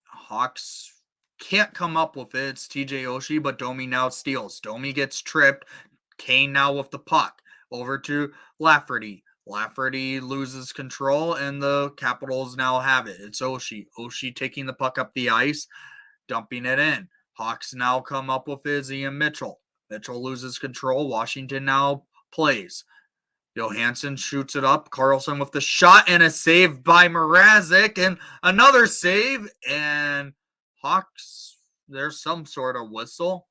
Hawks can't come up with it. It's TJ Oshie, but Domi now steals. Domi gets tripped. Kane now with the puck. Over to Lafferty. Lafferty loses control, and the Capitals now have it. It's Oshie. Oshie taking the puck up the ice, dumping it in. Hawks now come up with it. Ian Mitchell. Mitchell loses control. Washington now plays. Johansson shoots it up. Carlson with the shot, and a save by Mrazek, and another save. And Hawks, there's some sort of whistle.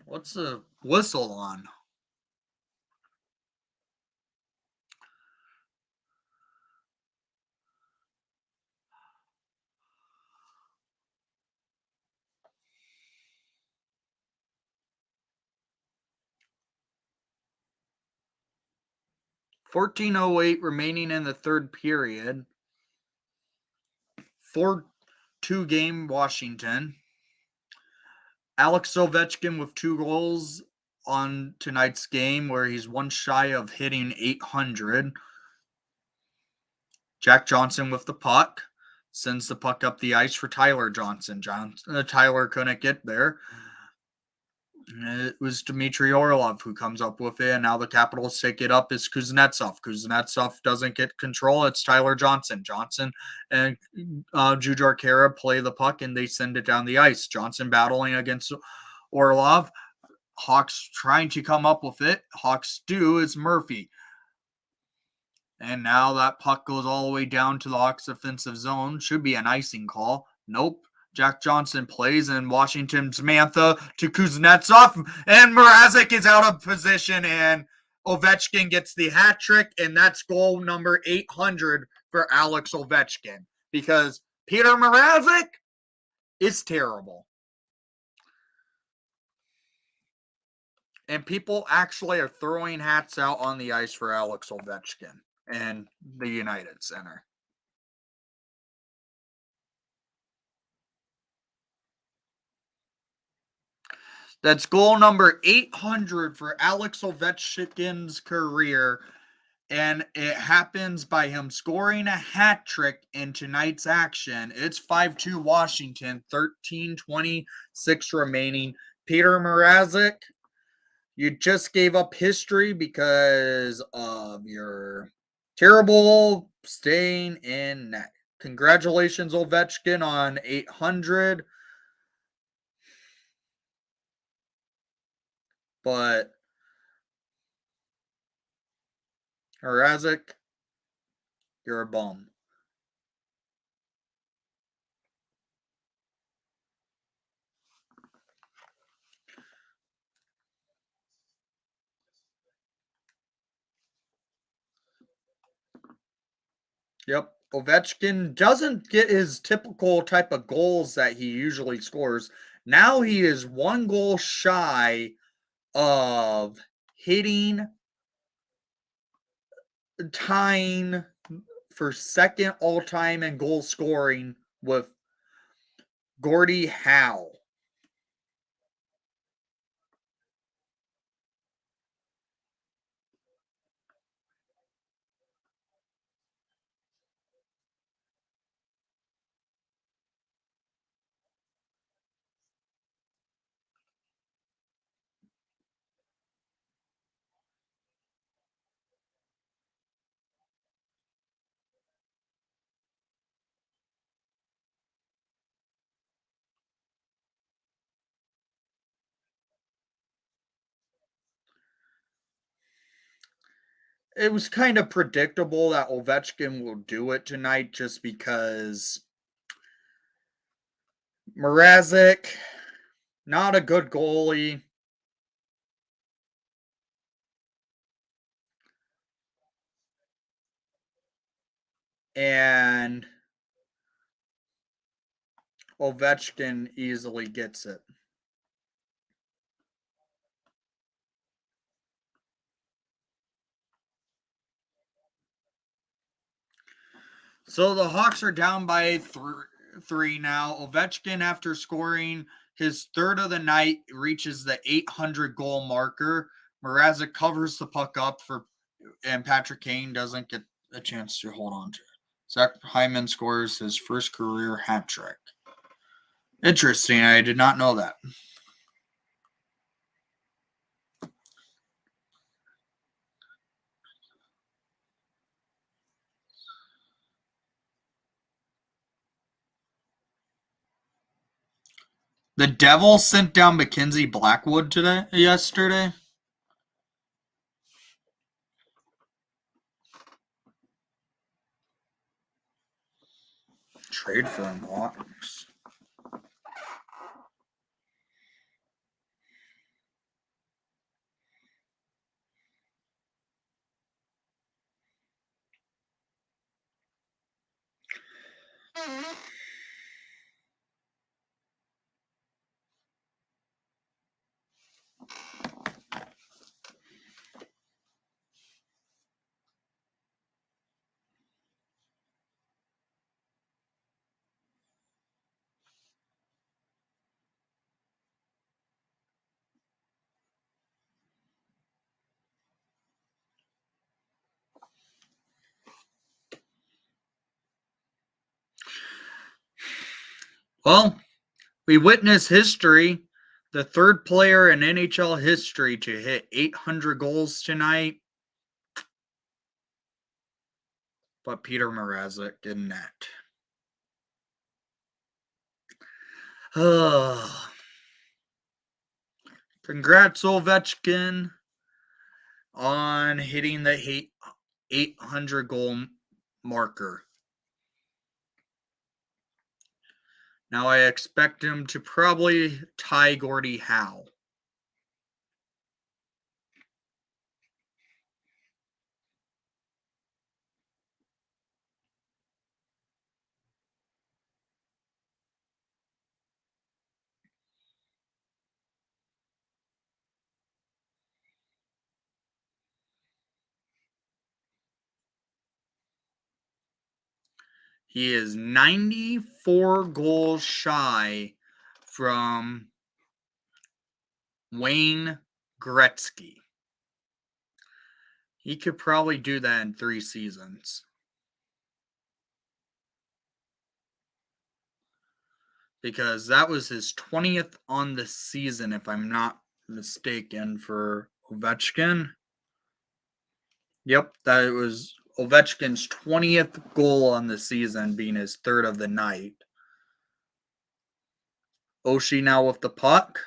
What's the whistle on? .14:08 remaining in the third period. 4-2 game Washington. Alex Ovechkin with 2 goals on tonight's game, where he's one shy of hitting .800. Jack Johnson with the puck. Sends the puck up the ice for Tyler Johnson. Tyler couldn't get there. It was Dmitry Orlov who comes up with it, and now the Capitals take it up. Is Kuznetsov. Kuznetsov doesn't get control. It's Tyler Johnson. Johnson and Jujhar Khaira play the puck, and they send it down the ice. Johnson battling against Orlov. Hawks trying to come up with it. Hawks do. It's Murphy. And now that puck goes all the way down to the Hawks offensive zone. Should be an icing call. Nope. Jack Johnson plays, and Washington's Mantha to Kuznetsov, and Mrazek is out of position, and Ovechkin gets the hat trick, and that's goal number 800 for Alex Ovechkin, because Peter Mrazek is terrible. And people actually are throwing hats out on the ice for Alex Ovechkin and the United Center. That's goal number 800 for Alex Ovechkin's career, and it happens by him scoring a hat trick in tonight's action. It's 5-2 Washington, 13:26 remaining. Peter Mrazek, you just gave up history because of your terrible staying in net. Congratulations, Ovechkin, on 800. But Mrazek, you're a bum. Yep. Ovechkin doesn't get his typical type of goals that he usually scores. Now he is 1 goal shy of tying for second all-time in goal scoring with Gordie Howe. it was kind of predictable that Ovechkin will do it tonight just because Mrazek, not a good goalie. And Ovechkin easily gets it. So the Hawks are down by three now. Ovechkin, after scoring his third of the night, reaches the 800 goal marker. Mrazek covers the puck up and Patrick Kane doesn't get a chance to hold on to it. Zach Hyman scores his first career hat trick. Interesting. I did not know that. The Devils sent down Mackenzie Blackwood yesterday. Trade for him, Hawks. Well, we witness history. The third player in NHL history to hit 800 goals tonight. But Peter Mrazek did not. Congrats, Ovechkin, on hitting the 800 goal marker. Now I expect him to probably tie Gordie Howe. He is 94 goals shy from Wayne Gretzky. He could probably do that in 3 seasons. Because that was his 20th on the season, if I'm not mistaken, for Ovechkin. Yep, that was Ovechkin's 20th goal on the season, being his third of the night. Oshie now with the puck.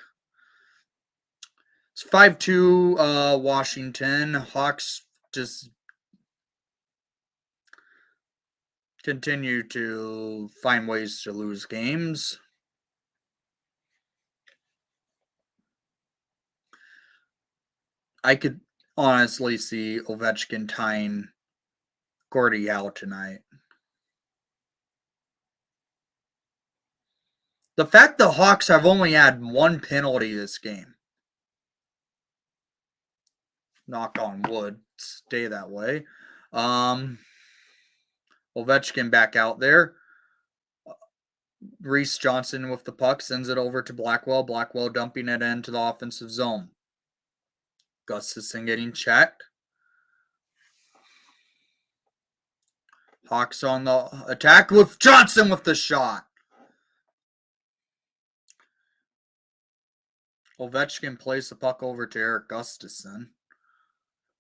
It's 5-2 Washington. Hawks just continue to find ways to lose games. I could honestly see Ovechkin tying Gordie Howe tonight. The fact the Hawks have only had one penalty this game. Knock on wood, stay that way. Ovechkin back out there. Reese Johnson with the puck sends it over to Blackwell. Blackwell dumping it into the offensive zone. Gustafson getting checked. Hawks on the attack with Johnson with the shot. Ovechkin plays the puck over to Eric Gustafson.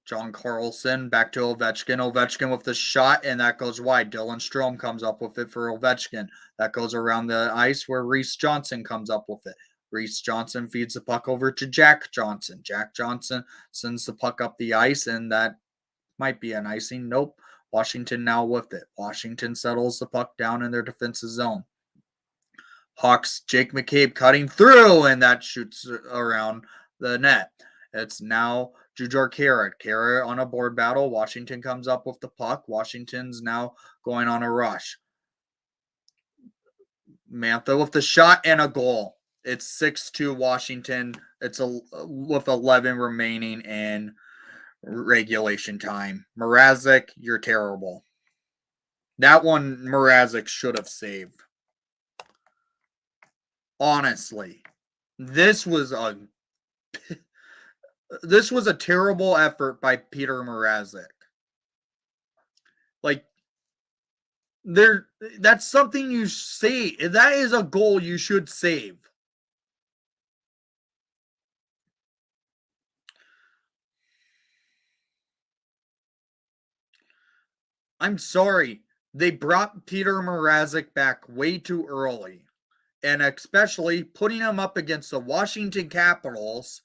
John Carlson back to Ovechkin. Ovechkin with the shot, and that goes wide. Dylan Strome comes up with it for Ovechkin. That goes around the ice where Reese Johnson comes up with it. Reese Johnson feeds the puck over to Jack Johnson. Jack Johnson sends the puck up the ice, and that Might be an icing. Nope. Washington now with it. Washington settles the puck down in their defensive zone. Hawks, Jake McCabe cutting through, and that shoots around the net. It's now Jujhar Khaira. Khaira on a board battle. Washington comes up with the puck. Washington's now going on a rush. Mantha with the shot and a goal. It's 6-2 Washington. It's with 11 remaining in regulation time. Mrazek, you're terrible. That one Mrazek should have saved. Honestly, this was a terrible effort by Peter Mrazek. Like, that's something you say. That is a goal you should save. I'm sorry. They brought Peter Mrazek back way too early. And especially putting him up against the Washington Capitals,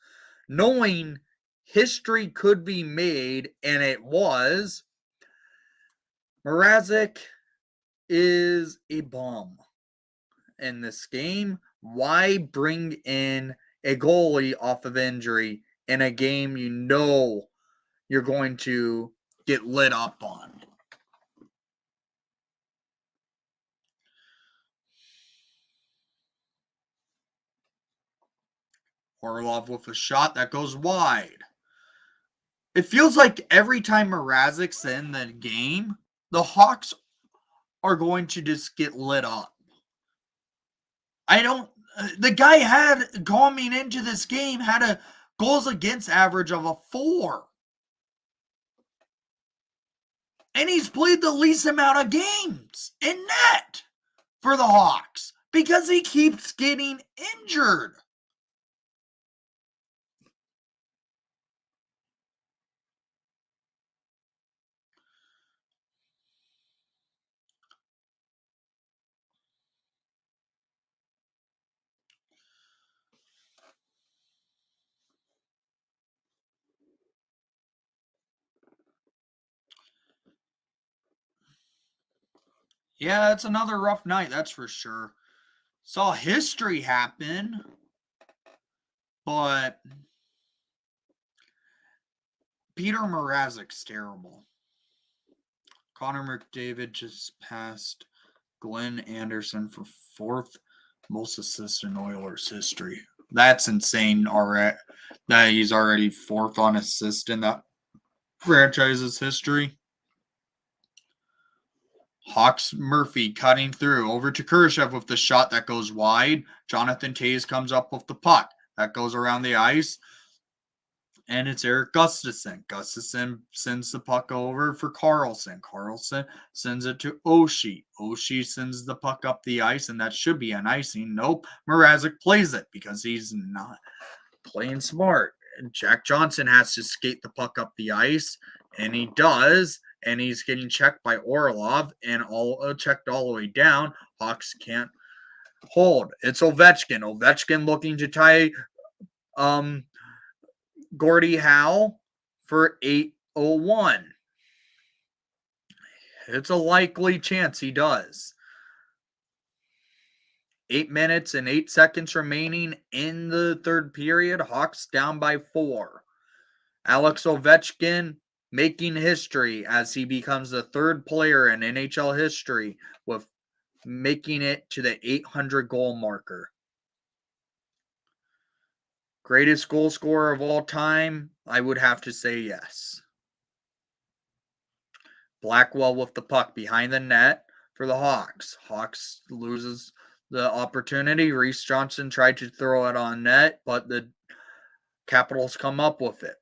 knowing history could be made, and it was. Mrazek is a bum in this game. Why bring in a goalie off of injury in a game you know you're going to get lit up on? Orlov with a shot that goes wide. It feels like every time Mrazek's in the game, the Hawks are going to just get lit up. The guy had, coming into this game, had a goals against average of a 4. And he's played the least amount of games in net for the Hawks because he keeps getting injured. Yeah, it's another rough night, that's for sure. Saw history happen, but Peter Mrazek's terrible. Connor McDavid just passed Glenn Anderson for 4th most assists in Oilers history. That's insane already. That he's already 4th on assists in that franchise's history. Hawks Murphy cutting through over to Kurashev with the shot that goes wide. Jonathan Toews comes up with the puck. That goes around the ice. And it's Eric Gustafsson. Gustafsson sends the puck over for Carlson. Carlson sends it to Oshie. Oshie sends the puck up the ice, and that should be an icing. Nope. Mrazek plays it because he's not playing smart. And Jack Johnson has to skate the puck up the ice, and he does. And he's getting checked by Orlov, and checked all the way down. Hawks can't hold. It's Ovechkin. Ovechkin looking to tie Gordie Howe for 8:01. It's a likely chance he does. 8 minutes and 8 seconds remaining in the third period. Hawks down by 4. Alex Ovechkin making history as he becomes the 3rd player in NHL history with making it to the 800 goal marker. Greatest goal scorer of all time? I would have to say yes. Blackwell with the puck behind the net for the Hawks. Hawks loses the opportunity. Reese Johnson tried to throw it on net, but the Capitals come up with it.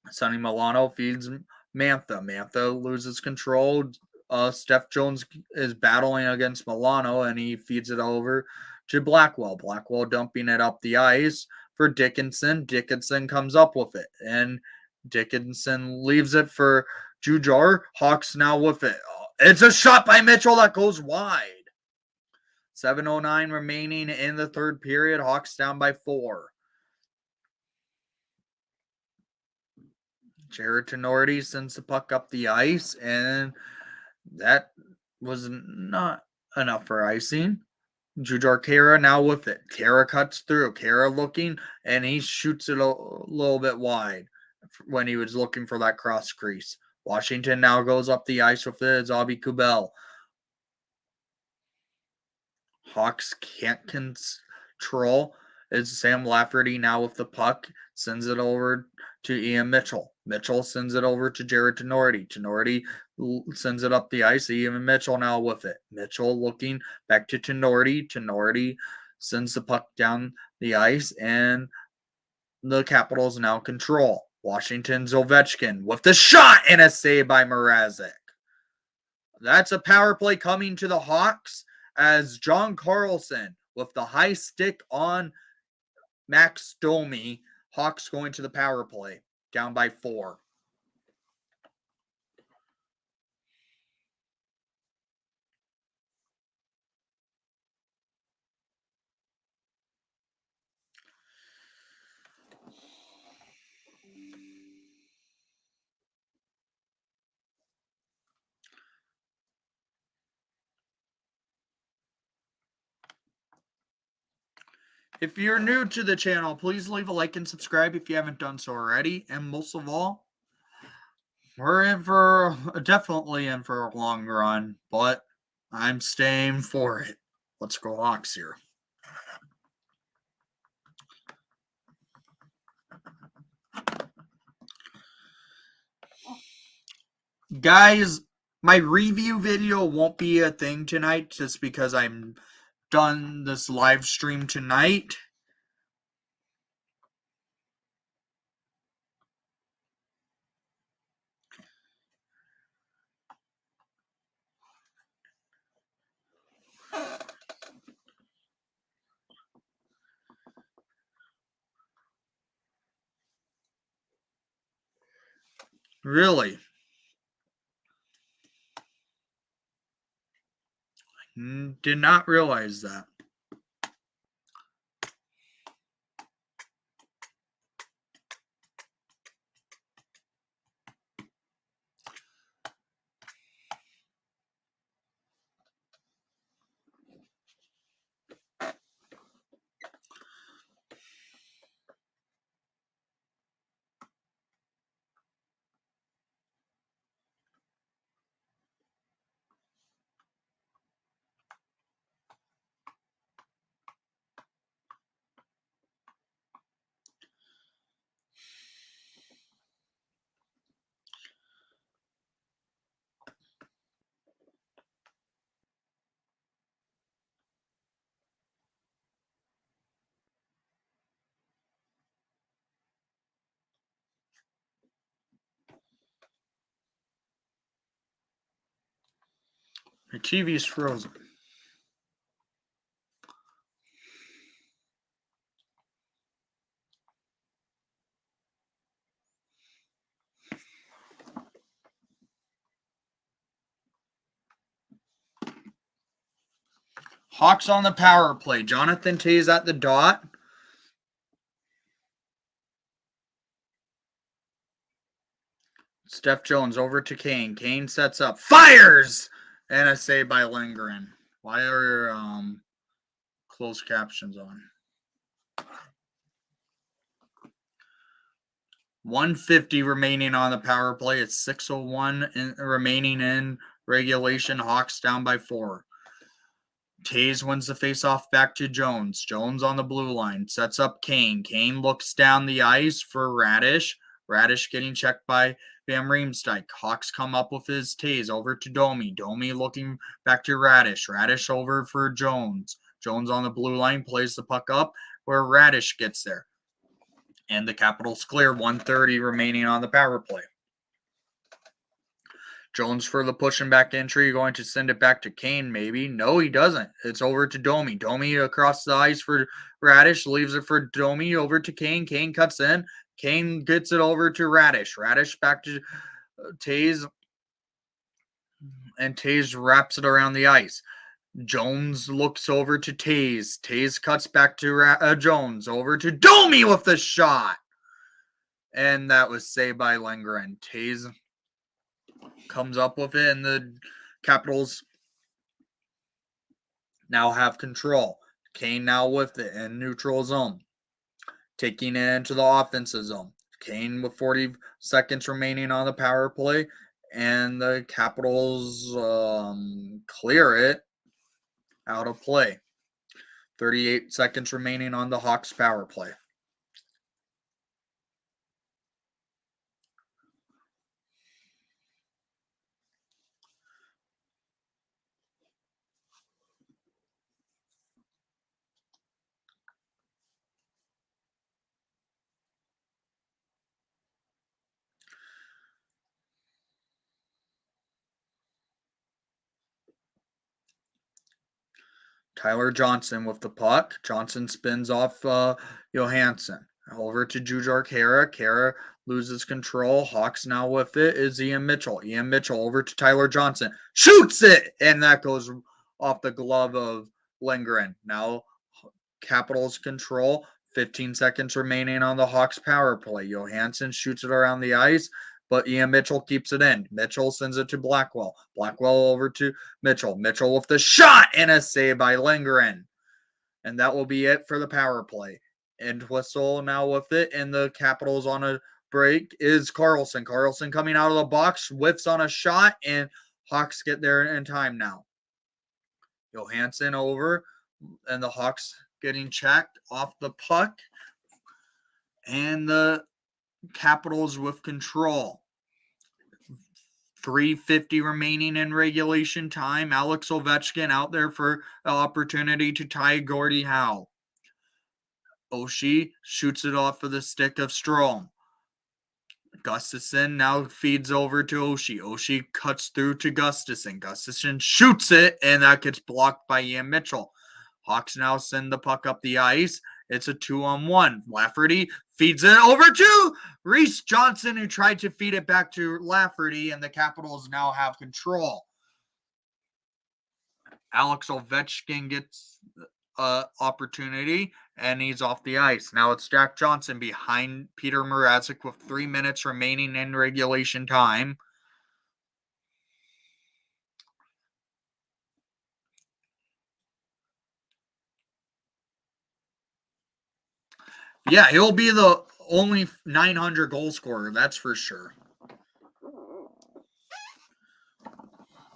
Sonny Milano feeds Mantha. Mantha loses control. Steph Jones is battling against Milano, and he feeds it over to Blackwell. Blackwell dumping it up the ice for Dickinson. Dickinson comes up with it, and Dickinson leaves it for Jujhar. Hawks now with it. It's a shot by Mitchell that goes wide. 7:09 remaining in the third period. Hawks down by 4. Jared Tenorti sends the puck up the ice, and that was not enough for icing. Jujhar Khaira now with it. Khaira cuts through. Khaira looking, and he shoots it a little bit wide when he was looking for that cross crease. Washington now goes up the ice with it. Zabi Kubel. Hawks can't control. It's Sam Lafferty now with the puck. Sends it over to Ian Mitchell. Mitchell sends it over to Jared Tenorti. Tenorti sends it up the ice. Ian Mitchell now with it. Mitchell looking back to Tenorti. Tenorti sends the puck down the ice, and the Capitals now control. Washington's Ovechkin with the shot and a save by Mrazek. That's a power play coming to the Hawks as John Carlson with the high stick on Max Domi. Hawks going to the power play, down by 4. If you're new to the channel, please leave a like and subscribe if you haven't done so already. And most of all, we're definitely in for a long run, but I'm staying for it. Let's go Hawks here. Guys, my review video won't be a thing tonight just because I'm done this live stream tonight. Really? Did not realize that. My TV's frozen. Hawks on the power play. Jonathan Toews at the dot. Steph Jones over to Kane. Kane sets up. Fires! And a save by Lindgren. Why are closed captions on? 150 remaining on the power play. It's 6:01 remaining in regulation. Hawks down by 4. Toews wins the faceoff back to Jones. Jones on the blue line. Sets up Kane. Kane looks down the ice for Radish. Radish getting checked by Van Riemsdyk. Hawks come up with his Toews over to Domi. Domi looking back to Radish. Radish over for Jones. Jones on the blue line plays the puck up where Radish gets there. And the Capitals clear. 1:30 remaining on the power play. Jones for the pushing back entry, going to send it back to Kane, maybe. No, he doesn't. It's over to Domi. Domi across the ice for Radish, leaves it for Domi, over to Kane. Kane cuts in. Kane gets it over to Radish. Radish back to Toews, and Toews wraps it around the ice. Jones looks over to Toews. Toews cuts back to Jones, over to Domi with the shot. And that was saved by Lindgren. Taves comes up with it, and the Capitals now have control. Kane now with it in neutral zone, taking it into the offensive zone. Kane with 40 seconds remaining on the power play, and the Capitals clear it out of play. 38 seconds remaining on the Hawks power play. Tyler Johnson with the puck. Johnson spins off Johansson. Over to Jujhar Khaira. Khaira loses control. Hawks now with it is Ian Mitchell. Ian Mitchell over to Tyler Johnson. Shoots it! And that goes off the glove of Lindgren. Now Capitals control. 15 seconds remaining on the Hawks power play. Johansson shoots it around the ice, but Ian Mitchell keeps it in. Mitchell sends it to Blackwell. Blackwell over to Mitchell. Mitchell with the shot and a save by Lindgren. And that will be it for the power play. And whistle now with it, and the Capitals on a break is Carlson. Carlson coming out of the box, whiffs on a shot, and Hawks get there in time now. Johansson over, and the Hawks getting checked off the puck, and the Capitals with control. 3:50 remaining in regulation time. Alex Ovechkin out there for an opportunity to tie Gordie Howe. Oshie shoots it off of the stick of Strome. Gustafsson now feeds over to Oshie. Oshie cuts through to Gustafsson. Gustafsson shoots it, and that gets blocked by Ian Mitchell. Hawks now send the puck up the ice. It's a 2-on-1. Lafferty feeds it over to Reese Johnson, who tried to feed it back to Lafferty, and the Capitals now have control. Alex Ovechkin gets an opportunity, and he's off the ice. Now it's Jack Johnson behind Peter Mrazek with 3 minutes remaining in regulation time. Yeah, he'll be the only 900 goal scorer, that's for sure.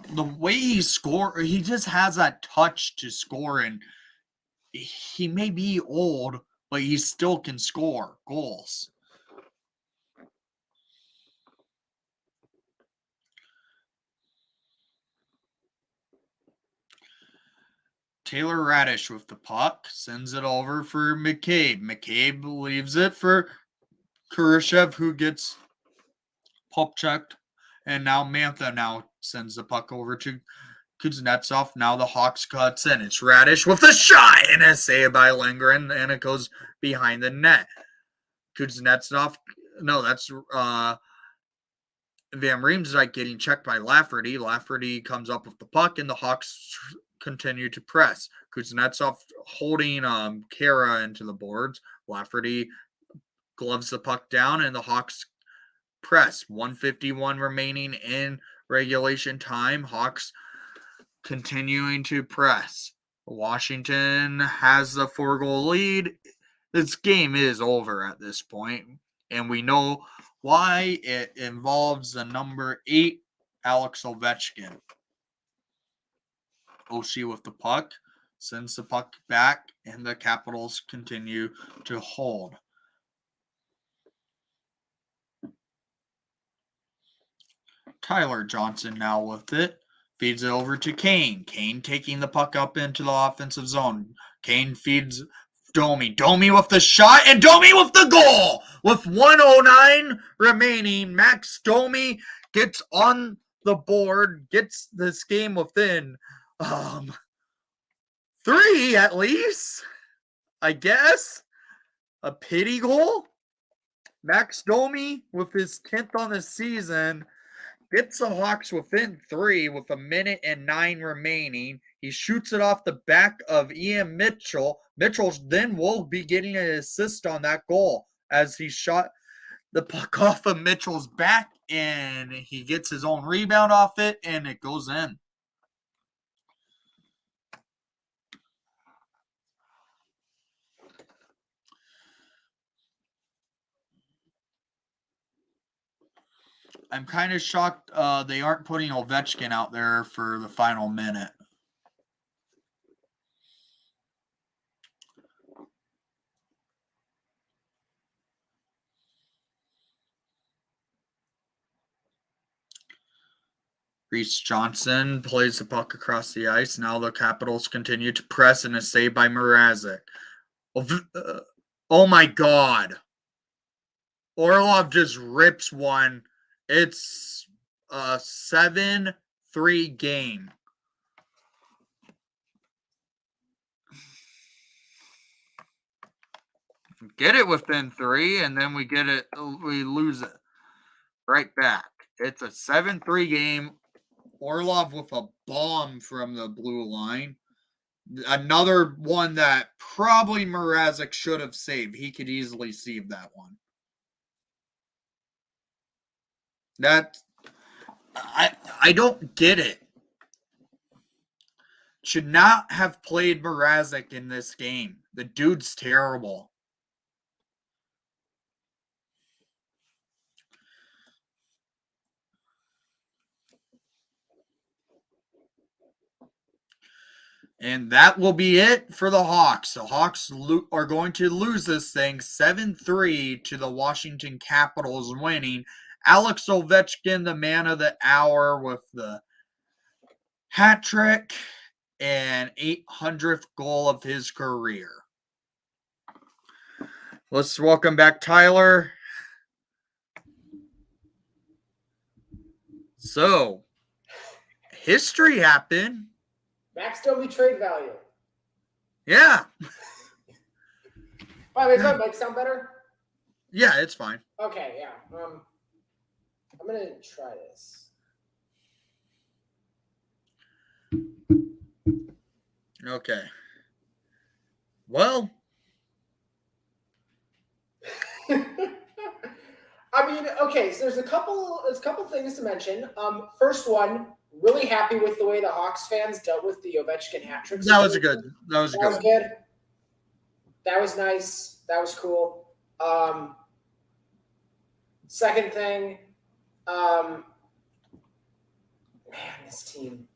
The way he scores, he just has that touch to score, and he may be old, but he still can score goals. Taylor Radish with the puck, sends it over for McCabe. McCabe leaves it for Kurashev, who gets pulp checked, and now Mantha now sends the puck over to Kuznetsov. Now the Hawks cuts in. It's Radish with the shot, and a save by Lindgren, and it goes behind the net. Kuznetsov, no, that's Van Riemsdyk getting checked by Lafferty. Lafferty comes up with the puck, and the Hawks continue to press. Kuznetsov holding Khaira into the boards. Lafferty gloves the puck down, and the Hawks press. 1:51 remaining in regulation time. Hawks continuing to press. Washington has the 4-goal lead. This game is over at this point, and we know why. It involves the number 8, Alex Ovechkin. Oshie with the puck, sends the puck back, and the Capitals continue to hold. Tyler Johnson now with it. Feeds it over to Kane. Kane taking the puck up into the offensive zone. Kane feeds Domi. Domi with the shot, and Domi with the goal! With 1:09 remaining, Max Domi gets on the board, gets this game within 3 at least, I guess. A pity goal. Max Domi with his 10th on the season gets the Hawks within 3 with 1:09 remaining. He shoots it off the back of Ian Mitchell. Mitchell then will be getting an assist on that goal as he shot the puck off of Mitchell's back, and he gets his own rebound off it, and it goes in. I'm kind of shocked they aren't putting Ovechkin out there for the final minute. Reese Johnson plays the puck across the ice. Now the Capitals continue to press, and a save by Mrazek. Oh my God. Orlov just rips one. It's a 7-3 game. Get it within 3, and then we lose it right back. It's a 7-3 game. Orlov with a bomb from the blue line. Another one that probably Mrazek should have saved. He could easily save that one. I don't get it. Should not have played Mrazek in this game. The dude's terrible. And that will be it for the Hawks. The Hawks are going to lose this thing 7-3 to the Washington Capitals, winning. Alex Ovechkin, the man of the hour, with the hat trick and 800th goal of his career. Let's welcome back Tyler. So, history happened. Max Domi trade value. Yeah. By the way, does my mic sound better? Yeah, it's fine. Okay, yeah. I'm gonna try this. Okay. Well. I mean, okay, so there's a couple things to mention. First one, really happy with the way the Hawks fans dealt with the Ovechkin hat trick. That was good. That was good. That was nice. That was cool. Second thing, man, this team.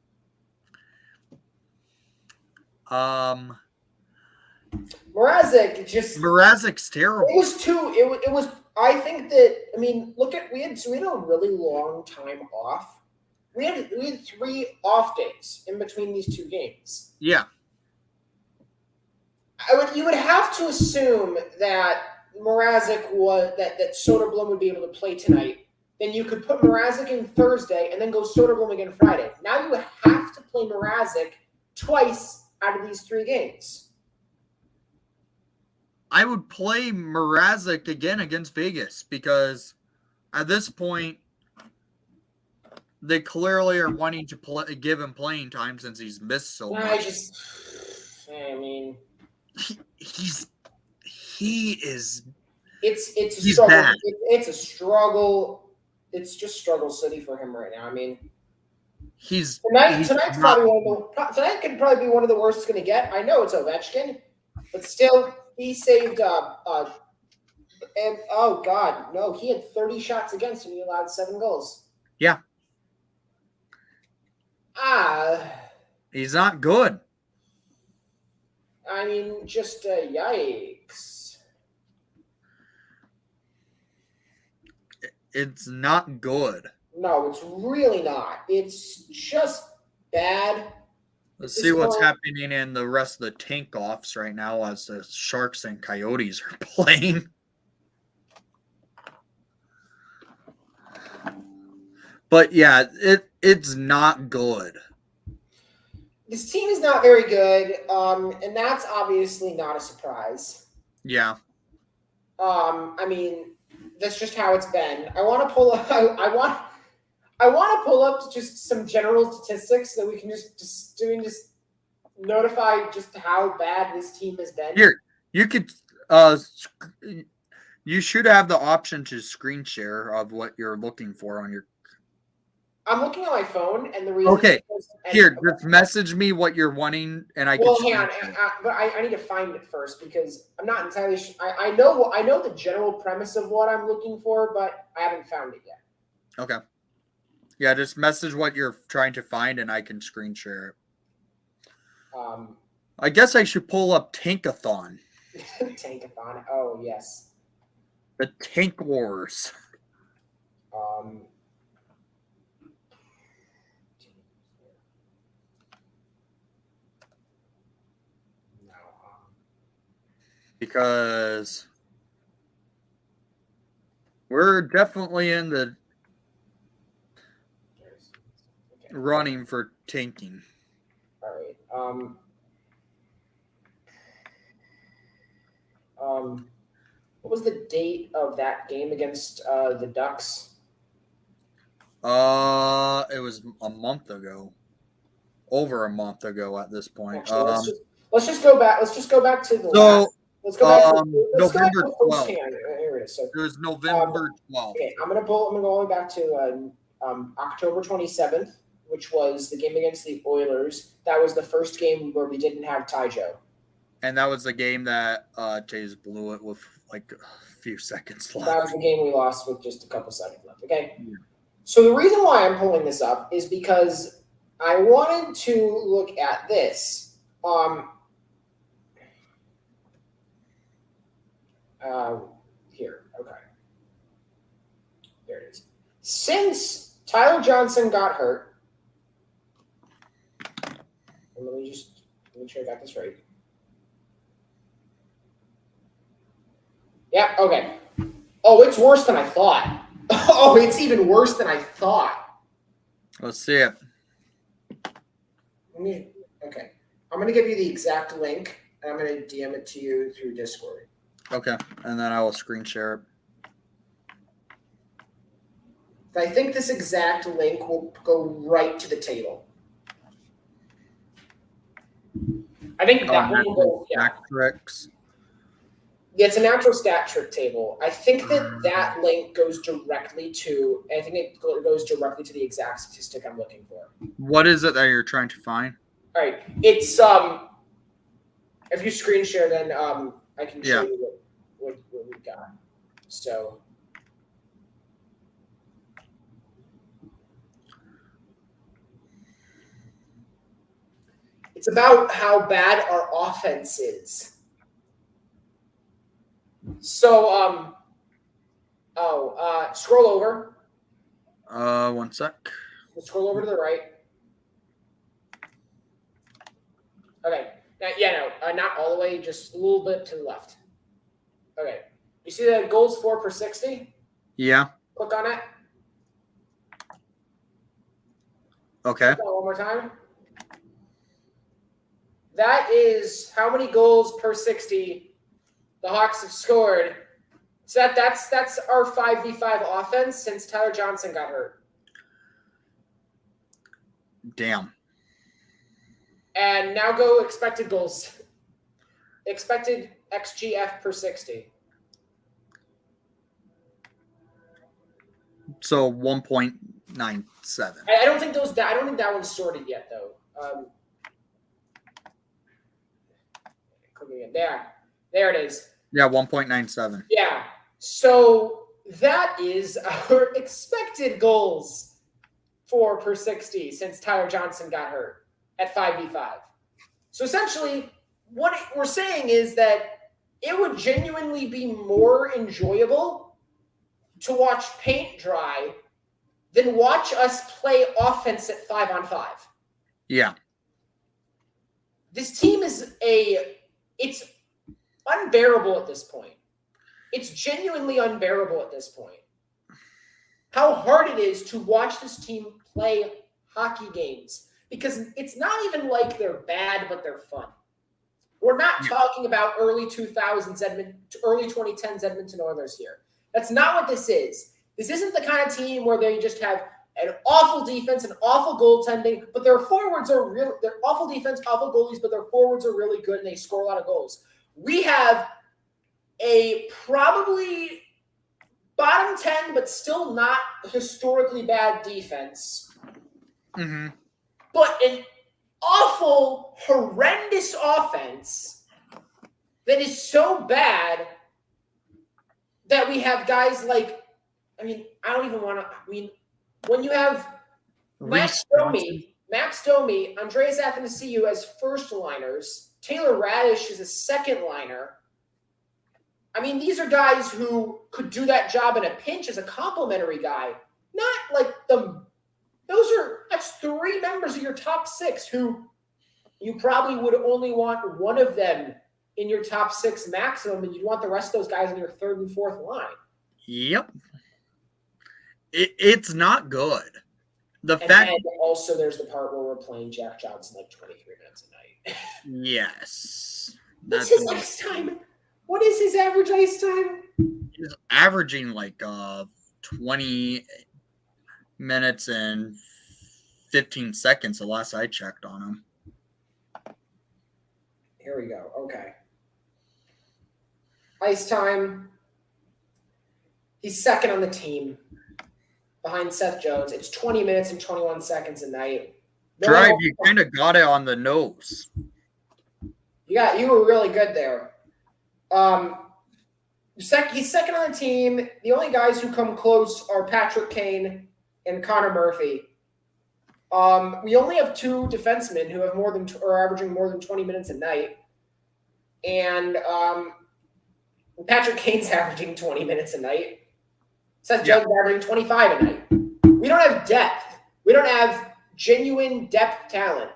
Mrazek's terrible. It was. I think that. I mean, look at we had a really long time off. We had 3 off days in between these 2 games. Yeah. You would have to assume that Mrazek that Soderblom would be able to play tonight. Then you could put Mrazek in Thursday and then go Soderblom again Friday. Now you have to play Mrazek twice out of these 3 games. I would play Mrazek again against Vegas because at this point they clearly are wanting to give him playing time since he's missed so much. It's a struggle. Bad. It's a struggle. It's just struggle city for him right now. I mean, tonight could probably be one of the worst it's going to get. I know it's Ovechkin, but still, he saved. And oh God, no, he had 30 shots against him. He allowed 7 goals. Yeah. He's not good. I mean, just yikes. It's not good. No, it's really not. It's just bad. Let's see what's happening in the rest of the tank offs right now as the Sharks and Coyotes are playing. But yeah, it's not good. This team is not very good, and that's obviously not a surprise. Yeah. I mean, that's just how it's been. I want to pull up. I want to pull up just some general statistics so that we can just notify just how bad this team has been. Here, you could You should have the option to screen share of what you're looking for on your. I'm looking on my phone, and the reason. Okay, here, just message me what you're wanting, and I can. Well, hang on, but I need to find it first because I'm not entirely sure. I know the general premise of what I'm looking for, but I haven't found it yet. Okay. Yeah, just message what you're trying to find, and I can screen share it. I guess I should pull up Tankathon. Tankathon. Oh yes. The Tank Wars. Because we're definitely in the running for tanking. All right. What was the date of that game against the Ducks? It was a month ago. Over a month ago at this point. Actually, let's just go back. Let's just go back to the. Let's go back to November 12th. Here it is. So it was November 12th. Okay, I'm gonna go all the way back to October 27th, which was the game against the Oilers. That was the first game where we didn't have Tyjo. And that was the game that Jays blew it with like a few seconds left. That was the game we lost with just a couple seconds left. Okay. Yeah. So the reason why I'm pulling this up is because I wanted to look at this. Here. Okay. There it is. Since Tyler Johnson got hurt, let me make sure I got this right. Yeah, okay. Oh, it's worse than I thought. Oh, it's even worse than I thought. Let's see it. Okay. I'm going to give you the exact link, and I'm going to DM it to you through Discord. Okay, and then I will screen share it. I think this exact link will go right to the table. I think that one will go, yeah. Tricks. Yeah, it's a natural stat trick table. I think that link goes directly to. I think it goes directly to the exact statistic I'm looking for. What is it that you're trying to find? All right, it's if you screen share, then I can show you what we got. So. It's about how bad our offense is. So, scroll over. One sec. Scroll over to the right. Okay. Now, not all the way, just a little bit to the left. Okay. You see the goals for per 60? Yeah. Click on it. Okay. Click on it one more time. That is how many goals per 60 the Hawks have scored. So that's our 5v5 offense since Tyler Johnson got hurt. Damn. And now go expected goals. Expected XGF per 60. So 1.97. I don't think that one's sorted yet though. There it is. Yeah, 1.97. Yeah. So that is our expected goals for per 60 since Tyler Johnson got hurt at 5v5. So essentially, what we're saying is that it would genuinely be more enjoyable to watch paint dry than watch us play offense at 5-on-5. Yeah. This team it's unbearable at this point. It's genuinely unbearable at this point. How hard it is to watch this team play hockey games because it's not even like they're bad, but they're fun. We're not talking about early 2000s early 2010s Edmonton Oilers here. That's not what this is. This isn't the kind of team where they just have an awful defense and awful goaltending, but their forwards are real. They're awful defense, awful goalies, but their forwards are really good and they score a lot of goals. We have a probably bottom 10, but still not historically bad defense. Mm-hmm. But an awful, horrendous offense that is so bad that we have guys like, I don't even want to, when you have Max Domi, Andreas Athanasiou as first liners, Taylor Radish is a second liner. These are guys who could do that job in a pinch as a complimentary guy. Not like that's 3 members of your top 6 who you probably would only want one of them in your top 6 maximum, and you'd want the rest of those guys in your 3rd and 4th line. Yep. It's not good. And also there's the part where we're playing Jack Johnson like 23 minutes a night. Yes. What's his ice time? What is his average ice time? He's averaging like 20 minutes and 15 seconds the last I checked on him. Here we go. Okay. Ice time. He's second on the team behind Seth Jones. It's 20 minutes and 21 seconds a night. Drive, you kind of got it on the nose. You were really good there. He's second on the team. The only guys who come close are Patrick Kane and Connor Murphy. We only have 2 defensemen who have are averaging more than 20 minutes a night. And Patrick Kane's averaging 20 minutes a night. Seth Jones is averaging 25 a night. We don't have depth. We don't have genuine depth talent.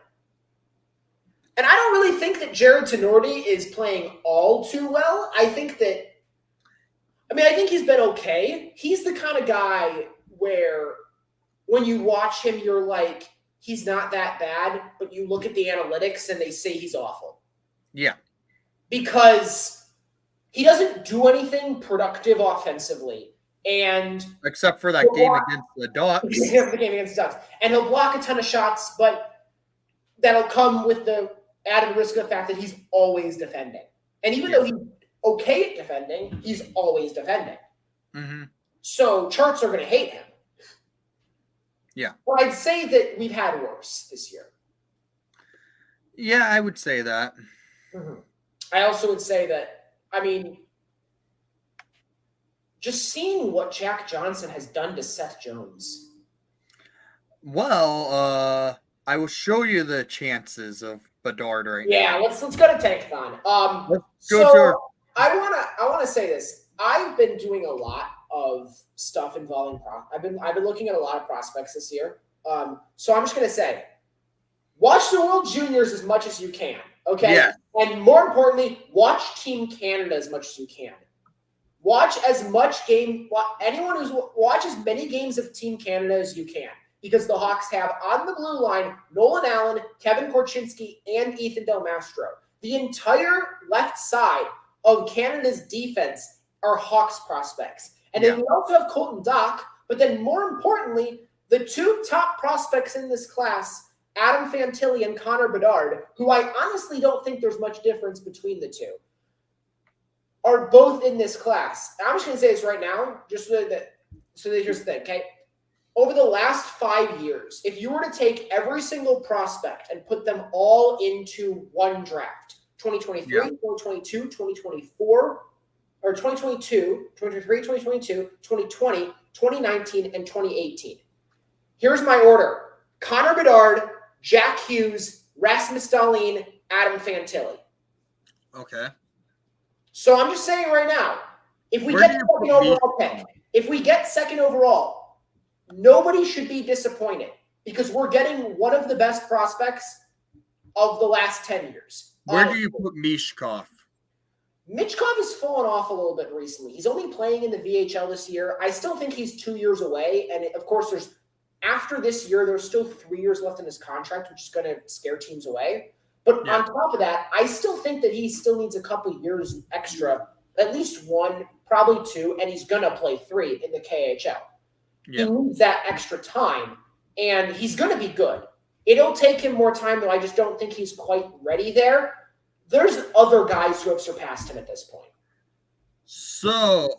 And I don't really think that Jared Tenorti is playing all too well. I think he's been okay. He's the kind of guy where when you watch him, you're like, he's not that bad, but you look at the analytics and they say he's awful. Yeah. Because he doesn't do anything productive offensively. And except for that game against the Ducks. Except for the game against the Ducks. And he'll block a ton of shots, but that'll come with the added risk of the fact that he's always defending. And even though he's okay at defending, he's always defending. Mm-hmm. So charts are going to hate him. Yeah. Well, I'd say that we've had worse this year. Yeah, I would say that. Mm-hmm. I also would say that, just seeing what Jack Johnson has done to Seth Jones. Well, I will show you the chances of Bedard right now. Yeah, let's go to Tankathon. I wanna say this. I've been doing a lot of stuff involving I've been looking at a lot of prospects this year. So I'm just gonna say, watch the World Juniors as much as you can. Okay. Yeah. And more importantly, watch Team Canada as much as you can. Watch as much watch as many games of Team Canada as you can, because the Hawks have on the blue line Nolan Allen, Kevin Korchinski, and Ethan Del Mastro. The entire left side of Canada's defense are Hawks prospects. And then we also have Colton Dock, but then more importantly, the 2 top prospects in this class, Adam Fantilli and Connor Bedard, who I honestly don't think there's much difference between the 2, are both in this class. And I'm just going to say this right now, just so that here's the thing, okay? Over the last 5 years, if you were to take every single prospect and put them all into one draft, 2023, 2022, 2024, or 2022, 2023, 2022, 2020, 2019, and 2018. Here's my order. Connor Bedard, Jack Hughes, Rasmus Dahlin, Adam Fantilli. Okay. So I'm just saying right now, if we get second overall pick, nobody should be disappointed, because we're getting one of the best prospects of the last 10 years. Where do you put Michkov? Michkov has fallen off a little bit recently. He's only playing in the VHL this year. I still think he's 2 years away. And of course, after this year, there's still 3 years left in his contract, which is going to scare teams away. But on top of that, I still think that he still needs a couple years extra, at least 1, probably 2, and he's going to play 3 in the KHL. Yeah. He needs that extra time, and he's going to be good. It'll take him more time, though. I just don't think he's quite ready there. There's other guys who have surpassed him at this point. So,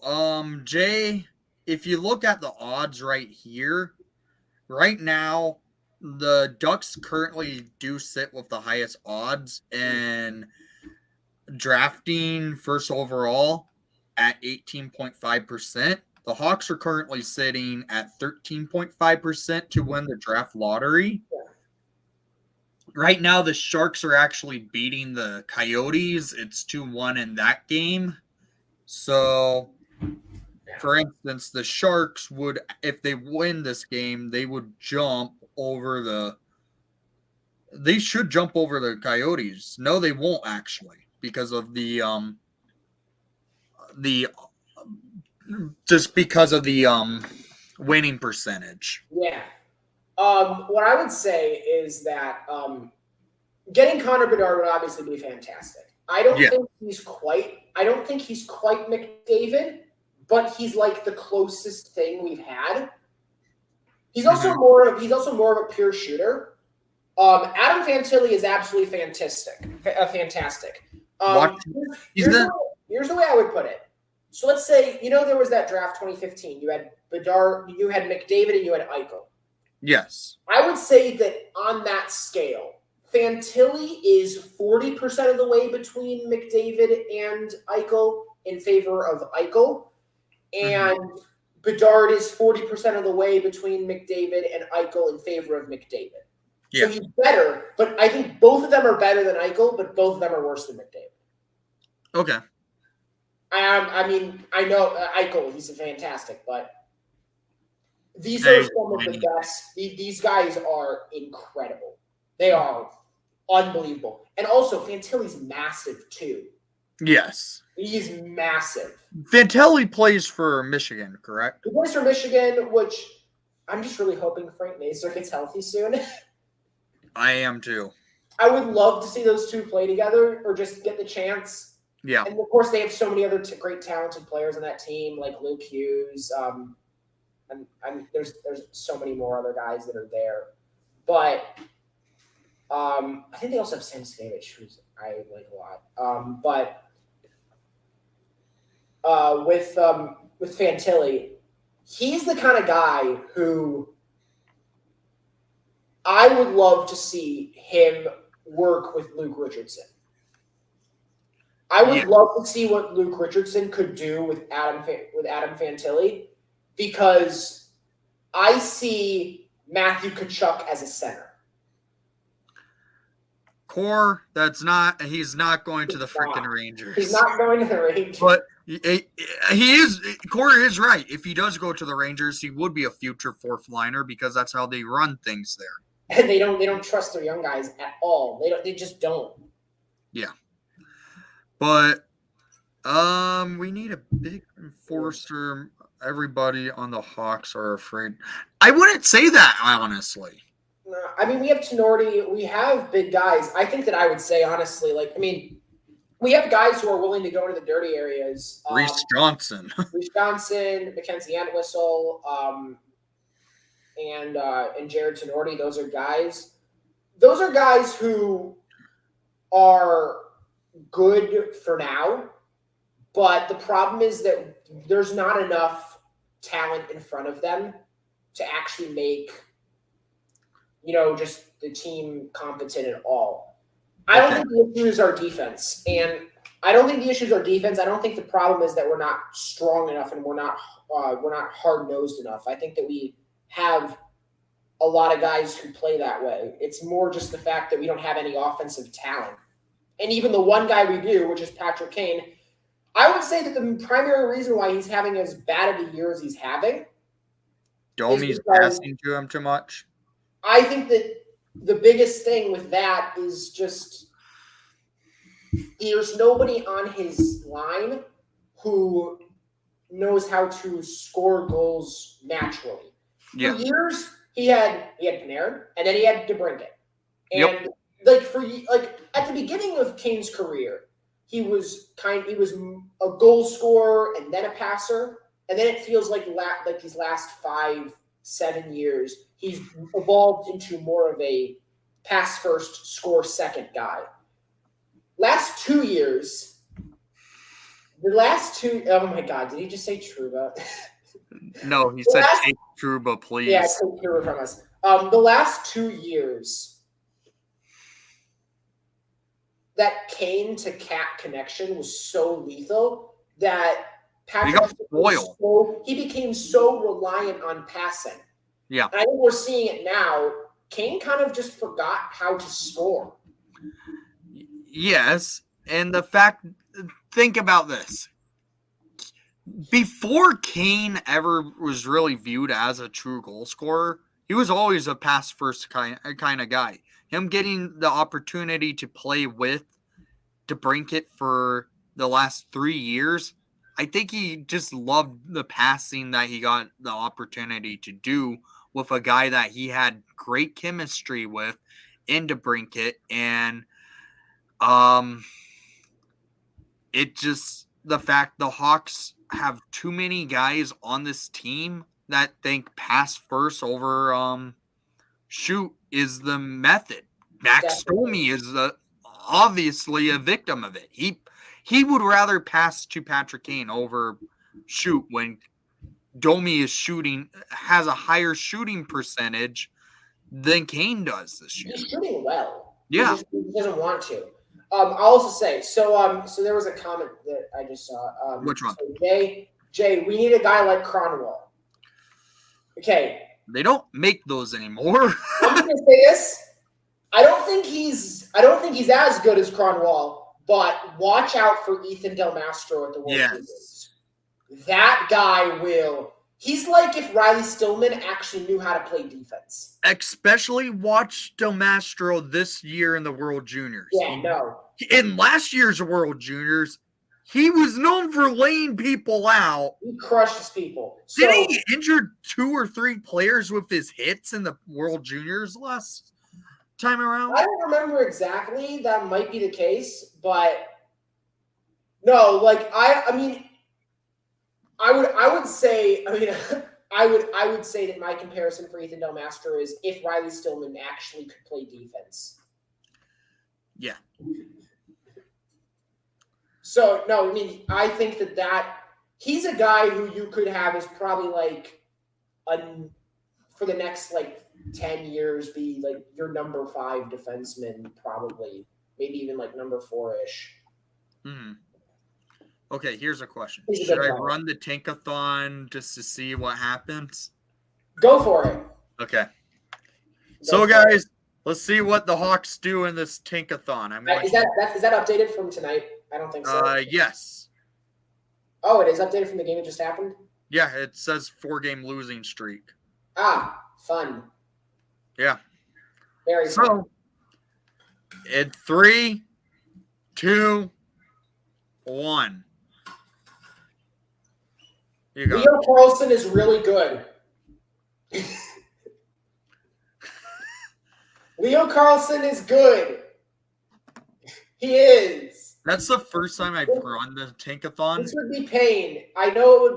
Jay, if you look at the odds right here, right now, the Ducks currently do sit with the highest odds in drafting first overall at 18.5%. The Hawks are currently sitting at 13.5% to win the draft lottery. Right now, the Sharks are actually beating the Coyotes. It's 2-1 in that game. So, for instance, the Sharks would, if they win this game, they would jump over they should jump over the Coyotes. No, they won't actually, because of the just because of the winning percentage. Yeah. What I would say is that getting Connor Bedard would obviously be fantastic. I don't think he's quite McDavid, but he's like the closest thing we've had. He's also more of a pure shooter. Adam Fantilli is absolutely fantastic. Here's the way I would put it. So let's say, there was that draft 2015. You had Bedard, you had McDavid, and you had Eichel. Yes. I would say that on that scale, Fantilli is 40% of the way between McDavid and Eichel in favor of Eichel. And Bedard is 40% of the way between McDavid and Eichel in favor of McDavid. Yeah. So he's better, but I think both of them are better than Eichel, but both of them are worse than McDavid. Okay. I mean, I know Eichel, he's fantastic, but these are some of the best. These guys are incredible. They are unbelievable. And also, Fantilli's massive, too. Yes. He's massive. Fantilli plays for Michigan, correct? He plays for Michigan, which I'm just really hoping Frank Nazar gets healthy soon. I am, too. I would love to see those two play together or just get the chance. Yeah. And, of course, they have so many other great talented players on that team, like Luke Hughes. And there's so many more other guys that are there. But I think they also have Sam Stavich, who I like a lot. But with Fantilli, he's the kind of guy who I would love to see him work with Luke Richardson. I would love to see what Luke Richardson could do with Adam Fantilli, because I see Matthew Tkachuk as a center. He's not going to the freaking Rangers. He's not going to the Rangers. But Corey is right. If he does go to the Rangers, he would be a future fourth liner, because that's how they run things there. And they don't trust their young guys at all. They just don't. Yeah. But we need a big enforcer. Everybody on the Hawks are afraid. I wouldn't say that, honestly. I mean, we have Tenorti. We have big guys. I think that I would say, honestly, we have guys who are willing to go into the dirty areas. Reese Johnson. Mackenzie Entwistle, and Jared Tenorti. Those are guys who are good for now, but the problem is that there's not enough talent in front of them to actually make, just the team competent at all. I don't think the issue is our defense, and I don't think the issue is our defense. I don't think the problem is that we're not strong enough and we're not hard-nosed enough. I think that we have a lot of guys who play that way. It's more just the fact that we don't have any offensive talent. And even the one guy we do, which is Patrick Kane, I would say that the primary reason why he's having as bad of a year as he's having, Domi's passing to him too much. I think that the biggest thing with that is just there's nobody on his line who knows how to score goals naturally. Yeah. For years, he had Panarin, and then he had DeBrincat. And at the beginning of Kane's career, he was a goal scorer and then a passer, and then it feels like these last 5-7 years he's evolved into more of a pass first, score second guy. Last 2 years, The last two, oh my God, did he just say Trouba? No, he said take Trouba, please. Yeah, take Trouba from us. The last 2 years, that Kane to Cat connection was so lethal that Patrick he became so reliant on passing. Yeah. And I think we're seeing it now. Kane kind of just forgot how to score. Yes. And think about this. Before Kane ever was really viewed as a true goal scorer, he was always a pass first kind of guy. Him getting the opportunity to play with DeBrincat for the last 3 years, I think he just loved the passing that he got the opportunity to do with a guy that he had great chemistry with in DeBrincat. And it just, the fact the Hawks have too many guys on this team that think pass first over shoot is the method. Max Domi is obviously a victim of it. He would rather pass to Patrick Kane over shoot when Domi has a higher shooting percentage than Kane does this year. He's shooting well. Yeah. He doesn't want to. I'll also say, so there was a comment that I just saw. Which one? So Jay, we need a guy like Cronwall. Okay. They don't make those anymore. I'm gonna say this. I don't think he's as good as Cronwall, but watch out for Ethan Del Mastro at the World Juniors. That guy will. He's like if Riley Stillman actually knew how to play defense. Especially watch Del Mastro this year in the World Juniors. Yeah, no. In last year's World Juniors, he was known for laying people out. He crushes people. Did he injure 2 or 3 players with his hits in the World Juniors last time around? I don't remember exactly. That might be the case, but no, like I would say that my comparison for Ethan Del Mastro is if Riley Stillman actually could play defense. Yeah. So no, I mean I think that he's a guy who you could have as probably like for the next like 10 years be like your number 5 defenseman, probably maybe even like number 4-ish. Mm-hmm. Okay, here's a question. Should I run the Tankathon just to see what happens? Go for it. Okay. So, guys, let's see what the Hawks do in this Tankathon. Is that updated from tonight? I don't think so. Yes. Oh, it is updated from the game that just happened? Yeah, it says 4-game losing streak. Ah, fun. Yeah. Very fun. So, in 3, 2, 1. Leo Carlson is really good. Leo Carlson is good. He is. That's the first time I've run the Tankathon. This would be pain. I know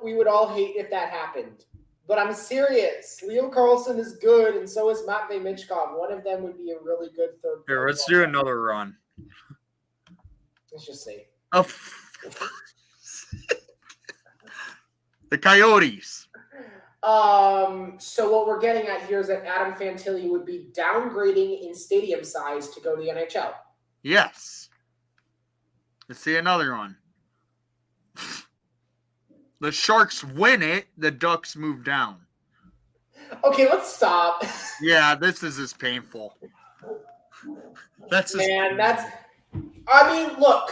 we would all hate if that happened. But I'm serious. Leo Carlson is good, and so is Matvei Michkov. One of them would be a really good third. Here, let's do another run. Let's just see. Oh, the Coyotes. So what we're getting at here is that Adam Fantilli would be downgrading in stadium size to go to the NHL. Yes. Let's see another one. The Sharks win it. The Ducks move down. Okay, let's stop. Yeah, this is just painful. I mean, look.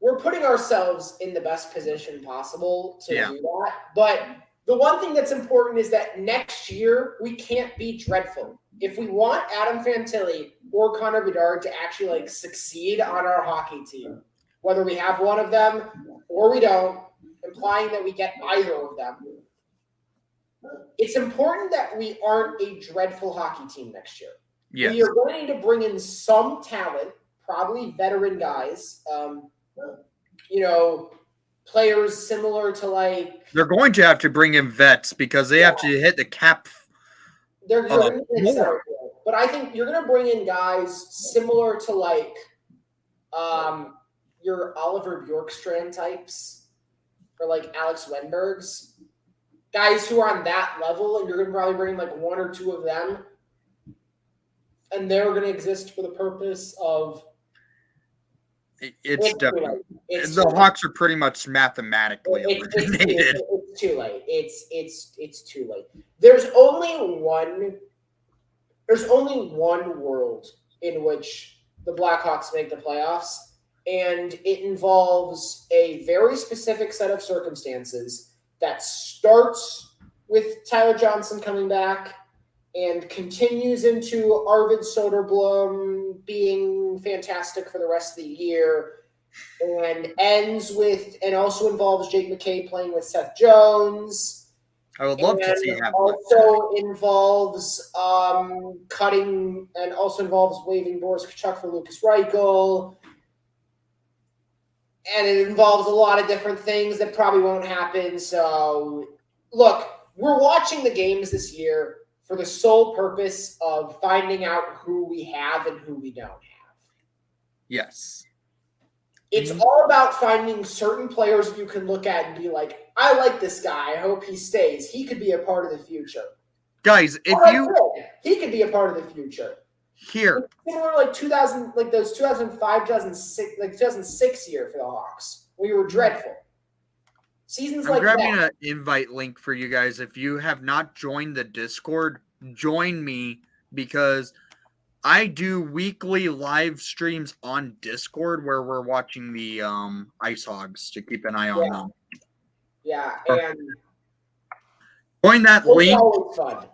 We're putting ourselves in the best position possible to do that. But the one thing that's important is that next year we can't be dreadful. If we want Adam Fantilli or Connor Bedard to actually succeed on our hockey team, whether we have one of them or we don't, implying that we get either of them, it's important that we aren't a dreadful hockey team next year. Yes. We are going to bring in some talent, probably veteran guys, players similar to they're going to have to bring in vets because they have to hit the cap. They're going to more. But I think you're going to bring in guys similar to your Oliver Bjorkstrand types or like Alex Wenbergs, guys who are on that level, and you're going to probably bring like one or two of them, and they're going to exist for the purpose of. It's definitely the Hawks are pretty much mathematically eliminated. It's too late. It's too late. There's only one world in which the Blackhawks make the playoffs, and it involves a very specific set of circumstances that starts with Tyler Johnson coming back and continues into Arvid Soderblom being fantastic for the rest of the year, and ends with, and also involves Jake McKay playing with Seth Jones. I would love to see him. Also involves cutting, and also involves waiving Boris Kachuk for Lucas Reichel. And it involves a lot of different things that probably won't happen. So, look, we're watching the games this year for the sole purpose of finding out who we have and who we don't have. Yes. It's all about finding certain players you can look at and be like, I like this guy. I hope he stays. He could be a part of the future. Guys, he could be a part of the future. Here. Similar like 2000, like those 2005, 2006, like 2006 year for the Hawks. We were dreadful. Seasons I'm like grabbing that. an invite link for you guys. If you have not joined the Discord, join me, because I do weekly live streams on Discord where we're watching the Ice Hogs to keep an eye on them. Yeah, and join that link. Always fun.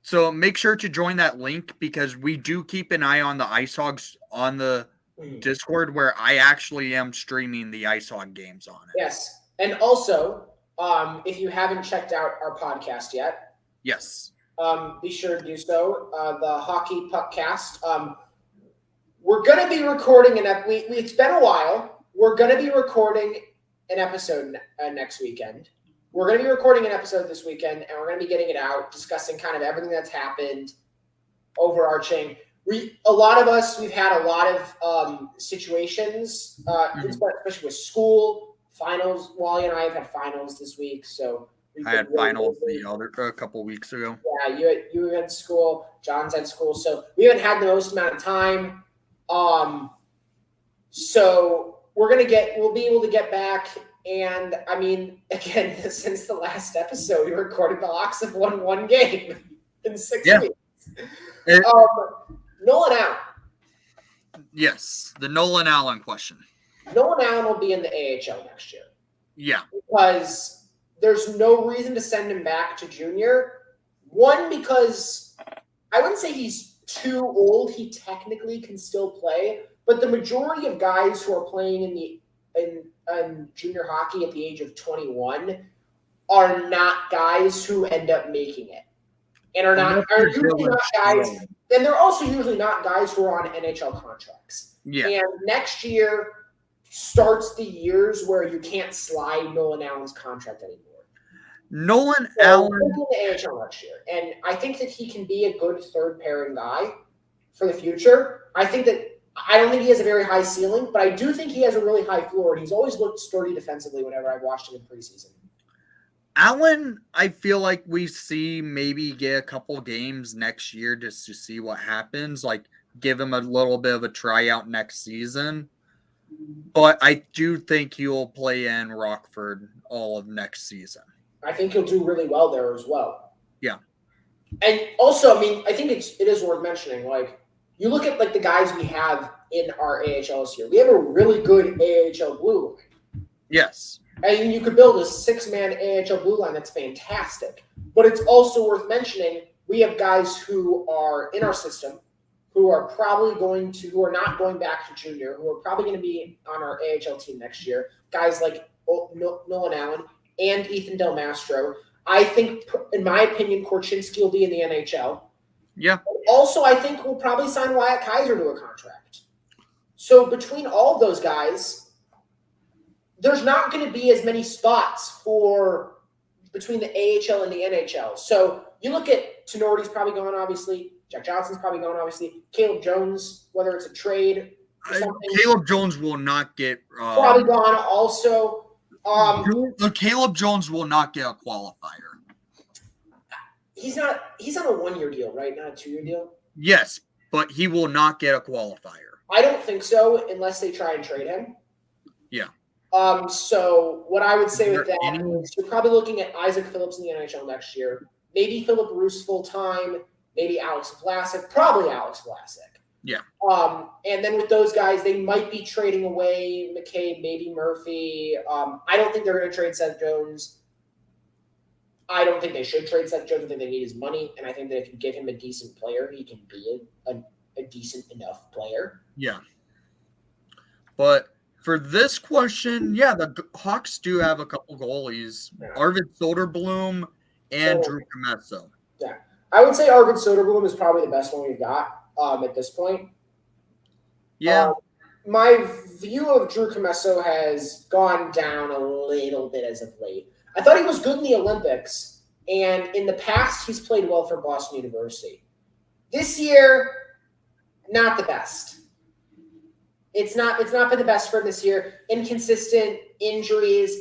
So make sure to join that link, because we do keep an eye on the Ice Hogs on the Discord, where I actually am streaming the Ice Hog games on it. Yes. And also, if you haven't checked out our podcast yet, yes, be sure to do so. The Hockey Puckcast. We're going to be recording it's been a while. We're going to be recording an episode next weekend. We're going to be recording an episode this weekend, and we're going to be getting it out, discussing kind of everything that's happened, overarching. A lot of us, we've had a lot of situations, especially with school, finals. Wally and I have had finals this week, so I had finals a couple weeks ago. Yeah, you had school, John's had school, so we haven't had the most amount of time. So we'll be able to get back. And I mean, again, since the last episode, we recorded the Hawks have won one game in 6 weeks. Nolan Allen. Yes, the Nolan Allen question. Nolan Allen will be in the AHL next year. Yeah. Because there's no reason to send him back to junior. One, because I wouldn't say he's too old. He technically can still play. But the majority of guys who are playing in junior hockey at the age of 21 are not guys who end up making it. And are usually not guys. And they're also usually not guys who are on NHL contracts. Yeah. And next year starts the years where you can't slide Nolan Allen's contract anymore. Nolan Allen in the AHL next year. And I think that he can be a good third pairing guy for the future. I don't think he has a very high ceiling, but I do think he has a really high floor, and he's always looked sturdy defensively whenever I've watched him in preseason. Allen, I feel like we see maybe get a couple games next year just to see what happens, like give him a little bit of a tryout next season. But I do think he'll play in Rockford all of next season. I think he'll do really well there as well. Yeah. And also, I mean, I think it is worth mentioning, like, you look at like the guys we have in our AHL this year. We have a really good AHL blue line. Yes. And you could build a 6-man AHL blue line that's fantastic. But it's also worth mentioning we have guys who are in our system who are not going back to junior, who are probably going to be on our AHL team next year. Guys like Nolan Allen and Ethan Del Mastro. I think, in my opinion, Korchinski will be in the NHL. Yeah. Also, I think we'll probably sign Wyatt Kaiser to a contract. So between all of those guys, there's not going to be as many spots between the AHL and the NHL. So you look at Tenorti's probably gone, obviously. Jack Johnson's probably gone, obviously. Caleb Jones, whether it's a trade Caleb Jones will not get probably gone also. Caleb Jones will not get a qualifier. He's on a 1-year deal, right? Not a 2-year deal? Yes, but he will not get a qualifier. I don't think so unless they try and trade him. Yeah. So what I would say with that is you're probably looking at Isaac Phillips in the NHL next year. Maybe Philip Roos full-time. Maybe Alex Vlasic. Probably Alex Vlasic. Yeah. And then with those guys, they might be trading away McCabe, maybe Murphy. I don't think they're going to trade Seth Jones. I don't think they should trade Seth Jones. I think they need his money, and I think that if you give him a decent player, he can be a decent enough player. Yeah. But for this question, the Hawks do have a couple goalies. Yeah. Arvid Soderblom and Drew Commesso. Yeah. I would say Arvid Soderblom is probably the best one we've got at this point. Yeah. My view of Drew Commesso has gone down a little bit as of late. I thought he was good in the Olympics, and in the past, he's played well for Boston University. This year, not the best. It's not been the best for him this year. Inconsistent injuries,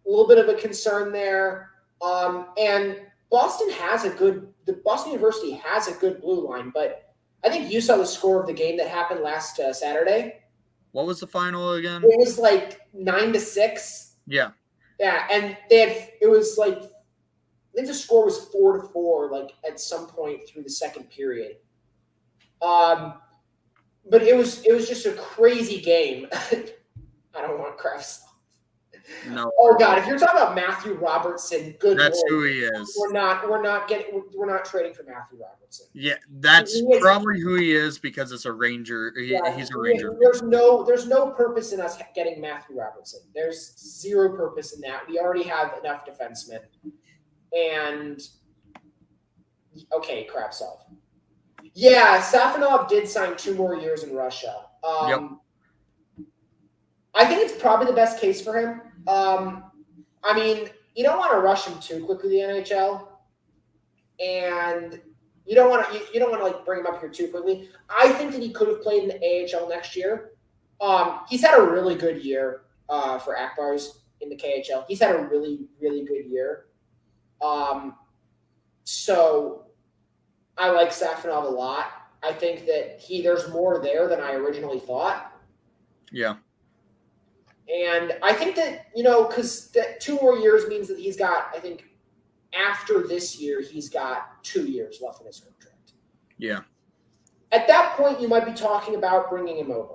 a little bit of a concern there. And Boston University has a good blue line, but I think you saw the score of the game that happened last Saturday. What was the final again? It was like 9-6. Yeah. Yeah, and it was like, I think the score was 4-4, like at some point through the second period. But it was just a crazy game. I don't want Krafts. No. Oh God, if you're talking about Matthew Robertson, that's Lord, who he is. We're not trading for Matthew Robertson. Yeah, that's probably who he is because it's a Ranger. He's a Ranger. There's no purpose in us getting Matthew Robertson. There's zero purpose in that. We already have enough defensemen. And okay, Kravtsov. Yeah, Safonov did sign 2 more years in Russia. Yep. I think it's probably the best case for him. I mean, you don't want to rush him too quickly to the NHL, and you don't want to like bring him up here too quickly. I think that he could have played in the AHL next year. He's had a really good year for Akbars in the KHL. He's had a really, really good year. So I like Safonov a lot. I think that there's more there than I originally thought. Yeah. And I think that, because that 2 more years means that he's got, I think, after this year, he's got 2 years left in his contract. Yeah. At that point, you might be talking about bringing him over.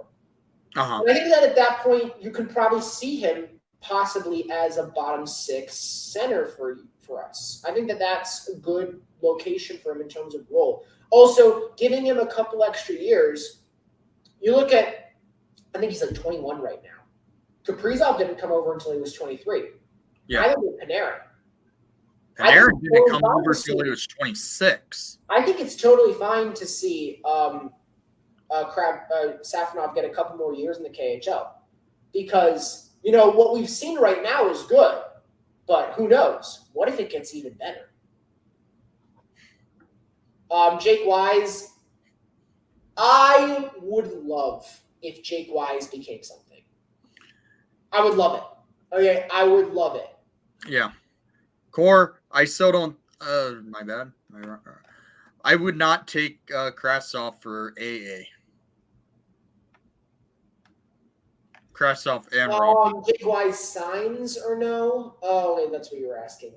Uh-huh. And I think that at that point, you can probably see him possibly as a bottom 6 center for us. I think that that's a good location for him in terms of role. Also, giving him a couple extra years, you look at, I think he's like 21 right now. Kaprizov didn't come over until he was 23. Yeah. Neither did Panarin. Panarin didn't come over until he was 26. I think it's totally fine to see Safonov get a couple more years in the KHL because, what we've seen right now is good, but who knows? What if it gets even better? Jake Wise, I would love if Jake Wise became something. I would love it. Okay, I would love it. Yeah. Core, I still don't my bad. I would not take Krasov for AA. Krasov and Jake Wise signs or no? Oh, wait, that's what you were asking.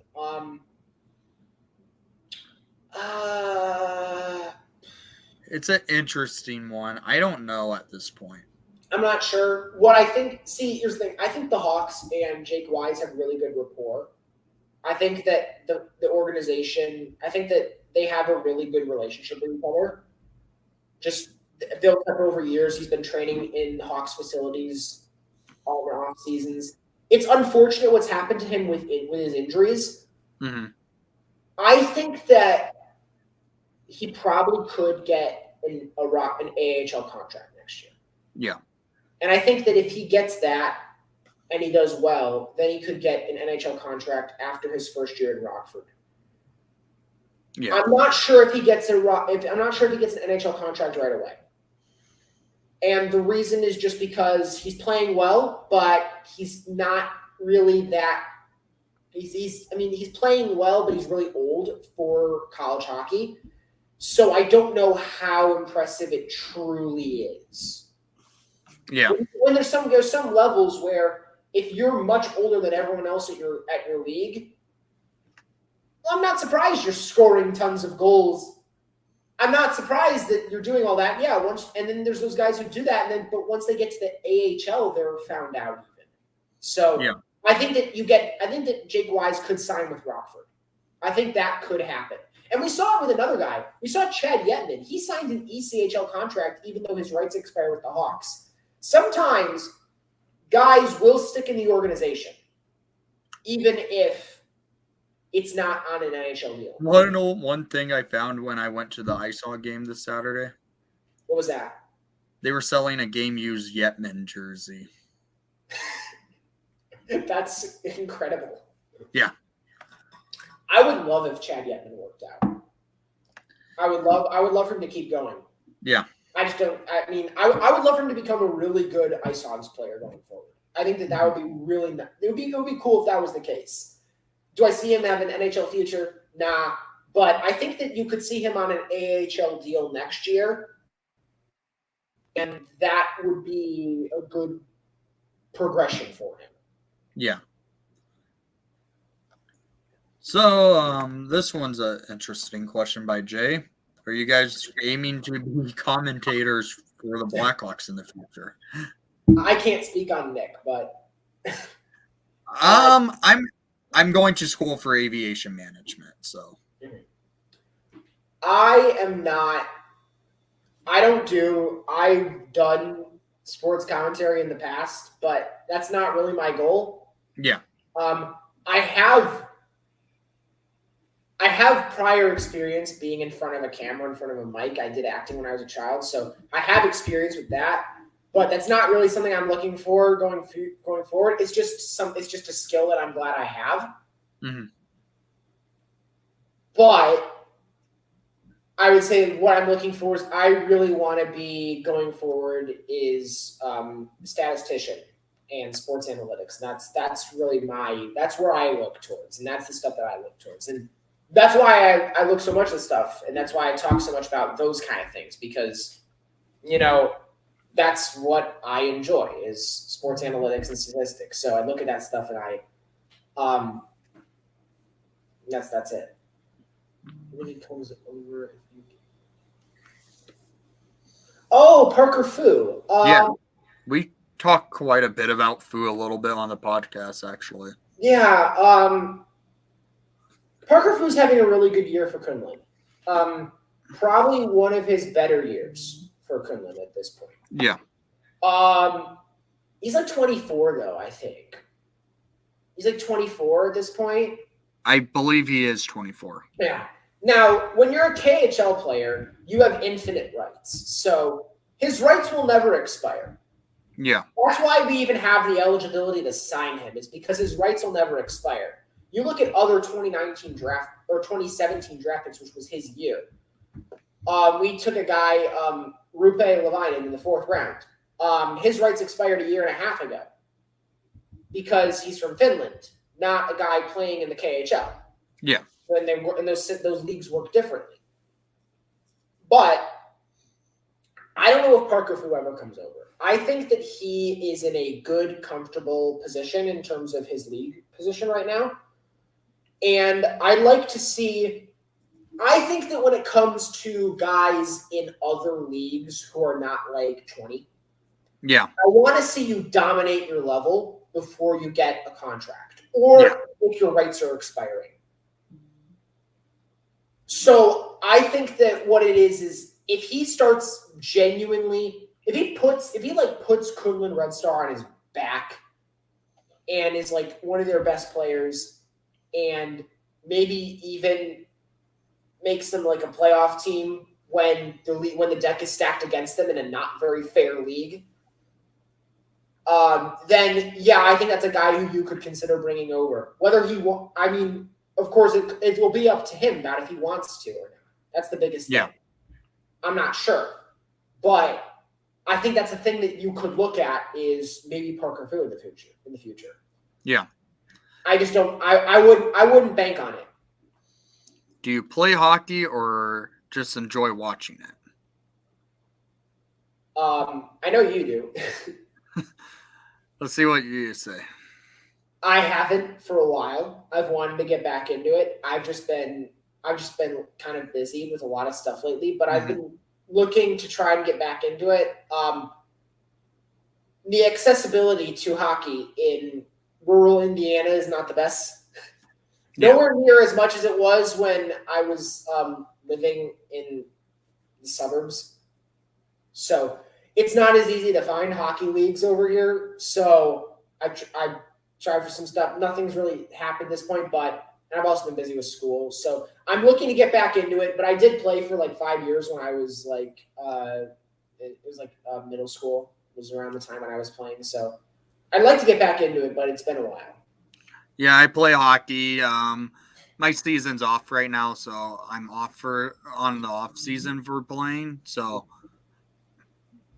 It's an interesting one. I don't know at this point. I'm not sure. What I think, here's the thing. I think the Hawks and Jake Wise have really good rapport. I think that the organization, I think that they have a really good relationship with each other. Just built up over years. He's been training in the Hawks facilities all the off seasons. It's unfortunate what's happened to him with his injuries. Mm-hmm. I think that he probably could get an AHL contract next year. Yeah. And I think that if he gets that and he does well, then he could get an NHL contract after his first year in Rockford. Yeah. I'm not sure if he gets an NHL contract right away. And the reason is just because he's playing well, but he's not really that. He's playing well, but he's really old for college hockey. So I don't know how impressive it truly is. Yeah. When there's some levels where if you're much older than everyone else at your league, well, I'm not surprised you're scoring tons of goals. I'm not surprised that you're doing all that. Yeah, and then there's those guys who do that, but once they get to the AHL, they're found out even. So yeah. I think that Jake Wise could sign with Rockford. I think that could happen. And we saw it with another guy. We saw Chad Yetman. He signed an ECHL contract even though his rights expire with the Hawks. Sometimes guys will stick in the organization, even if it's not on an NHL deal. Want to know one thing I found when I went to the ISAW game this Saturday? What was that? They were selling a game-used Yetman jersey. That's incredible. Yeah. I would love if Chad Yetman worked out. I would love for him to keep going. Yeah. I just don't. I mean, I would love for him to become a really good Ice Hogs player going forward. I think that would be really. It would be cool if that was the case. Do I see him have an NHL future? Nah, but I think that you could see him on an AHL deal next year, and that would be a good progression for him. Yeah. So, this one's an interesting question by Jay. Are you guys aiming to be commentators for the Blackhawks in the future? I can't speak on Nick, but I'm going to school for aviation management, so I am not. I've done sports commentary in the past, but that's not really my goal. Yeah. I have prior experience being in front of a camera, in front of a mic. I did acting when I was a child, so I have experience with that. But that's not really something I'm looking for going forward. It's just a skill that I'm glad I have. Mm-hmm. But I would say what I'm looking for is I really want to be going forward is statistician and sports analytics. And that's really that's where I look towards, and that's the stuff that I look towards. And that's why I look so much at stuff, and that's why I talk so much about those kind of things, because, that's what I enjoy is sports analytics and statistics. So I look at that stuff and that's it. Really comes over. Oh, Parker Fu. Yeah, we talk quite a bit about Fu a little bit on the podcast, actually. Yeah. Parker Fu's having a really good year for Kunlun. Probably one of his better years for Kunlun at this point. Yeah. He's like 24 though, I think. He's like 24 at this point. I believe he is 24. Yeah. Now, when you're a KHL player, you have infinite rights. So his rights will never expire. Yeah. That's why we even have the eligibility to sign him, is because his rights will never expire. You look at other 2019 draft or 2017 draft picks, which was his year. We took a guy, Rupe Levinen, in the 4th round. His rights expired a year and a half ago because he's from Finland, not a guy playing in the KHL. Yeah. And those leagues work differently. But I don't know if Parker Fu ever comes over. I think that he is in a good, comfortable position in terms of his league position right now. And I'd like to see – I think that when it comes to guys in other leagues who are not like 20, yeah, I want to see you dominate your level before you get a contract or if your rights are expiring. So I think that what it is if he starts genuinely – if he puts Kunlun Red Star on his back and is like one of their best players and maybe even makes them like a playoff team when the deck is stacked against them in a not very fair league, then I think that's a guy who you could consider bringing over. Whether he – I mean, of course, it will be up to him about if he wants to or not. That's the biggest thing. I'm not sure. But I think that's a thing that you could look at is maybe Parker Fu in the future. Yeah. I just don't. I wouldn't bank on it. Do you play hockey or just enjoy watching it? I know you do. Let's see what you say. I haven't for a while. I've wanted to get back into it. I've just been kind of busy with a lot of stuff lately, but I've been looking to try and get back into it. The accessibility to hockey in rural Indiana is not the best. Nowhere near as much as it was when I was living in the suburbs. So it's not as easy to find hockey leagues over here. So I tried for some stuff. Nothing's really happened at this point, but I've also been busy with school. So I'm looking to get back into it. But I did play for like 5 years when I was like, it was like middle school. It was around the time when I was playing. So I'd like to get back into it, but it's been a while. Yeah, I play hockey. My season's off right now, so I'm off on the off season for playing. So,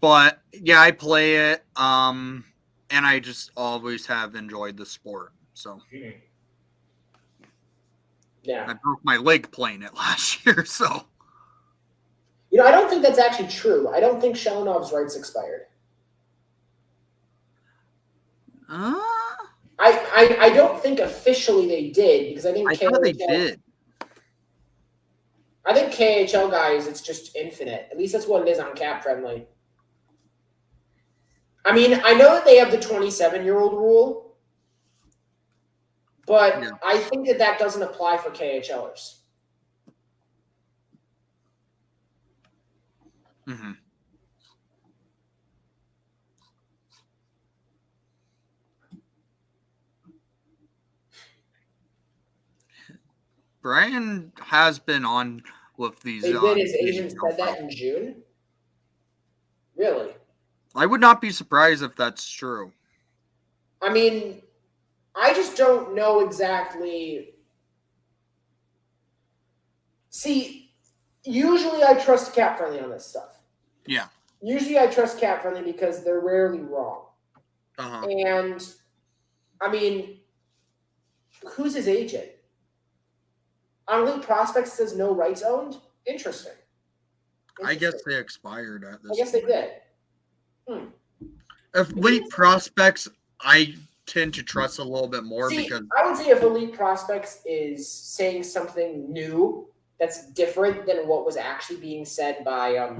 but yeah, I play it. And I just always have enjoyed the sport. So, yeah, I broke my leg playing it last year. So, I don't think that's actually true. I don't think Shelenov's rights expired. I don't think officially they did because I think thought they did. I think KHL guys, it's just infinite. At least that's what it is on Cap Friendly. I mean, I know that they have the 27-year-old rule, but I think that doesn't apply for KHLers. Mm-hmm. Brian has been on with these. They did. His agent said that in June. Really? I would not be surprised if that's true. I mean, I just don't know exactly. See, usually I trust Cap Friendly on this stuff. Yeah. Usually I trust Cap Friendly because they're rarely wrong. Uh-huh. And, I mean, who's his agent? On Elite Prospects says no rights owned? Interesting. I guess they expired at this I guess point. they did. If Elite Prospects, I tend to trust a little bit more because I would say if Elite Prospects is saying something new that's different than what was actually being said by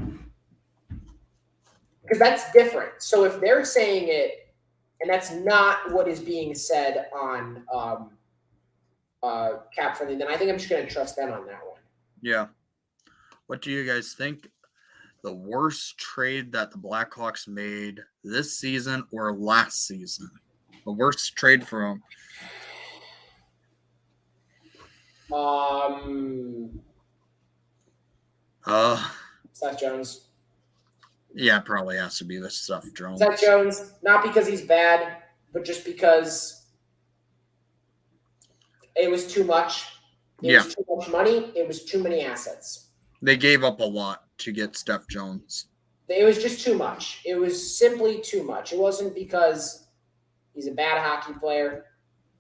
because that's different. So if they're saying it and that's not what is being said on Cap Friendly, then I think I'm just going to trust them on that one. Yeah. What do you guys think? The worst trade that the Blackhawks made this season or last season? The worst trade for them? Seth Jones. Yeah, it probably has to be the Seth Jones. Seth Jones, not because he's bad, but just because it was too much. It was too much money. It was too many assets. They gave up a lot to get Seth Jones. It was just too much. It was simply too much. It wasn't because he's a bad hockey player.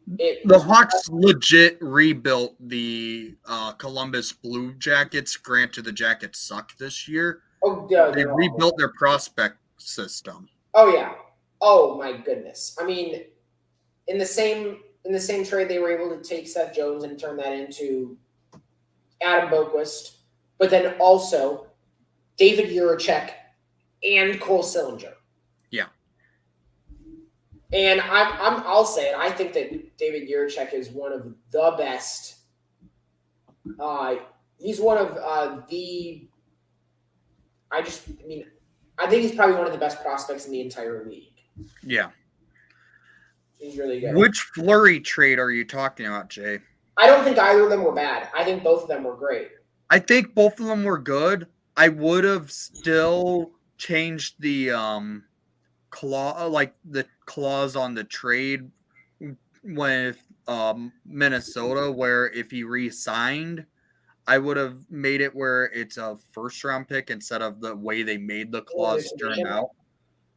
The Hawks legit rebuilt the Columbus Blue Jackets. Granted, the Jackets suck this year. Oh, yeah, they rebuilt their prospect system. Oh yeah. Oh my goodness. I mean, in the same trade, they were able to take Seth Jones and turn that into Adam Boquist, but then also David Jiricek and Cole Sillinger. Yeah. And I'll say it. I think that David Jiricek is one of the best. He's one of the. I think he's probably one of the best prospects in the entire league. Yeah. He's really good. Which Fleury trade are you talking about, Jay? I don't think either of them were bad. I think both of them were great. I think both of them were good. I would have still changed the clause on the trade with Minnesota, where if he re-signed, I would have made it where it's a first-round pick instead of the way they made the clause turn out.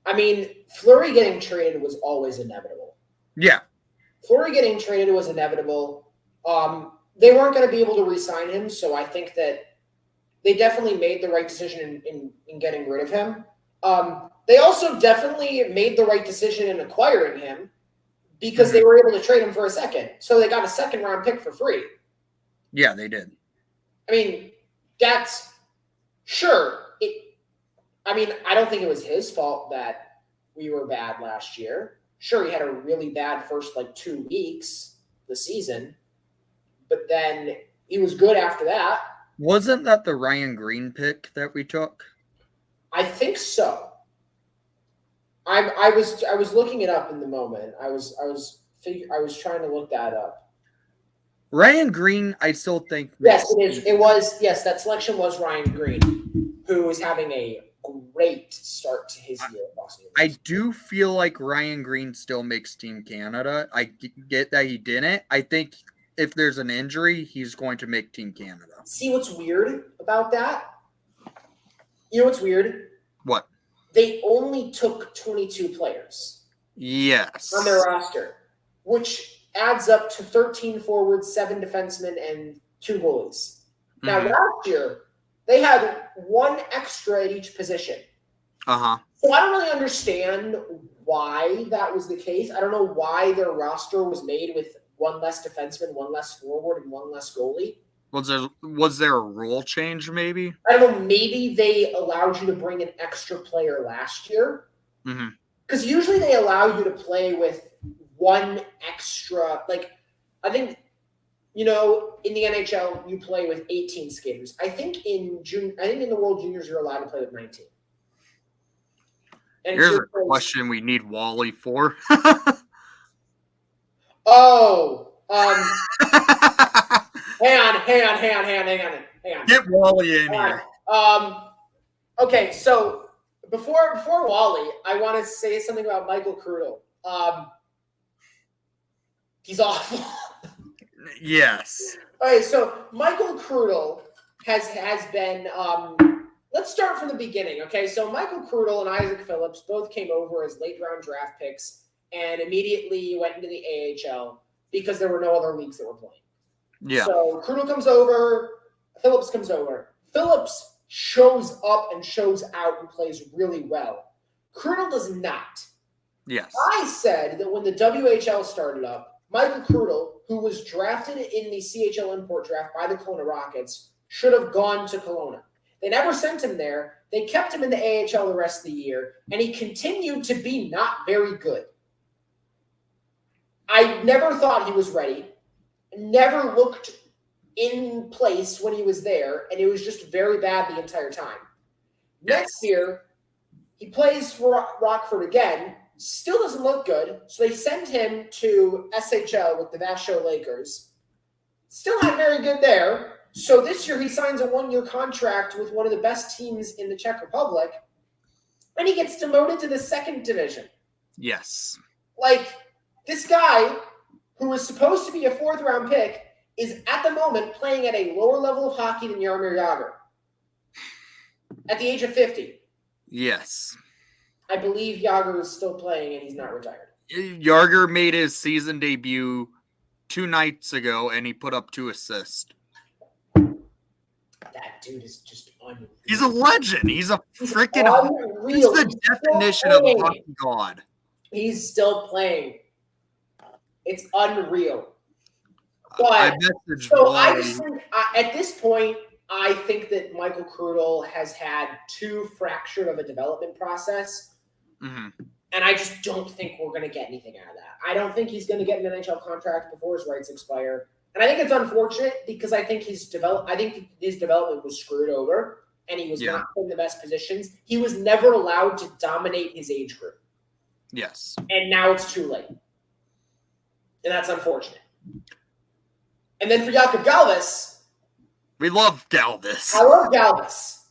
I mean, Fleury getting traded was always inevitable. Yeah. Fleury getting traded was inevitable. They weren't going to be able to re-sign him, so I think that they definitely made the right decision in getting rid of him. They also definitely made the right decision in acquiring him because they were able to trade him for a second. So they got a second-round pick for free. Yeah, they did. I mean, that's sure. I don't think it was his fault that we were bad last year. Sure, he had a really bad first 2 weeks of the season, but then he was good after that. Wasn't that the Ryan Green pick that we took? I think so. I was looking it up in the moment. I was trying to look that up. Ryan Green, I still think. Yes, it is. It was. Yes, that selection was Ryan Green, who is having a great start to his year at Boston. I do feel like Ryan Green still makes Team Canada. I get that he didn't. I think if there's an injury, he's going to make Team Canada. See what's weird about that? You know what's weird? What? They only took 22 players. Yes. On their roster, which adds up to 13 forwards, 7 defensemen, and 2 goalies. Now, last year, they had 1 extra at each position. Uh-huh. So I don't really understand why that was the case. I don't know why their roster was made with 1 less defenseman, 1 less forward, and 1 less goalie. Was there a rule change, maybe? I don't know. Maybe they allowed you to bring an extra player last year. Because usually they allow you to play with 1 extra. I think, in the NHL, you play with 18 skaters. I think in the World Juniors, you're allowed to play with 19. And here's a question we need Wally for. Hang on. Get Wally in here. Okay, so before Wally, I want to say something about Michael Krudel. He's awful. Yes. Okay, so Michael Krudel has been. Let's start from the beginning. Okay, so Michael Krudel and Isaac Phillips both came over as late round draft picks and immediately went into the AHL because there were no other leagues that were playing. Yeah. So Krudel comes over, Phillips comes over. Phillips shows up and shows out and plays really well. Krudel does not. Yes. I said that when the WHL started up, Michael Krudel, who was drafted in the CHL import draft by the Kelowna Rockets, should have gone to Kelowna. They never sent him there. They kept him in the AHL the rest of the year, and he continued to be not very good. I never thought he was ready. Never looked in place when he was there, and it was just very bad the entire time. Yes. Next year, he plays for Rockford again, still doesn't look good, so they send him to SHL with the Vasho Lakers. Still not very good there. So this year he signs a 1-year contract with one of the best teams in the Czech Republic, and he gets demoted to the 2nd division. Yes. This guy, who is supposed to be a 4th-round pick, is at the moment playing at a lower level of hockey than Jaromir Jagr at the age of 50. Yes. I believe Jagr is still playing and he's not retired. Jagr made his season debut 2 nights ago, and he put up 2 assists. That dude is just unreal. He's a legend. He's a freaking unreal. He's the definition of a hockey god. He's still playing. It's unreal. But at this point, I think that Michael Krudel has had too fractured of a development process. And I just don't think we're going to get anything out of that. I don't think he's going to get an NHL contract before his rights expire. And I think it's unfortunate because I think his development was screwed over and he was not put in the best positions. He was never allowed to dominate his age group. Yes. And now it's too late. And that's unfortunate. And then for Jakub Galvis. We love Galvis. I love Galvis.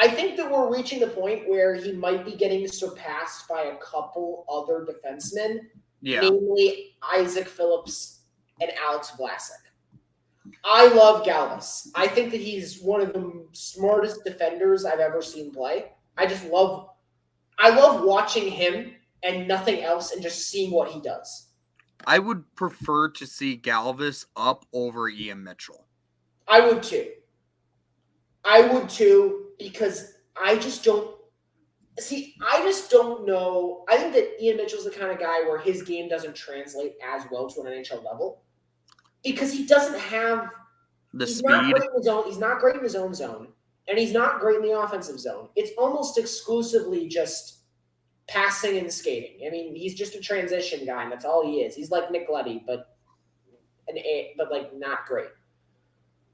I think that we're reaching the point where he might be getting surpassed by a couple other defensemen, namely Isaac Phillips and Alex Vlasic. I love Galvis. I think that he's one of the smartest defenders I've ever seen play. I love watching him and nothing else and just seeing what he does. I would prefer to see Galvis up over Ian Mitchell. I would too, because I just don't know. I think that Ian Mitchell's the kind of guy where his game doesn't translate as well to an NHL level because he doesn't have the he's speed. Not great in his own, he's not great in his own zone, and he's not great in the offensive zone. It's almost exclusively just passing and skating. I mean, he's just a transition guy, and that's all he is. He's like Nick Leddy, but like not great.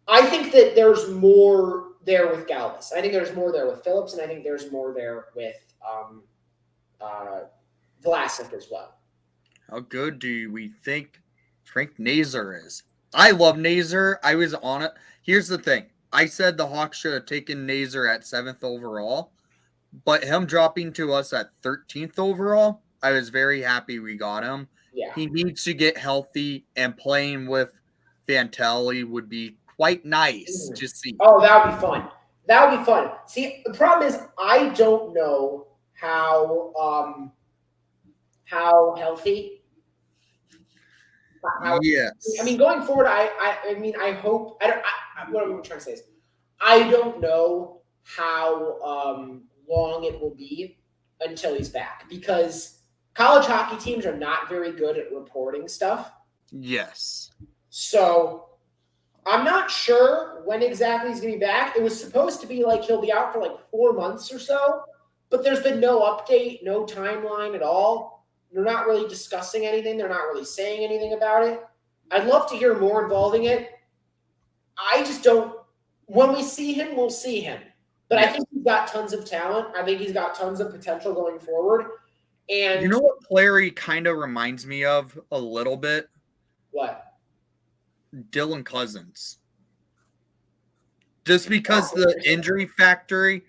I think that there's more there with Galvis. I think there's more there with Phillips, and I think there's more there with Vlasic as well. How good do we think Frank Nazar is? I love Nazar. I was on it. Here's the thing. I said the Hawks should have taken Nazar at 7th overall, but him dropping to us at 13th overall, I was very happy we got him. Yeah. He needs to get healthy, and playing with Fantelli would be quite nice to see. Oh, that would be fun. That would be fun. See, the problem is I don't know how healthy. Yes. I mean, going forward, I mean, I hope. What I'm trying to say is, I don't know how long it will be until he's back because college hockey teams are not very good at reporting stuff. Yes. So I'm not sure when exactly he's going to be back. It was supposed to be like he'll be out for like 4 months or so, but there's been no update, no timeline at all. They're not really discussing anything. They're not really saying anything about it. I'd love to hear more involving it. I just don't. When we see him, we'll see him. But I think he's got tons of talent. I think he's got tons of potential going forward. And you know what player he kind of reminds me of a little bit? What? Dylan Cousins. Just because the injury factory,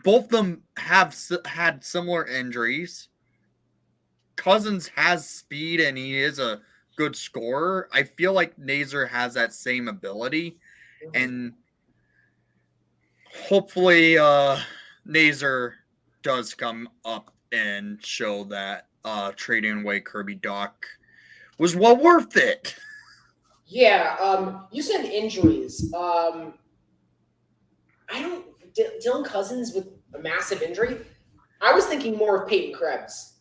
both of them have had similar injuries. Cousins has speed and he is a good scorer. I feel like Nazar has that same ability. Mm-hmm. And hopefully Nazar does come up and show that trading away Kirby Dach was well worth it. Yeah, you said injuries. Dylan Cousins with a massive injury. I was thinking more of Peyton Krebs.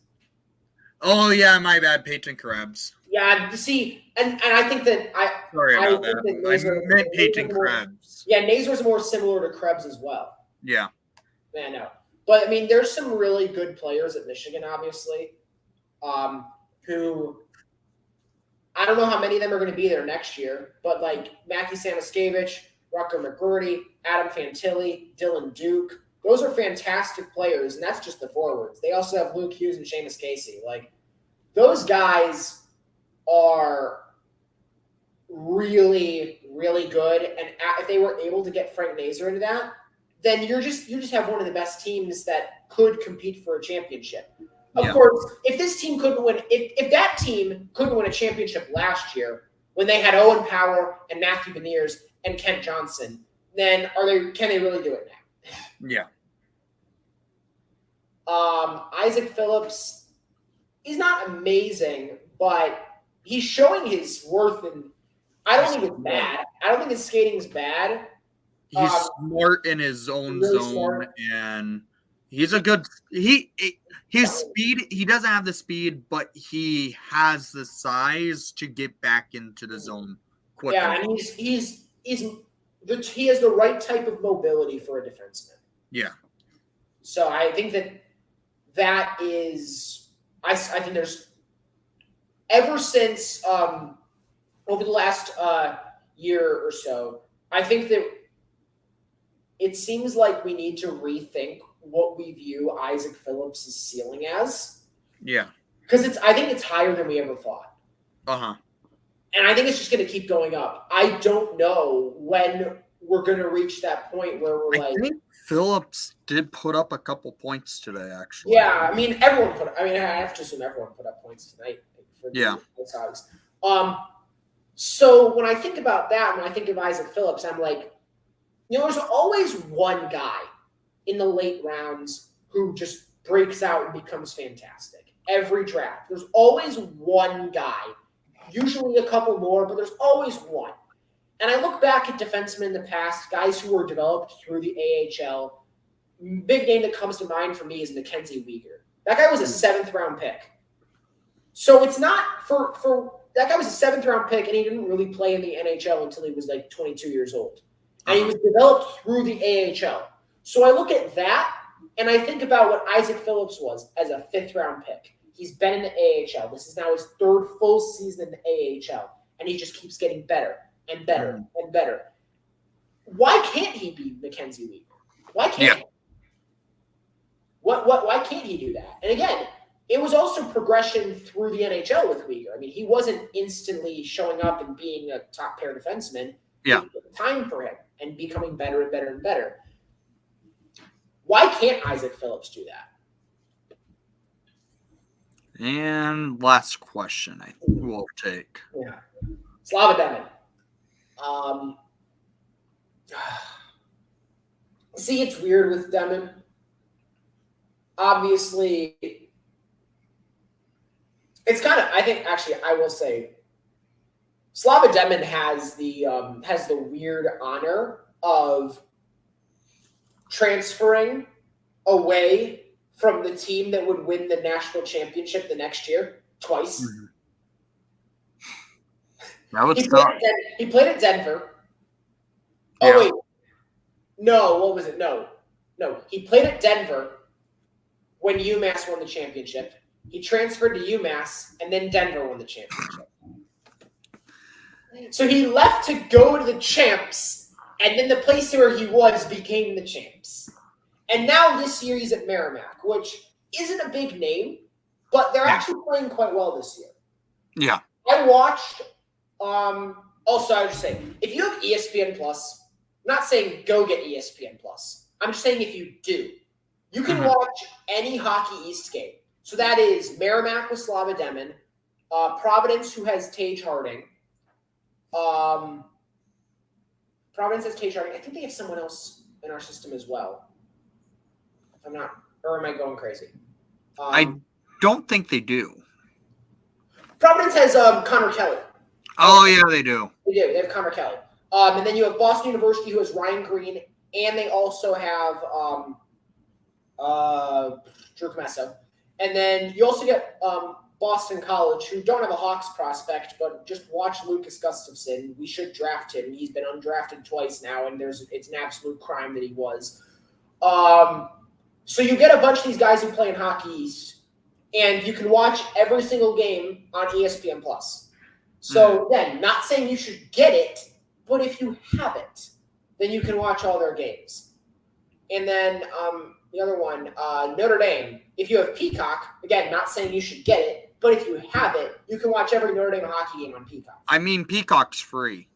Oh yeah, my bad, Peyton Krebs. Yeah, see, and I think that sorry about that. I meant Peyton Krebs. Yeah, Nazar's more similar to Krebs as well. Yeah. I know. But I mean, there's some really good players at Michigan, obviously, who I don't know how many of them are going to be there next year, but like Matthew Samaskevich, Rutger McGurty, Adam Fantilli, Dylan Duke, those are fantastic players, and that's just the forwards. They also have Luke Hughes and Seamus Casey. Like, those guys are really, really good, and if they were able to get Frank Nazar into that, then you just have one of the best teams that could compete for a championship. Of course, if this team couldn't win, if that team couldn't win a championship last year when they had Owen Power and Matthew Beniers and Kent Johnson, then can they really do it now? Yeah. Isaac Phillips, he's not amazing, but he's showing his worth, and I don't think it's bad. I don't think his skating is bad. He's smart in his own really zone, smart. And he's a good. His speed. He doesn't have the speed, but he has the size to get back into the zone quicker. Yeah, and he has the right type of mobility for a defenseman. Yeah. So I think that is. I think there's ever since over the last year or so, I think that it seems like we need to rethink what we view Isaac Phillips' ceiling as. Yeah. Because I think it's higher than we ever thought. Uh-huh. And I think it's just going to keep going up. I don't know when we're going to reach that point where we're I think Phillips did put up a couple points today, actually. Yeah, I mean, I have to assume everyone put up points tonight for the Blackhawks. So when I think about that, when I think of Isaac Phillips, I'm like, there's always one guy in the late rounds who just breaks out and becomes fantastic. Every draft. There's always one guy, usually a couple more, but there's always one. And I look back at defensemen in the past, guys who were developed through the AHL. Big name that comes to mind for me is Mackenzie Weegar. That guy was a 7th-round pick. So it's not for that guy was a 7th-round pick, and he didn't really play in the NHL until he was like 22 years old. And he was developed through the AHL. So I look at that, and I think about what Isaac Phillips was as a 5th-round pick. He's been in the AHL. This is now his 3rd full season in the AHL, and he just keeps getting better and better and better. Why can't he be Mackenzie Weegar? Why can't he? Why can't he do that? And again, it was also progression through the NHL with Weegar. I mean, he wasn't instantly showing up and being a top pair defenseman. Yeah. It took time for him and becoming better and better and better. Why can't Isaac Phillips do that? And last question, I think we'll take. Yeah. Slava Demon. See, it's weird with Demon. Obviously, it's kind of, I think, actually, I will say, Slava Demon has the weird honor of transferring away from the team that would win the national championship the next year twice. That would stop. He played at Denver. Yeah. Oh, wait. No, what was it? No. He played at Denver when UMass won the championship. He transferred to UMass, and then Denver won the championship. So he left to go to the champs, and then the place where he was became the champs. And now this year he's at Merrimack, which isn't a big name, but they're actually playing quite well this year. Yeah. I watched also I would just say, if you have ESPN Plus, I'm not saying go get ESPN Plus. I'm just saying if you do, you can watch any Hockey East game. So that is Merrimack with Slava Demon, Providence, who has Tage Harding. Providence has Tage Harding. I think they have someone else in our system as well. If I'm not, or am I going crazy? I don't think they do. Providence has Connor Kelly. Oh, yeah, they do. They do. They have Connor Kelly. And then you have Boston University, who has Ryan Green, and they also have Drew Comesso. And then you also get Boston College, who don't have a Hawks prospect, but just watch Lucas Gustafson. We should draft him. He's been undrafted twice now, and it's an absolute crime that he was. So you get a bunch of these guys who play in Hockey East, and you can watch every single game on ESPN Plus. So again, not saying you should get it, but if you have it, then you can watch all their games. And then the other one, Notre Dame. If you have Peacock, again, not saying you should get it, but if you have it, you can watch every Notre Dame hockey game on Peacock. I mean, Peacock's free.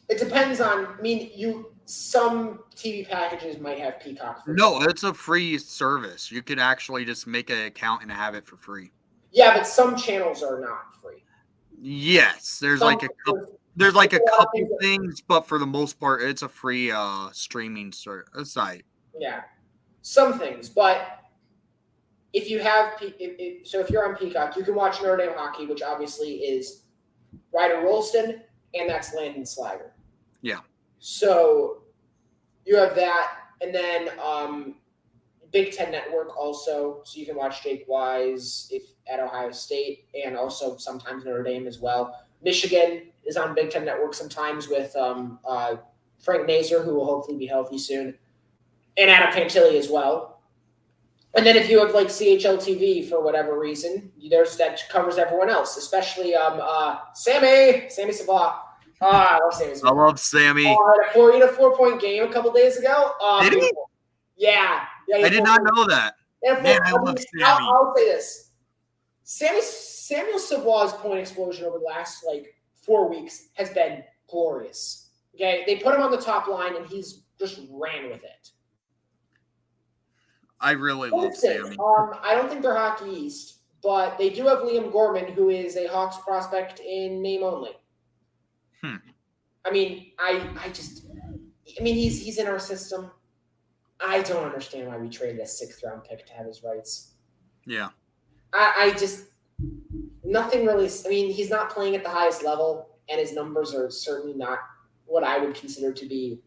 It depends on. I mean, some TV packages might have Peacock. No, it's a free service. You could actually just make an account and have it for free. Yeah, but some channels are not free. Yes, there's like a couple. There's like a couple things, but for the most part, it's a free streaming site. Yeah, some things, but if you have, if you're on Peacock, you can watch Notre Dame hockey, which obviously is Ryder Rolston, and that's Landon Slager. Yeah. So you have that, and then Big Ten Network also, so you can watch Jake Wise at Ohio State, and also sometimes Notre Dame as well. Michigan is on Big Ten Network sometimes with Frank Nazer, who will hopefully be healthy soon, and Adam Fantilli as well. And then if you have like CHL TV for whatever reason, that covers everyone else, especially Sammy Savoie. I love Sammy Savoie. I love Sammy. He had a 4-point game a couple days ago. Did he? Yeah. I did not know that. Man, I love Sammy. I'll say this. Samuel Savoie's point explosion over the last 4 weeks has been glorious. Okay, they put him on the top line, and he's just ran with it. I really love Sammy. I don't think they're Hockey East, but they do have Liam Gorman, who is a Hawks prospect in name only. I mean, he's in our system. I don't understand why we traded a 6th-round pick to have his rights. Yeah. I just nothing really. I mean, he's not playing at the highest level, and his numbers are certainly not what I would consider to be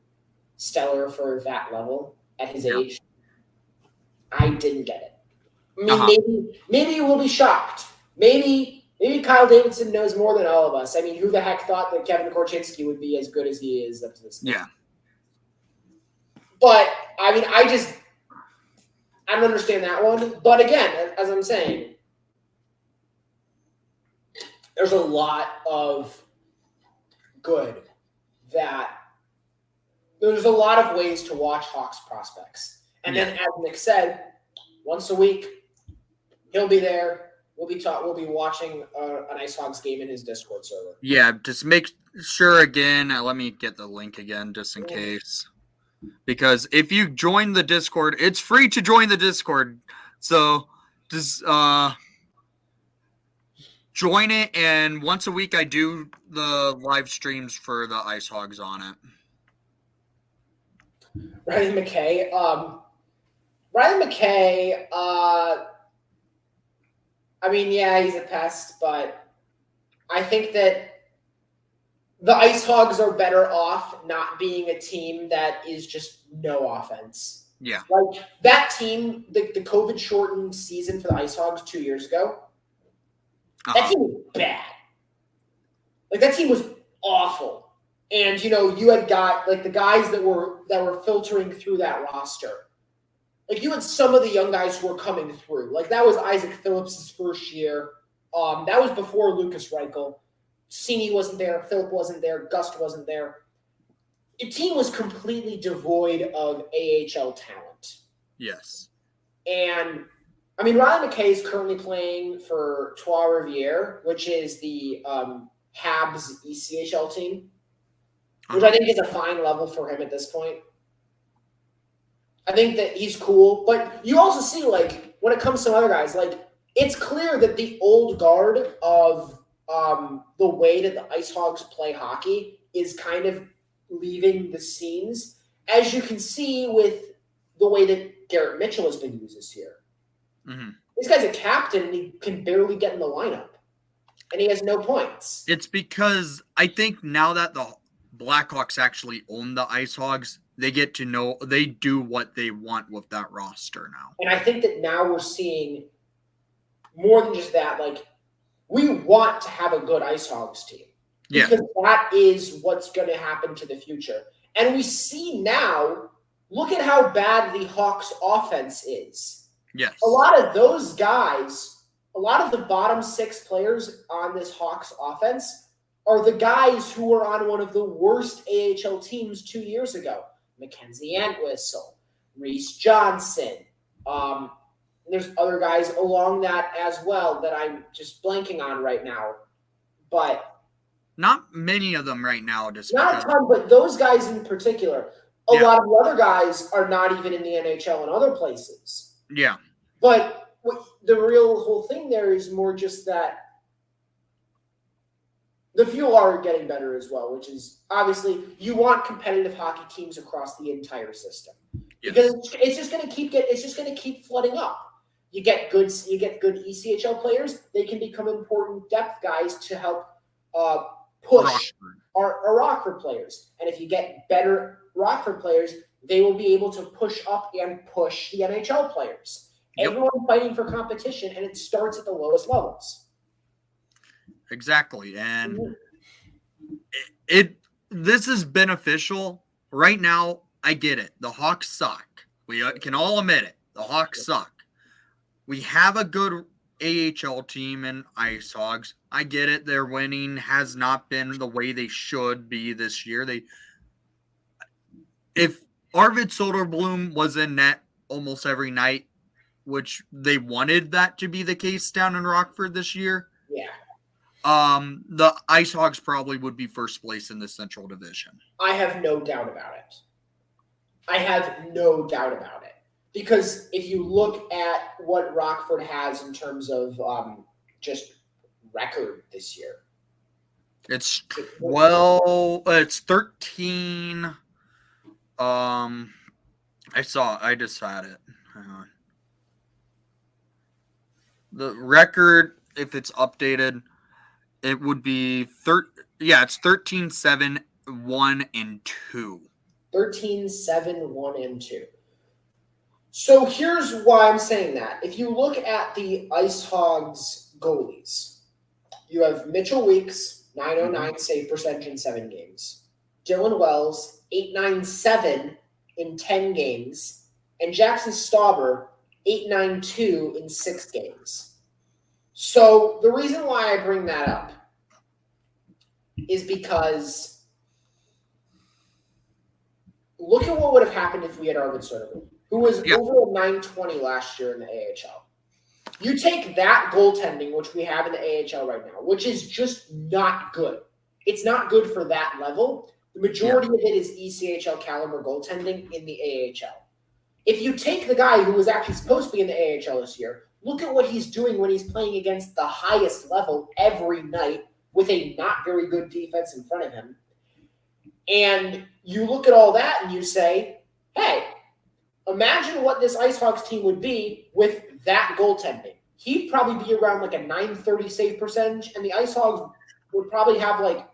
stellar for that level at his age. I didn't get it. I mean, maybe you will be shocked. Maybe Kyle Davidson knows more than all of us. I mean, who the heck thought that Kevin Korchinski would be as good as he is up to this point? Yeah. But I mean, I don't understand that one. But again, as I'm saying, there's a lot of good there's a lot of ways to watch Hawks prospects. And then, as Nick said, once a week, he'll be there. We'll be watching an Ice Hawks game in his Discord server. Yeah, just make sure again. Let me get the link again just in case. Because if you join the Discord, it's free to join the Discord. So just join it, and once a week I do the live streams for the Ice Hogs on it. Riley McKay. I mean, yeah, he's a pest, but I think that the Ice Hogs are better off not being a team that is just no offense. Yeah. Like that team, the COVID-shortened season for the Ice Hogs 2 years ago, that team was bad. Like that team was awful. And you had got like the guys that were filtering through that roster. Like you had some of the young guys who were coming through. Like that was Isaac Phillips' first year. That was before Lucas Reichel. Cini wasn't there. Phillip wasn't there. Gust wasn't there. The team was completely devoid of AHL talent. Yes. And I mean, Riley McKay is currently playing for Trois Rivières, which is the Habs ECHL team, which I think is a fine level for him at this point. I think that he's cool, but you also see, like, when it comes to other guys, like, it's clear that the old guard of the way that the Ice Hogs play hockey is kind of leaving the scenes, as you can see with the way that Garrett Mitchell has been used this year. Mm-hmm. This guy's a captain, and he can barely get in the lineup, and he has no points. It's because I think now that the Blackhawks actually own the Ice Hogs, they get to know they do what they want with that roster now. And I think that now we're seeing more than just that. Like, we want to have a good Ice Hogs team. Because that is what's going to happen to the future. And we see now, look at how bad the Hawks offense is. Yes. A lot of those guys, a lot of the bottom six players on this Hawks offense are the guys who were on one of the worst AHL teams 2 years ago. Mackenzie Entwistle, Reese Johnson. There's other guys along that as well that I'm just blanking on right now. But not many of them right now. Not a ton, but those guys in particular. A lot of the other guys are not even in the NHL and other places. Yeah. But the real whole thing there is more just that the few are getting better as well, which is obviously you want competitive hockey teams across the entire system. Yes. Because it's just going to keep flooding up. You get good ECHL players, they can become important depth guys to help push our Rockford players. And if you get better Rockford players, they will be able to push up and push the NHL players. Yep. Everyone fighting for competition, and it starts at the lowest levels. Exactly. And this is beneficial. Right now, I get it. The Hawks suck. We can all admit it. The Hawks suck. We have a good AHL team in Ice Hogs. I get it. Their winning has not been the way they should be this year. If Arvid Soderblom was in net almost every night, which they wanted that to be the case down in Rockford this year, the Ice Hogs probably would be first place in the Central Division. I have no doubt about it. Because if you look at what Rockford has in terms of just record this year, it's 13. I just had it. Hang on. The record, if it's updated, it would be it's 13-7, 1 and 2. 13-7, 1 and 2. So here's why I'm saying that. If you look at the Ice Hogs goalies, you have Mitchell Weeks, 909 save percentage in 7 games. Dylan Wells, 897 in 10 games. And Jackson Stauber, 892 in 6 games. So the reason why I bring that up is because look at what would have happened if we had Arvid Soderblom, who was over a 920 last year in the AHL. You take that goaltending, which we have in the AHL right now, which is just not good. It's not good for that level. The majority of it is ECHL caliber goaltending in the AHL. If you take the guy who was actually supposed to be in the AHL this year, look at what he's doing when he's playing against the highest level every night with a not very good defense in front of him. And you look at all that and you say, hey, imagine what this Ice Hogs team would be with that goaltending. He'd probably be around like a 930 save percentage, and the Ice Hogs would probably have like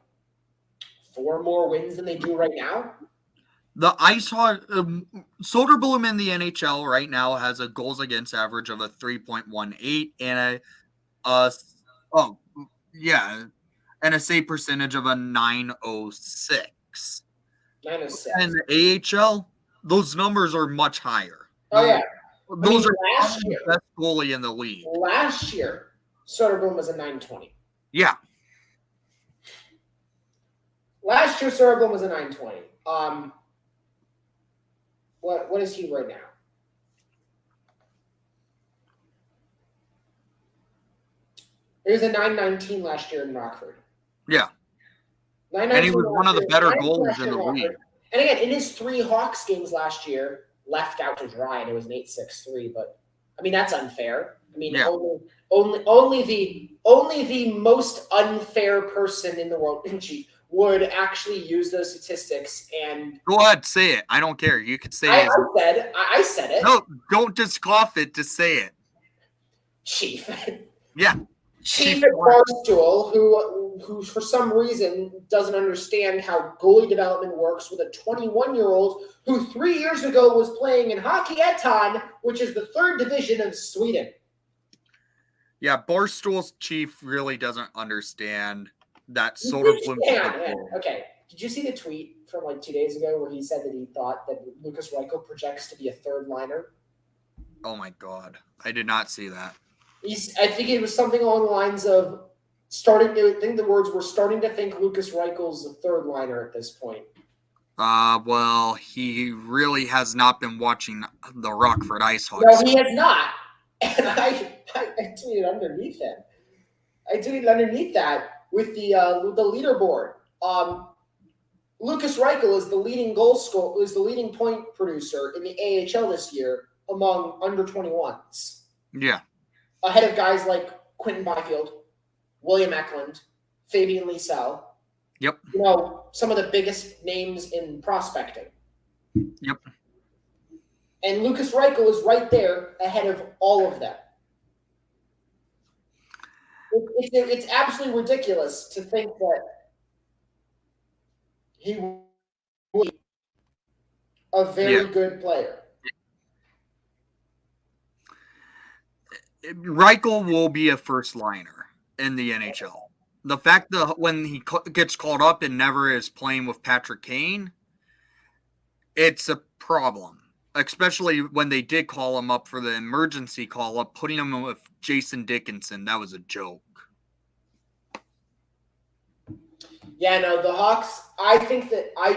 4 more wins than they do right now. The Ice Hog Soderblom in the NHL right now has a goals against average of a 3.18 and and a save percentage of a 906. 906. And the AHL, those numbers are much higher. Oh yeah. Those are last year, the best goalie in the league. Last year, Soderblom was a 920. Yeah. Last year, Soderblom was a 920. What is he right now? He was a 919 last year in Rockford. Yeah. And he was one of the better goalies in the league. And again, in his 3 Hawks games last year, left out to dry, and it was an 8-6-3. But I mean, that's unfair. I mean, only the most unfair person in the world, Chief, would actually use those statistics. And go ahead, say it. I don't care. You can say it. I said it. No, don't just cough it. Just say it. Chief. Yeah. Chief at Barstool, who for some reason doesn't understand how goalie development works with a 21-year-old who 3 years ago was playing in Hockey Etan, which is the 3rd division of Sweden. Yeah, Barstool's chief really doesn't understand that sort of Okay. Did you see the tweet from like 2 days ago where he said that he thought that Lucas Reichel projects to be a 3rd liner? Oh my God. I did not see that. I think it was something along the lines of starting to think Lucas Reichel's a 3rd liner at this point. Well, he really has not been watching the Rockford Ice Hogs. No, he has not. And I tweeted underneath him. I tweeted underneath that with the leaderboard. Lucas Reichel is the leading leading point producer in the AHL this year among under 21s. Yeah. Ahead of guys like Quentin Byfield, William Eklund, Fabian Liesel. Yep. You know, some of the biggest names in prospecting. Yep. And Lucas Reichel is right there ahead of all of them. It's absolutely ridiculous to think that he will be a very good player. Reichel will be a 1st liner in the NHL. The fact that when he gets called up and never is playing with Patrick Kane, it's a problem. Especially when they did call him up for the emergency call-up, putting him with Jason Dickinson. That was a joke. Yeah, no, the Hawks, I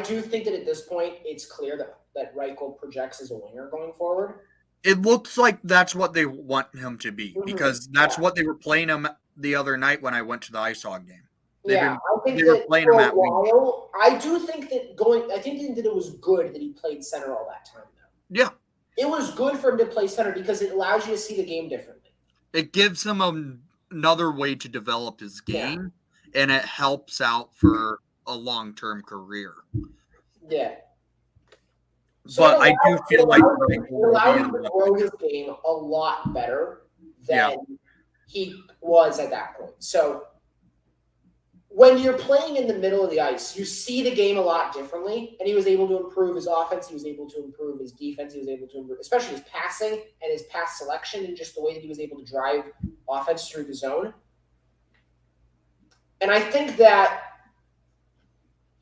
do think that at this point, it's clear that Reichel projects as a winger going forward. It looks like that's what they want him to be, because that's what they were playing him the other night when I went to the Ice Hog game. I think that for a while, I do think that I think that it was good that he played center all that time, though. Yeah. it was good for him to play center because it allows you to see the game differently. It gives him another way to develop his game, and it helps out for a long-term career. Yeah. So but I do feel like it allows him to grow his game a lot better than he was at that point. So when you're playing in the middle of the ice, you see the game a lot differently, and he was able to improve his offense. He was able to improve his defense. He was able to improve, especially his passing and his pass selection, and just the way that he was able to drive offense through the zone. And I think that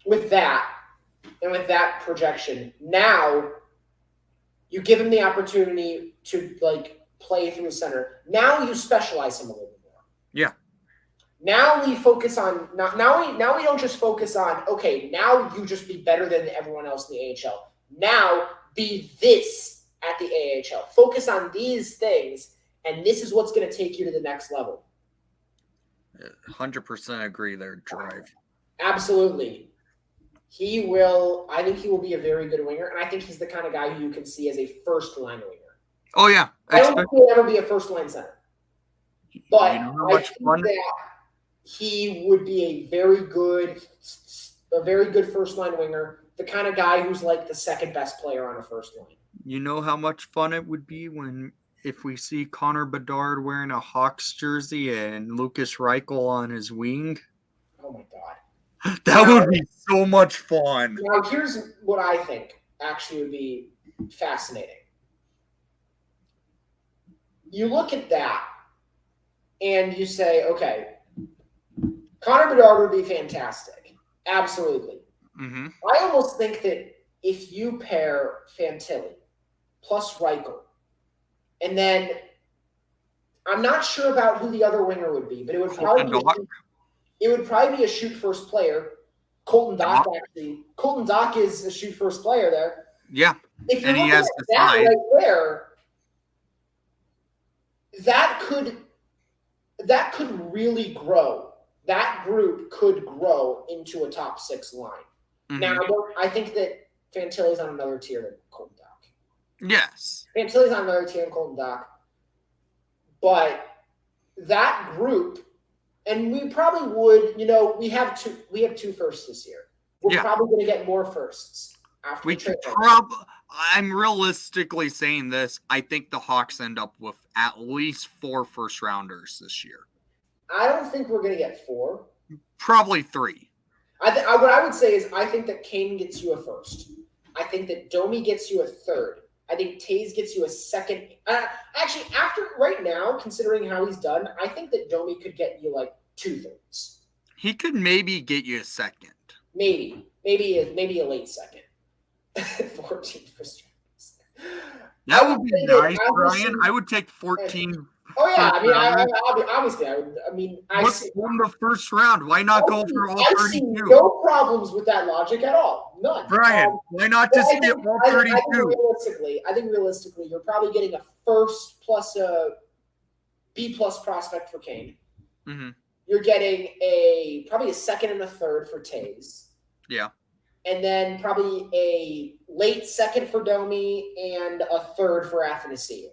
with that, and with that projection, now you give him the opportunity to play through the center. Now you specialize him a little bit more. Yeah. Now we focus on now we don't just focus on, okay, now you just be better than everyone else in the AHL. Now be this at the AHL. Focus on these things, and this is what's going to take you to the next level. 100% agree there, Drive. Absolutely. I think he will be a very good winger, and I think he's the kind of guy who you can see as a first-line winger. Oh, yeah. I don't think he'll ever be a first-line center. But I think that he would be a very good first-line winger, the kind of guy who's like the second-best player on a first line. You know how much fun it would be if we see Connor Bedard wearing a Hawks jersey and Lucas Reichel on his wing? Oh, my God. That would be so much fun. Now, here's what I think actually would be fascinating. You look at that, and you say, okay, Connor Bedard would be fantastic. Absolutely. Mm-hmm. I almost think that if you pair Fantilli plus Reichel, and then I'm not sure about who the other winger would be, but it would probably be a shoot first player. Colton Dock, actually. Colton Dock is a shoot first player there. Yeah. If you're looking at that right there, that could really grow. That group could grow into a top 6 line. Mm-hmm. Now, I think that Fantilli's on another tier than Colton Dock. Yes. Fantilli's on another tier than Colton Dock. But that group, and we probably would, we have two firsts this year. We're probably going to get more firsts after we trade. I'm realistically saying this. I think the Hawks end up with at least 4 first rounders this year. I don't think we're going to get 4. Probably 3. What I would say is I think that Kane gets you a first. I think that Domi gets you a third. I think Taves gets you a second. Actually, right now, considering how he's done, I think that Domi could get you 2 thirds. He could maybe get you a second. Maybe a late second. 14 first rounds. That would be nice, Brian. I would take 14. Oh yeah, obviously, What's from the first round? Why not go for all 32? I see no problems with that logic at all. None. Brian, why not just get all 32? I think realistically, you're probably getting a first plus a B+ prospect for Kane. Mm-hmm. You're getting probably a second and a third for Taves. Yeah. And then probably a late second for Domi and a third for Athanasiou.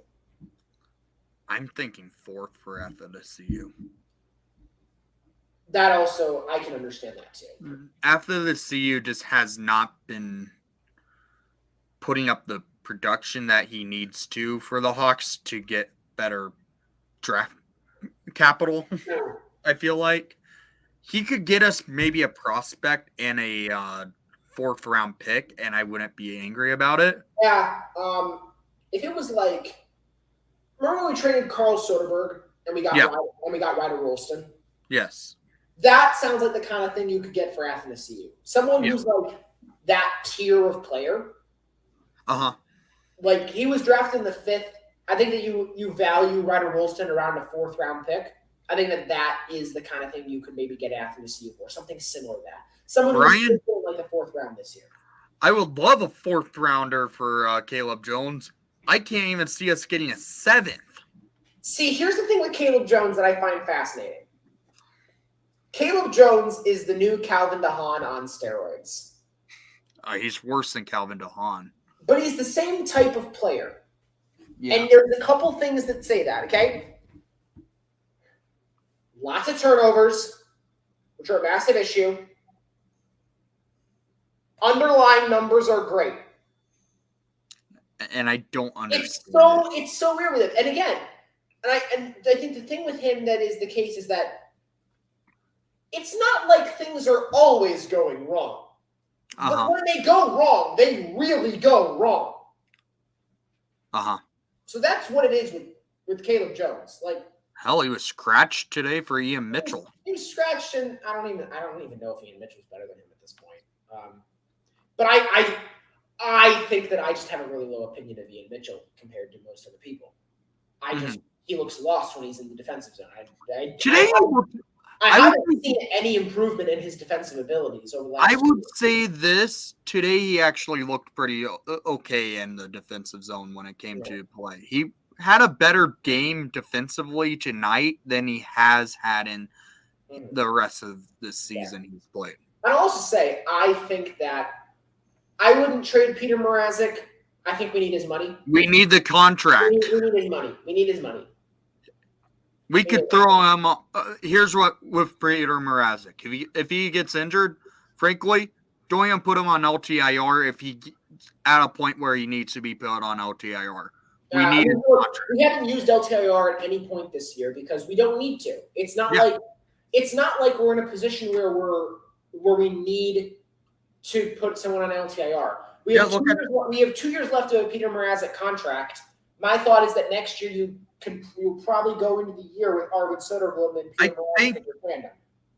I'm thinking 4th for Athanasiou. That also, I can understand that too. Athanasiou just has not been putting up the production that he needs to for the Hawks to get better draft capital. I feel like he could get us maybe a prospect and a 4th round pick, and I wouldn't be angry about it. Yeah. If it was remember when we traded Carl Soderberg and we got Ryder Rolston? Yes. That sounds like the kind of thing you could get for Athanasiou. Someone who's that tier of player. Uh-huh. He was drafted in the 5th. I think that you value Ryder Rolston around a 4th round pick. I think that is the kind of thing you could maybe get Athanasiou for, something similar to that. Someone who's the 4th round this year. I would love a 4th rounder for Caleb Jones. I can't even see us getting a 7th. See, here's the thing with Caleb Jones that I find fascinating. Caleb Jones is the new Calvin DeHaan on steroids. He's worse than Calvin DeHaan. But he's the same type of player. Yeah. And there's a couple things that say that, okay? Lots of turnovers, which are a massive issue. Underlying numbers are great. And I don't understand. It's so weird with him. And again, and I think the thing with him that is the case is that it's not like things are always going wrong. But when they go wrong, they really go wrong. So that's what it is with Caleb Jones. Like, hell, he was scratched today for Ian Mitchell. He was scratched, and I don't even know if Ian Mitchell's better than him at this point. But I think that I just have a really low opinion of Ian Mitchell compared to most other people. He looks lost when he's in the defensive zone. I haven't seen any improvement in his defensive abilities over the last 2 years. I would say this. Today he actually looked pretty okay in the defensive zone when it came to play. He had a better game defensively tonight than he has had in the rest of this season he's played. I'll also say I think that I wouldn't trade Peter Mrazek. I think we need his money. We need the contract. We need his money. We could throw him. Here's what with Peter Mrazek. If he gets injured, frankly, don't even put him on LTIR if he at a point where he needs to be put on LTIR. We haven't used LTIR at any point this year because we don't need to. It's not like we're in a position where we need to put someone on LTIR. We have 2 years left of a Peter Mrazek contract. My thought is that next year you'll probably go into the year with Arvid Soderblom and Peter Mrazek in your tandem.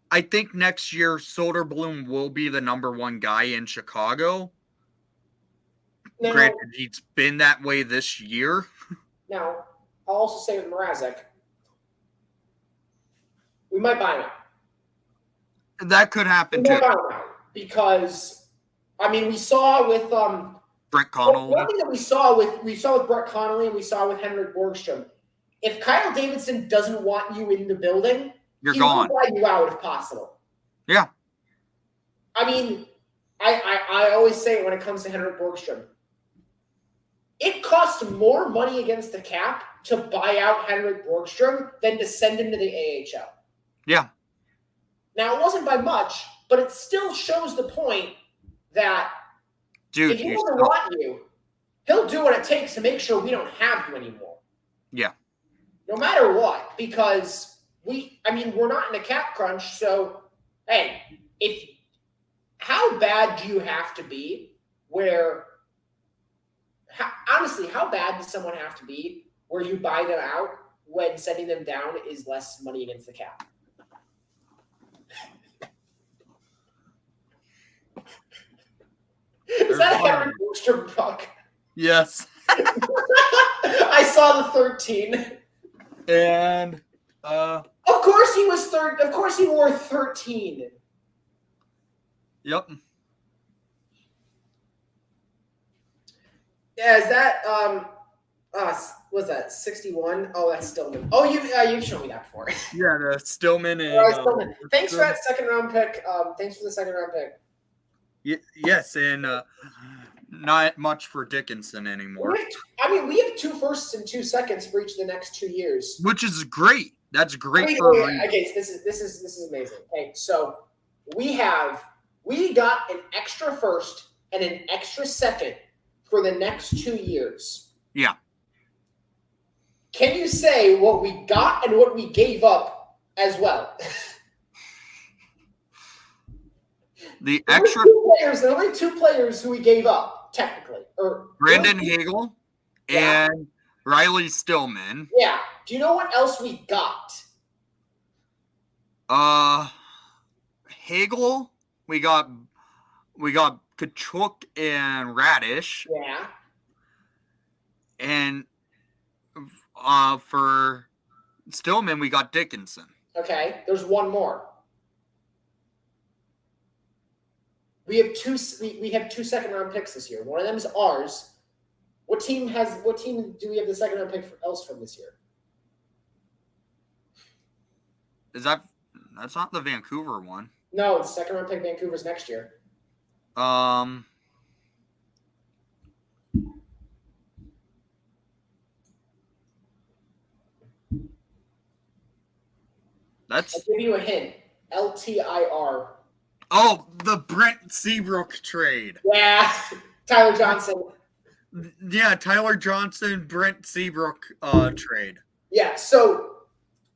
I think next year Soderblom will be the number one guy in Chicago. Now, granted, he's been that way this year. Now, I'll also say with Mrazek, we might buy him out. That could happen too. Because, I mean, we saw with Brett Connolly. One thing that we saw with Brett Connolly and we saw with Henrik Borgstrom, if Kyle Davidson doesn't want you in the building, you're gone. He'll fly you out if possible. Yeah. I mean, I always say it when it comes to Henrik Borgstrom. It costs more money against the cap to buy out Henrik Borgstrom than to send him to the AHL. Yeah. Now, it wasn't by much, but it still shows the point that if he doesn't want you, he'll do what it takes to make sure we don't have you anymore. Yeah. No matter what, because we're not in a cap crunch. So, hey, how bad do you have to be honestly, how bad does someone have to be where you buy them out when sending them down is less money against the cap? Is that a Henrik Borgstrom puck? Yes. I saw the 13. And of course he was third. Of course he wore 13. Yep. Yeah, is that was that 61? Oh, that's Stillman. Oh, you've shown me that before. Yeah, the Stillman and Stillman. Thanks for that second round pick. Thanks for the second round pick. Yes, and not much for Dickinson anymore. We have 2 firsts and 2 seconds for each of the next 2 years, which is great. That's great Okay, this is amazing. Okay, so we got an extra first and an extra second for the next 2 years. Yeah. Can you say what we got and what we gave up as well? The extra only two players who we gave up, technically. Brandon Hagel and Riley Stillman. Yeah. Do you know what else we got? Hagel, we got Kachuk and Radish. Yeah. And for Stillman, we got Dickinson. Okay. There's one more. We have 2 second round picks this year. One of them is ours. What team do we have the second round pick else from this year? That's not the Vancouver one. No, it's second round pick Vancouver's next year. I'll give you a hint. LTIR. Oh, the Brent Seabrook trade. Yeah, Tyler Johnson. Yeah, Tyler Johnson, Brent Seabrook trade. Yeah, so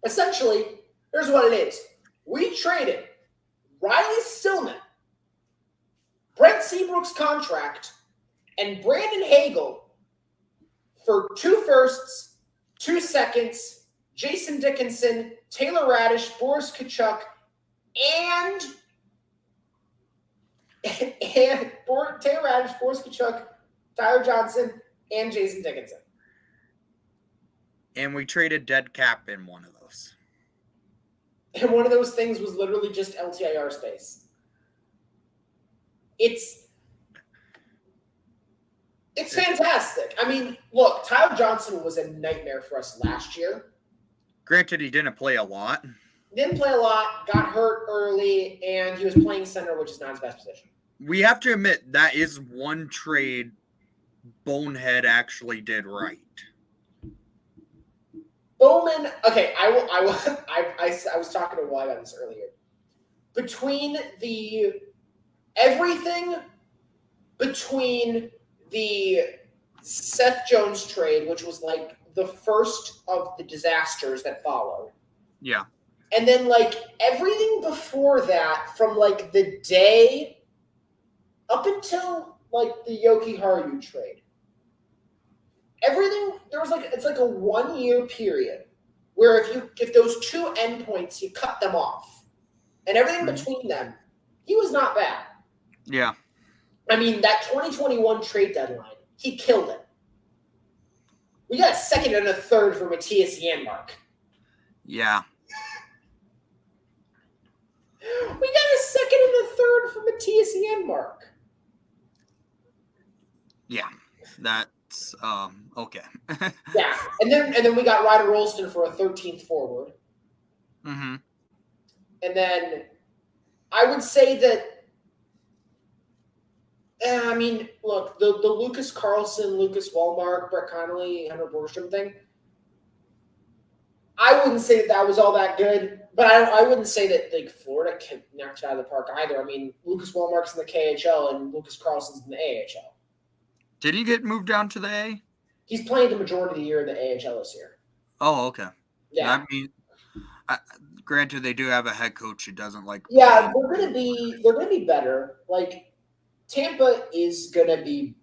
essentially, here's what it is. We traded Riley Stillman, Brent Seabrook's contract, and Brandon Hagel for 2 firsts, 2 seconds, Jason Dickinson, Taylor Radish, Boris Tkachuk, and Taylor Radish, Boris Tkachuk, Tyler Johnson, and Jason Dickinson. And we traded dead cap in one of those. And one of those things was literally just LTIR space. It's fantastic. I mean, look, Tyler Johnson was a nightmare for us last year. Granted, he didn't play a lot. Didn't play a lot, got hurt early, and he was playing center, which is not his best position. We have to admit that is one trade Bonehead actually did right. Bowman, okay, I was talking to Wyatt about this earlier. Between everything between the Seth Jones trade, which was like the first of the disasters that followed. Yeah. And then like everything before that, from like the day up until like the Yoki Haru trade. Everything there was like it's like a 1-year period where if those 2 endpoints you cut them off, and everything between them, he was not bad. Yeah. I mean, that 2021 trade deadline, he killed it. We got a second and a third for Matthias Janmark. Yeah. We got a second and a third for Matthias Janmark. Yeah. That's okay. Yeah. And then we got Ryder Rolston for a 13th forward. Mm-hmm. And then I would say that I mean, look, the Lucas Carlson, Lucas Wallmark, Brett Connolly, Henrik Borgstrom thing, I wouldn't say that was all that good, but I wouldn't say that like Florida knocked it out of the park either. I mean, Lucas Wallmark's in the KHL and Lucas Carlson's in the AHL. Did he get moved down to the A? He's playing the majority of the year in the AHL this year. Oh, okay. Yeah. I mean, granted, they do have a head coach who doesn't like. Yeah, they're gonna be better. Like Tampa's gonna be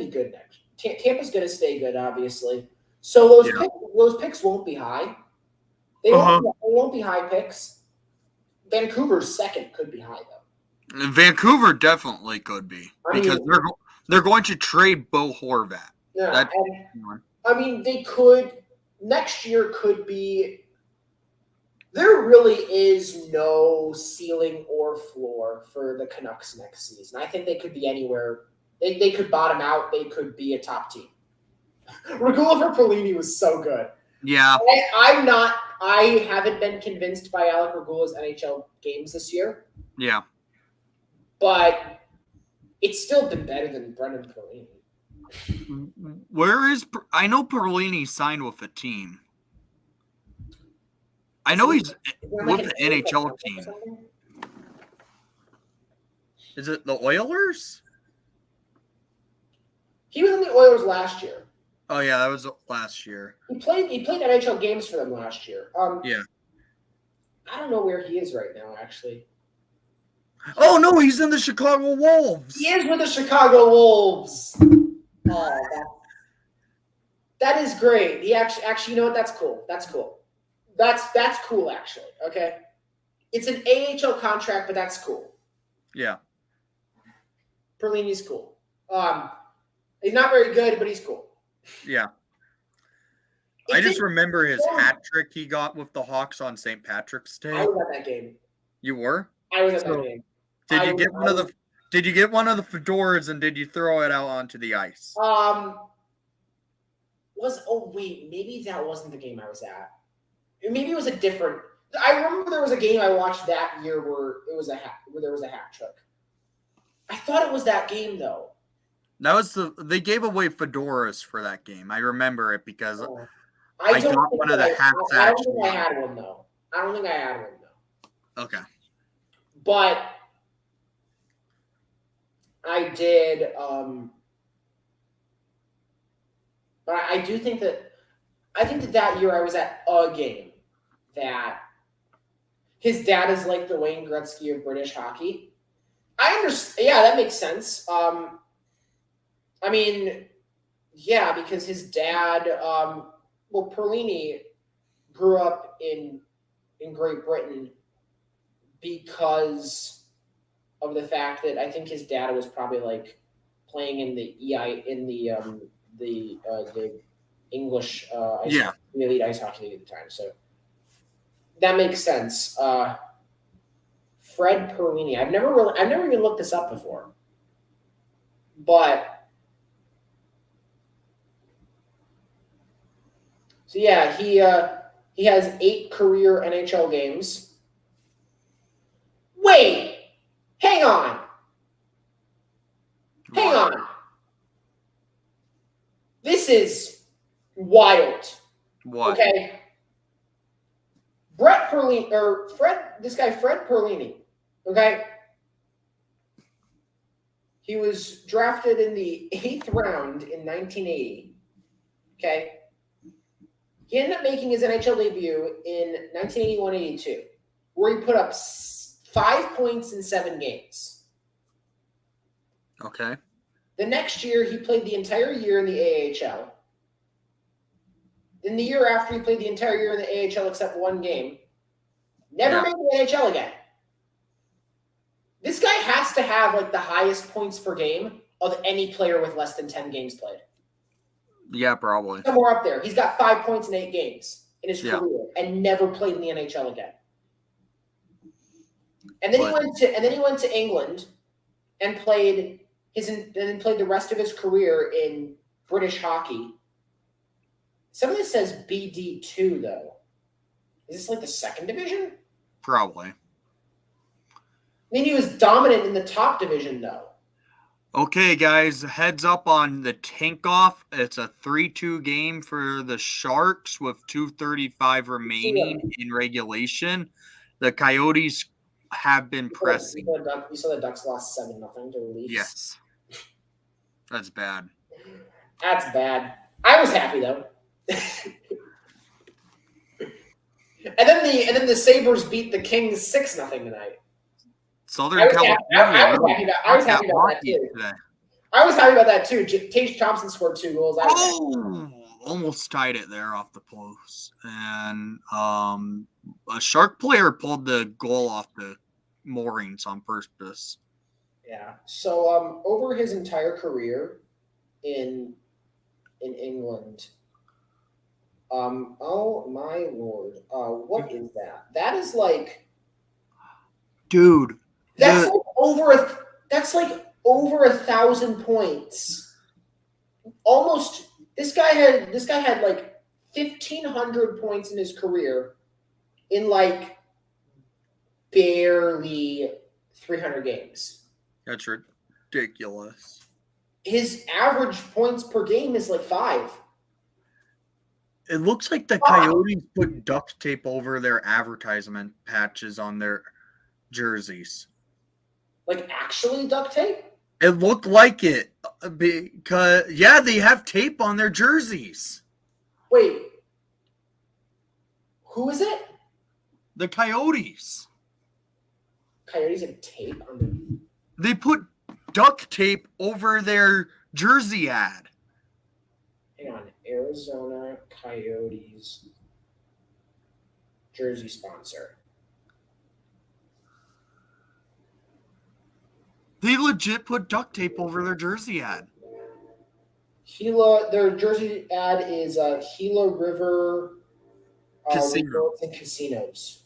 good next. Tampa's gonna stay good, obviously. So those picks won't be high. They won't be high picks. Vancouver's second could be high though. Vancouver definitely could be because they're going to trade Bo Horvat. Yeah, I mean they could next year could be. There really is no ceiling or floor for the Canucks next season. I think they could be anywhere. They could bottom out. They could be a top team. Regula for Perlini was so good. Yeah. I haven't been convinced by Alec Regula's NHL games this year. Yeah. But it's still been better than Brendan Perlini. I know Perlini signed with a team. I know he's with the NHL team. Is it the Oilers? He was in the Oilers last year. Oh yeah, that was last year. He played NHL games for them last year. Yeah. I don't know where he is right now, actually. Oh no, he's in the Chicago Wolves. He is with the Chicago Wolves. Oh, that is great. He actually, you know what? That's cool. That's cool. That's cool, actually. Okay, it's an AHL contract, but that's cool. Yeah. Perlini's cool. He's not very good, but he's cool. Yeah. I just remember his hat trick he got with the Hawks on St. Patrick's Day. I was at that game. You were? I was at that game. Did you get one of the fedoras and did you throw it out onto the ice? Maybe that wasn't the game I was at. Maybe it was a different. I remember there was a game I watched that year where there was a hat trick. I thought it was that game though. That was they gave away fedoras for that game. I remember it because I got one of the hats. I don't think I had one though. I don't think I added him, though. Okay. But I did. But I do think that that year I was at a game that his dad is like the Wayne Gretzky of British hockey. I understand. Yeah, that makes sense. I mean, yeah, because his dad, Perlini grew up in Great Britain because of the fact that I think his dad was probably like playing in the English the elite ice hockey league at the time. So that makes sense. Fred Perlini. I've never even looked this up before. But so yeah, he has 8 career NHL games. Wait, hang on. This is wild. What? Okay. Fred Perlini. Okay. He was drafted in the 8th round in 1980. Okay. He ended up making his NHL debut in 1981-82, where he put up 5 points in 7 games. Okay. The next year, he played the entire year in the AHL. Then the year after, he played the entire year in the AHL except 1 game. Never made the NHL again. This guy has to have like the highest points per game of any player with less than 10 games played. Yeah, probably. Somewhere up there. He's got 5 points in 8 games in his career and never played in the NHL again. And then he went to England and played the rest of his career in British hockey. Some of this says BD2 though. Is this like the 2nd division? Probably. I mean, he was dominant in the top division though. Okay, guys, heads up on the tank-off. It's a 3-2 game for the Sharks with 2:35 remaining in regulation. The Coyotes have been pressing. You saw the Ducks lost 7-0 to the Leafs? Yes. That's bad. That's bad. I was happy, though. And then the Sabres beat the Kings 6-0 tonight. Southern California. I was happy about that too. Today. I was happy about that too. Tage Thompson scored 2 goals. Almost tied it there off the post, and a Shark player pulled the goal off the moorings on purpose. Yeah. So over his entire career in England. Oh my lord. What is that? That is like, dude. That's like over 1,000 points. Almost. This guy had like 1,500 points in his career in like barely 300 games. That's ridiculous. His average points per game is like 5. It looks like the Coyotes put duct tape over their advertisement patches on their jerseys. Like actually duct tape? It looked like it because they have tape on their jerseys. Wait. Who is it? The Coyotes. Coyotes have tape on them. They put duct tape over their jersey ad. Hang on. Arizona Coyotes jersey sponsor. They legit put duct tape over their jersey ad. Their jersey ad is Gila River Resorts and Casinos.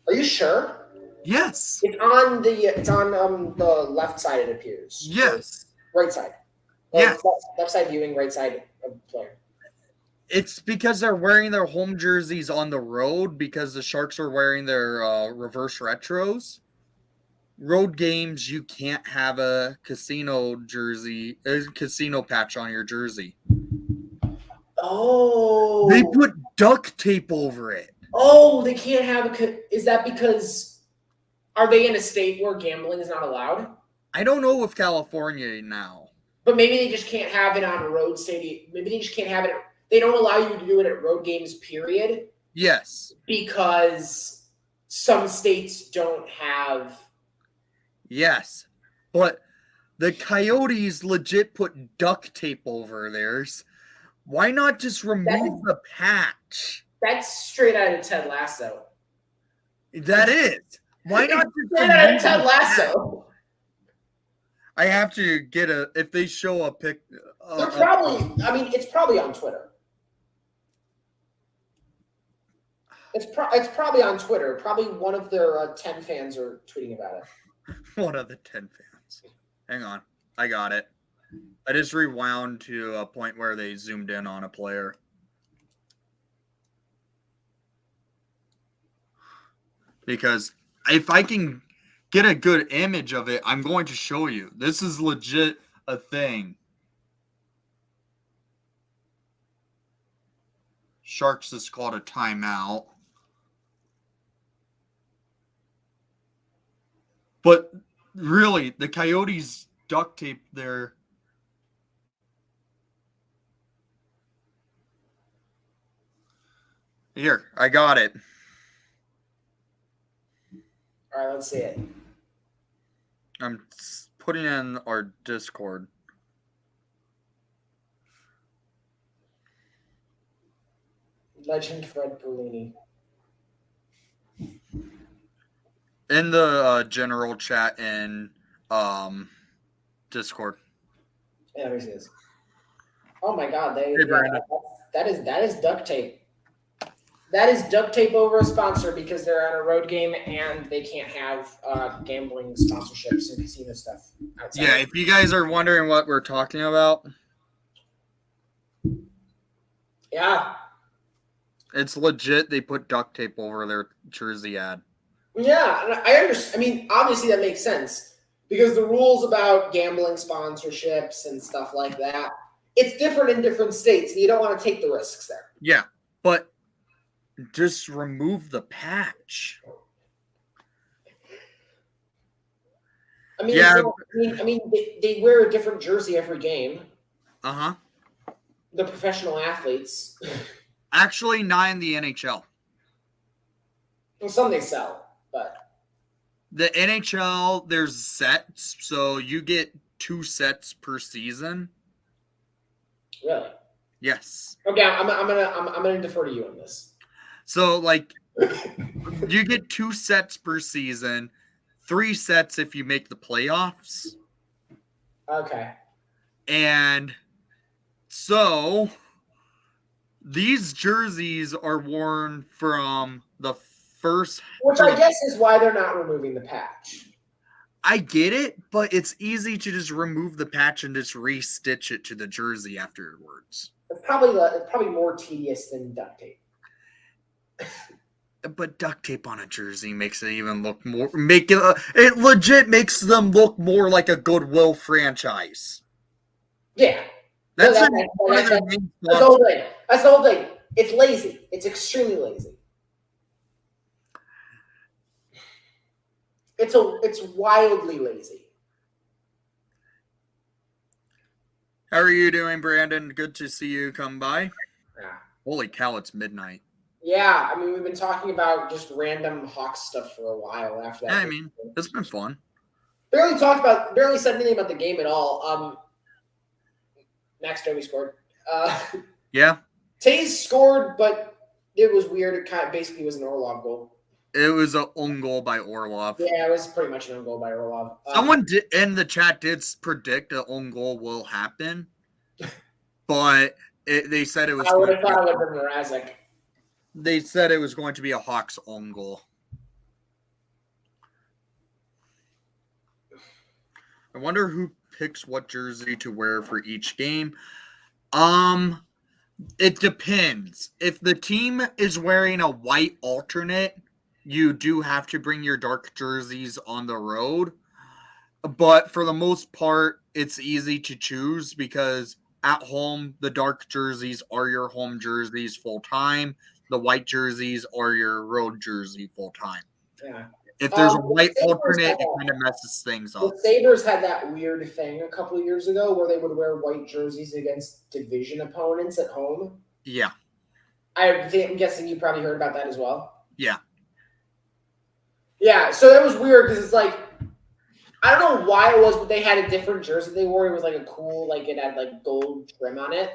Are you sure? Yes. It's on the left side. It appears. Yes. Right side. Yes. Left side viewing, right side of player. It's because they're wearing their home jerseys on the road because the Sharks are wearing their reverse retros. Road games, you can't have a casino patch on your jersey. Oh. They put duct tape over it. Oh, they can't have is that because are they in a state where gambling is not allowed? I don't know if California now. But maybe they just can't have it on a road stadium. Maybe they just can't have it. They don't allow you to do it at road games, period. Yes. Because some states don't have. Yes. But the Coyotes legit put duct tape over theirs. Why not just remove the patch? That's straight out of Ted Lasso. That is. Why not just straight out of Ted Lasso? I have to get if they show a pic. They're probably, it's probably on Twitter. It's probably on Twitter. Probably one of their 10 fans are tweeting about it. One of the 10 fans. Hang on. I got it. I just rewound to a point where they zoomed in on a player. Because if I can get a good image of it, I'm going to show you. This is legit a thing. Sharks just called a timeout. But really, the Coyotes duct tape their. Here, I got it. All right, let's see it. I'm putting it in our Discord. Legend Fred Perlini. In the general chat in Discord. Yeah, let me see this. Oh my God, Hey, Brandon. that is duct tape. That is duct tape over a sponsor because they're on a road game and they can't have gambling sponsorships and casino stuff outside. Yeah, if you guys are wondering what we're talking about. Yeah. It's legit. They put duct tape over their jersey ad. Yeah, I understand. Obviously that makes sense because the rules about gambling sponsorships and stuff like that, it's different in different states and you don't want to take the risks there. Yeah, but just remove the patch. Yeah. They wear a different jersey every game. Uh-huh. The professional athletes. Actually, not in the NHL. Well, some they sell. But the NHL, there's sets, so you get 2 sets per season. Really? Yes. Okay, I'm gonna defer to you on this. So, you get 2 sets per season, 3 sets if you make the playoffs. Okay. And so these jerseys are worn from the first, which I guess is why they're not removing the patch. I get it, but it's easy to just remove the patch and just re-stitch it to the jersey afterwards. It's probably more tedious than duct tape. But duct tape on a jersey makes it even look more. It legit makes them look more like a Goodwill franchise. Yeah, that's the whole thing. That's the whole thing. It's lazy. It's extremely lazy. It's wildly lazy. How are you doing, Brandon? Good to see you come by. Yeah. Holy cow, it's midnight. Yeah, we've been talking about just random Hawks stuff for a while after that. Yeah, it's been fun. Barely said anything about the game at all. Max Domi scored. Yeah. Taze scored, but it was weird. It kind of basically was an Orlov goal. It was an own goal by Orlov. Yeah, it was pretty much an own goal by Orlov. Someone in the chat did predict an own goal will happen, but they said it was. I would have thought it would have been Mrazek. They said it was going to be a Hawks own goal. I wonder who picks what jersey to wear for each game. It depends. If the team is wearing a white alternate, you do have to bring your dark jerseys on the road. But for the most part, it's easy to choose because at home, the dark jerseys are your home jerseys full time. The white jerseys are your road jersey full time. Yeah. If there's a white alternate, it kind of messes things up. The Sabres had that weird thing a couple of years ago where they would wear white jerseys against division opponents at home. Yeah. I'm guessing you probably heard about that as well. Yeah. Yeah, so that was weird because it's like, I don't know why it was, but they had a different jersey they wore. It was like a cool, like it had like gold trim on it.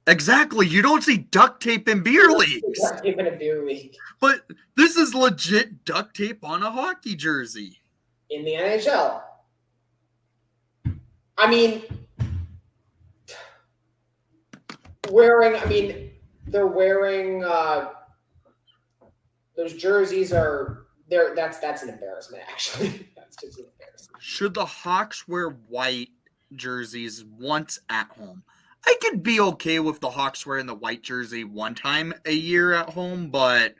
Exactly. You don't see duct tape in beer leagues. Duct tape in a beer league. But this is legit duct tape on a hockey jersey. In the NHL. I mean, they're wearing those jerseys are there. That's an embarrassment, actually. That's just an embarrassment. Should the Hawks wear white jerseys once at home? I could be okay with the Hawks wearing the white jersey one time a year at home, but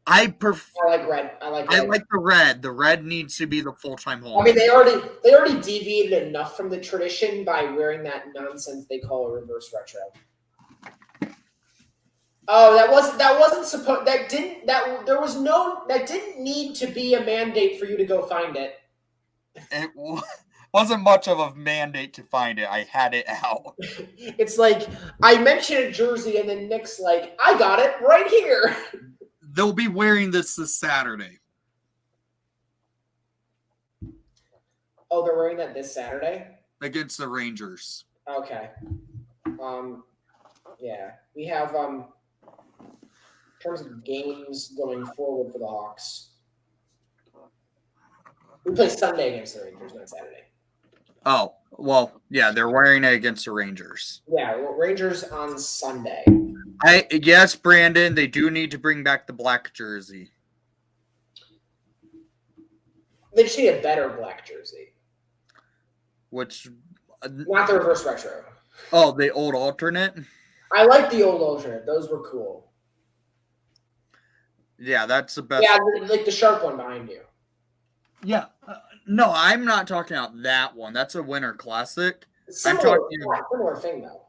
I like red. I like the red. The red needs to be the full-time home. I mean, they already deviated enough from the tradition by wearing that nonsense they call a reverse retro. Oh, that didn't need to be a mandate for you to go find it. It wasn't much of a mandate to find it. I had it out. It's like, I mentioned a jersey, and then Nick's like, I got it right here. They'll be wearing this Saturday. Oh, they're wearing that this Saturday? Against the Rangers. Okay. Yeah. We have, in terms of games going forward for the Hawks, we play Sunday against the Rangers, not Saturday. Oh, well, yeah, they're wearing it against the Rangers. Yeah, well, Rangers on Sunday. Yes, Brandon, they do need to bring back the black jersey. They just need a better black jersey. Which? Not the reverse retro. Oh, the old alternate? I like the old alternate. Those were cool. Yeah, that's the best. Yeah, like the sharp one behind you. Yeah. No, I'm not talking about that one. That's a Winter Classic. Similar thing, though.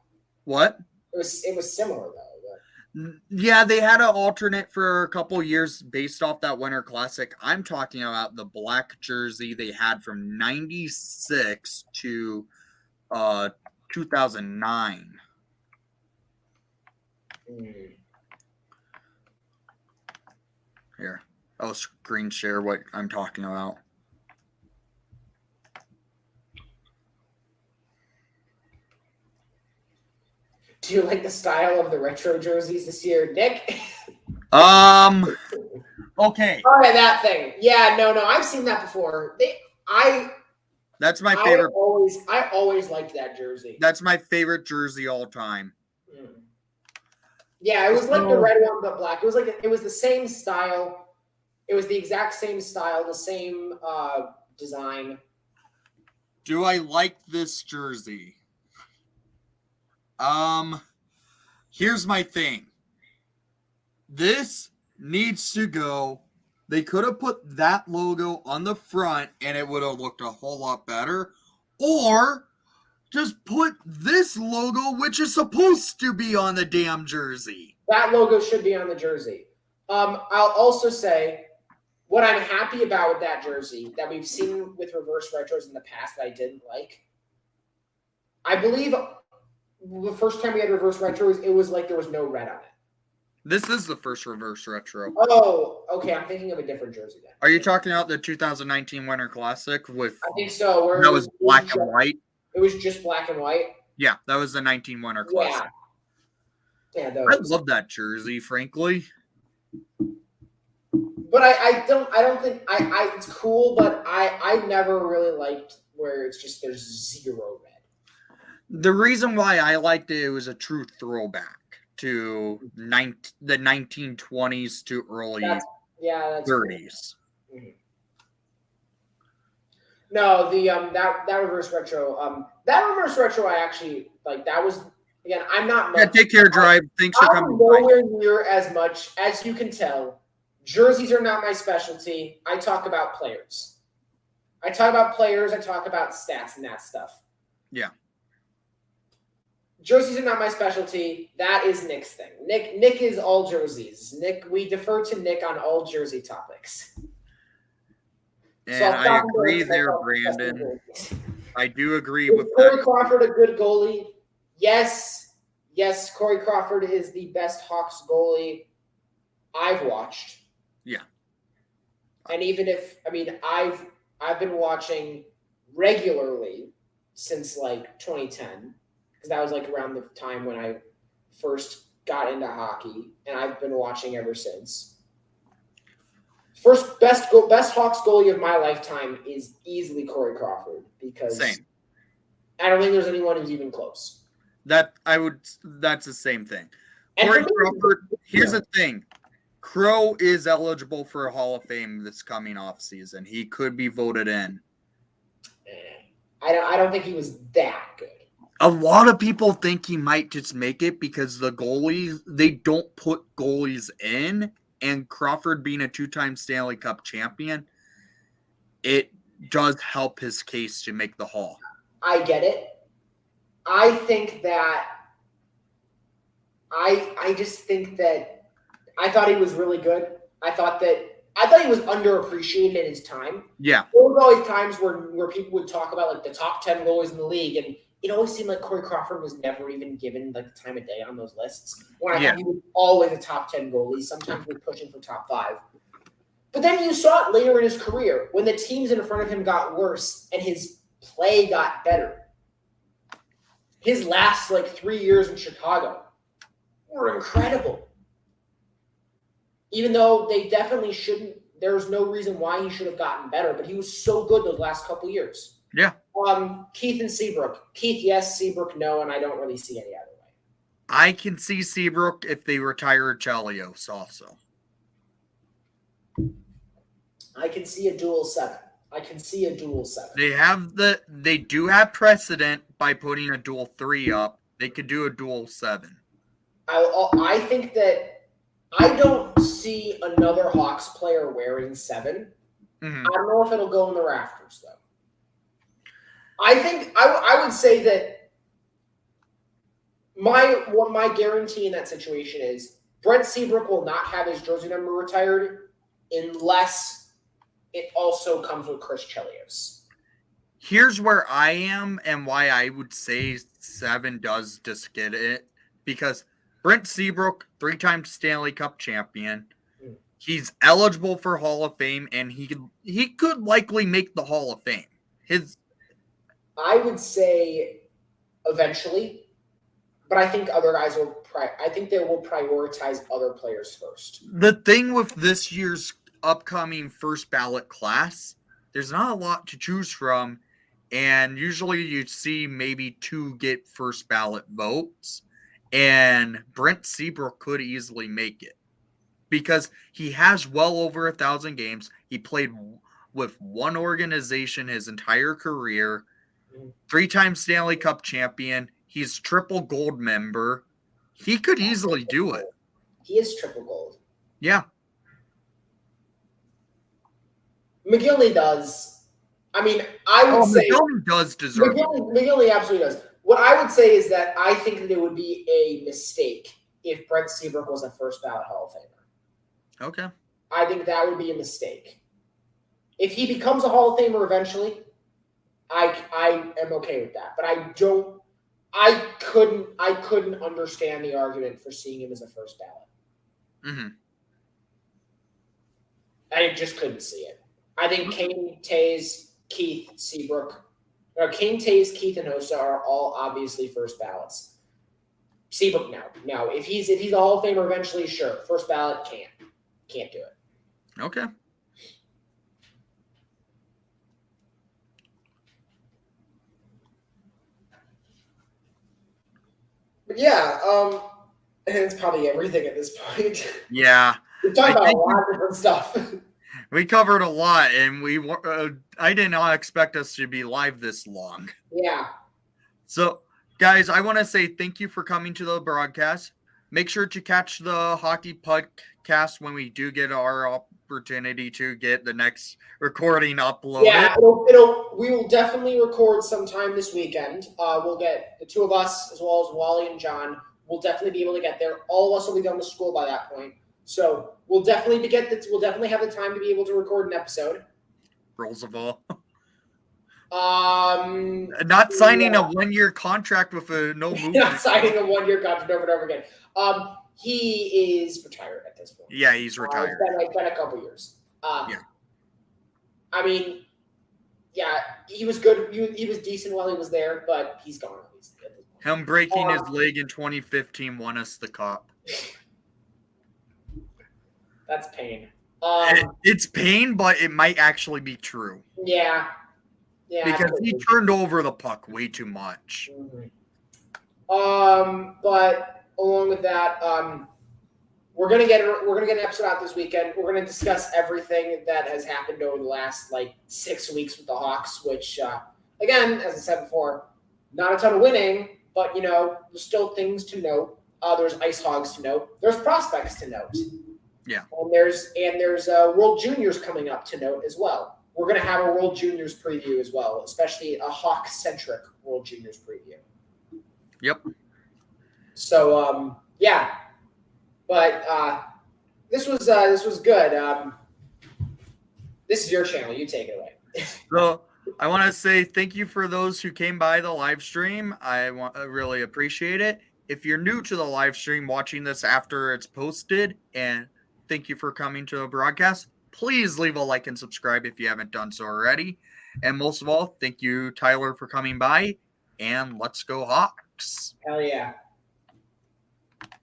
What? It was similar, though. But... Yeah, they had an alternate for a couple years based off that Winter Classic. I'm talking about the black jersey they had from 96 to 2009. Here, I'll screen share what I'm talking about. Do you like the style of the retro jerseys this year, Nick? Okay. All right, that thing. Yeah, no, I've seen that before. That's my favorite. I always liked that jersey. That's my favorite jersey all time. Yeah, it was like the red one but black. It was the same style. It was the exact same style, the same design. Do I like this jersey? Here's my thing. This needs to go. They could have put that logo on the front and it would have looked a whole lot better. Or just put this logo, which is supposed to be on the damn jersey. That logo should be on the jersey. I'll also say what I'm happy about with that jersey that we've seen with reverse retros in the past that I didn't like. I believe the first time we had reverse retros, it was like there was no red on it. This is the first reverse retro. Oh, okay. I'm thinking of a different jersey then. Are you talking about the 2019 Winter Classic with? I think so. That was black and white. It was just black and white. Yeah, that was the 19 Winter Classic. Yeah. I love that jersey, frankly. But I don't think it's cool, but I never really liked where it's just there's zero red. The reason why I liked it was a true throwback to the 1920s to early 30s. Cool. Mm-hmm. No, the that reverse retro I actually like. That was again. I'm not. Yeah, take care, Drive. Thanks for coming. I'm nowhere near as much as you can tell. Jerseys are not my specialty. I talk about players. I talk about stats and that stuff. Yeah. Jerseys are not my specialty. That is Nick's thing. Nick is all jerseys. We defer to Nick on all jersey topics. And so I agree there, Brandon. I do agree with Corey Crawford a good goalie? Yes, Corey Crawford is the best Hawks goalie I've watched. Yeah. And even if I've been watching regularly since like 2010, because that was like around the time when I first got into hockey, and I've been watching ever since. Best Hawks goalie of my lifetime is easily Corey Crawford, because I don't think there's anyone who's even close. That's the same thing. Corey Crawford, here's the thing. Crow is eligible for a Hall of Fame this coming off season. He could be voted in. I don't think he was that good. A lot of people think he might just make it because the goalies, they don't put goalies in, and Crawford being a 2-time Stanley Cup champion, it does help his case to make the Hall. I get it. I think that I just think that I thought he was really good. I thought he was underappreciated in his time. Yeah. There was always times where people would talk about like the top 10 goalies in the league, and it always seemed like Corey Crawford was never even given like the time of day on those lists. When I thought he was always a top 10 goalie. Sometimes we're pushing for top 5. But then you saw it later in his career when the teams in front of him got worse and his play got better. His last 3 years in Chicago were incredible. Even though they definitely shouldn't, there's no reason why he should have gotten better, but he was so good those last couple years. Yeah. Keith and Seabrook. Keith, yes. Seabrook, no, and I don't really see any other way. I can see Seabrook if they retire Chelios also. I can see a dual 7. They do have precedent by putting a dual 3 up. They could do a dual 7. I think that I don't see another Hawks player wearing 7. Mm-hmm. I don't know if it'll go in the rafters, though. I think I would say that my guarantee in that situation is Brent Seabrook will not have his jersey number retired unless it also comes with Chris Chelios. Here's where I am and why I would say 7 does just get it. Because Brent Seabrook, 3-time Stanley Cup champion, he's eligible for Hall of Fame, and he could likely make the Hall of Fame. I would say eventually, but I think other guys will. I think they will prioritize other players first. The thing with this year's upcoming first ballot class, there's not a lot to choose from, and usually you see maybe 2 get first ballot votes, and Brent Seabrook could easily make it because he has well over 1,000 games. He played with one organization his entire career. 3-time Stanley Cup champion. He's triple gold member. He could easily do it. He is triple gold. Yeah. McGinley does. I mean, I would say McGinley does deserve it. McGinley absolutely does. What I would say is that I think that it would be a mistake if Brent Seabrook was a first ballot Hall of Famer. Okay. I think that would be a mistake. If he becomes a Hall of Famer eventually, I am okay with that, but I couldn't understand the argument for seeing him as a first ballot. Mm-hmm. I just couldn't see it. I think Kane, Taves, Keith, Seabrook, Kane, Taves, Keith, and Hossa are all obviously first ballots. Seabrook, no. If he's a Hall of Famer eventually, sure. First ballot, can't do it. Okay. But yeah, and it's probably everything at this point. Yeah. We've talked about a lot of different stuff. We covered a lot, and I did not expect us to be live this long. Yeah. So, guys, I want to say thank you for coming to the broadcast. Make sure to catch the hockey podcast when we do get our opportunity to get the next recording uploaded. Yeah, we will definitely record sometime this weekend. We'll get the two of us as well as Wally and John. We'll definitely be able to get there. All of us will be done with school by that point, so we'll definitely have the time to be able to record an episode. Roosevelt. Not signing a 1-year contract with a no movement. Not signing a 1-year contract over and over again. He is retired at this point. Yeah, he's retired. It's been a couple years. Yeah. I mean, yeah, he was good. He was decent while he was there, but he's gone. Him breaking his leg in 2015 won us the cup. That's pain. It's pain, but it might actually be true. Yeah. Yeah. Because he turned over the puck way too much. Mm-hmm. But along with that, we're gonna get an episode out this weekend. We're gonna discuss everything that has happened over the last 6 weeks with the Hawks, which again, as I said before, not a ton of winning, but there's still things to note. There's Ice Hogs to note. There's prospects to note. Yeah. And there's World Juniors coming up to note as well. We're gonna have a World Juniors preview as well, especially a Hawk-centric World Juniors preview. Yep. So yeah, but this was good. This is your channel. You take it away. So I want to say thank you for those who came by the live stream. I really appreciate it. If you're new to the live stream, watching this after it's posted, and thank you for coming to the broadcast, please leave a like and subscribe if you haven't done so already. And most of all, thank you, Tyler, for coming by. And let's go Hawks. Hell yeah.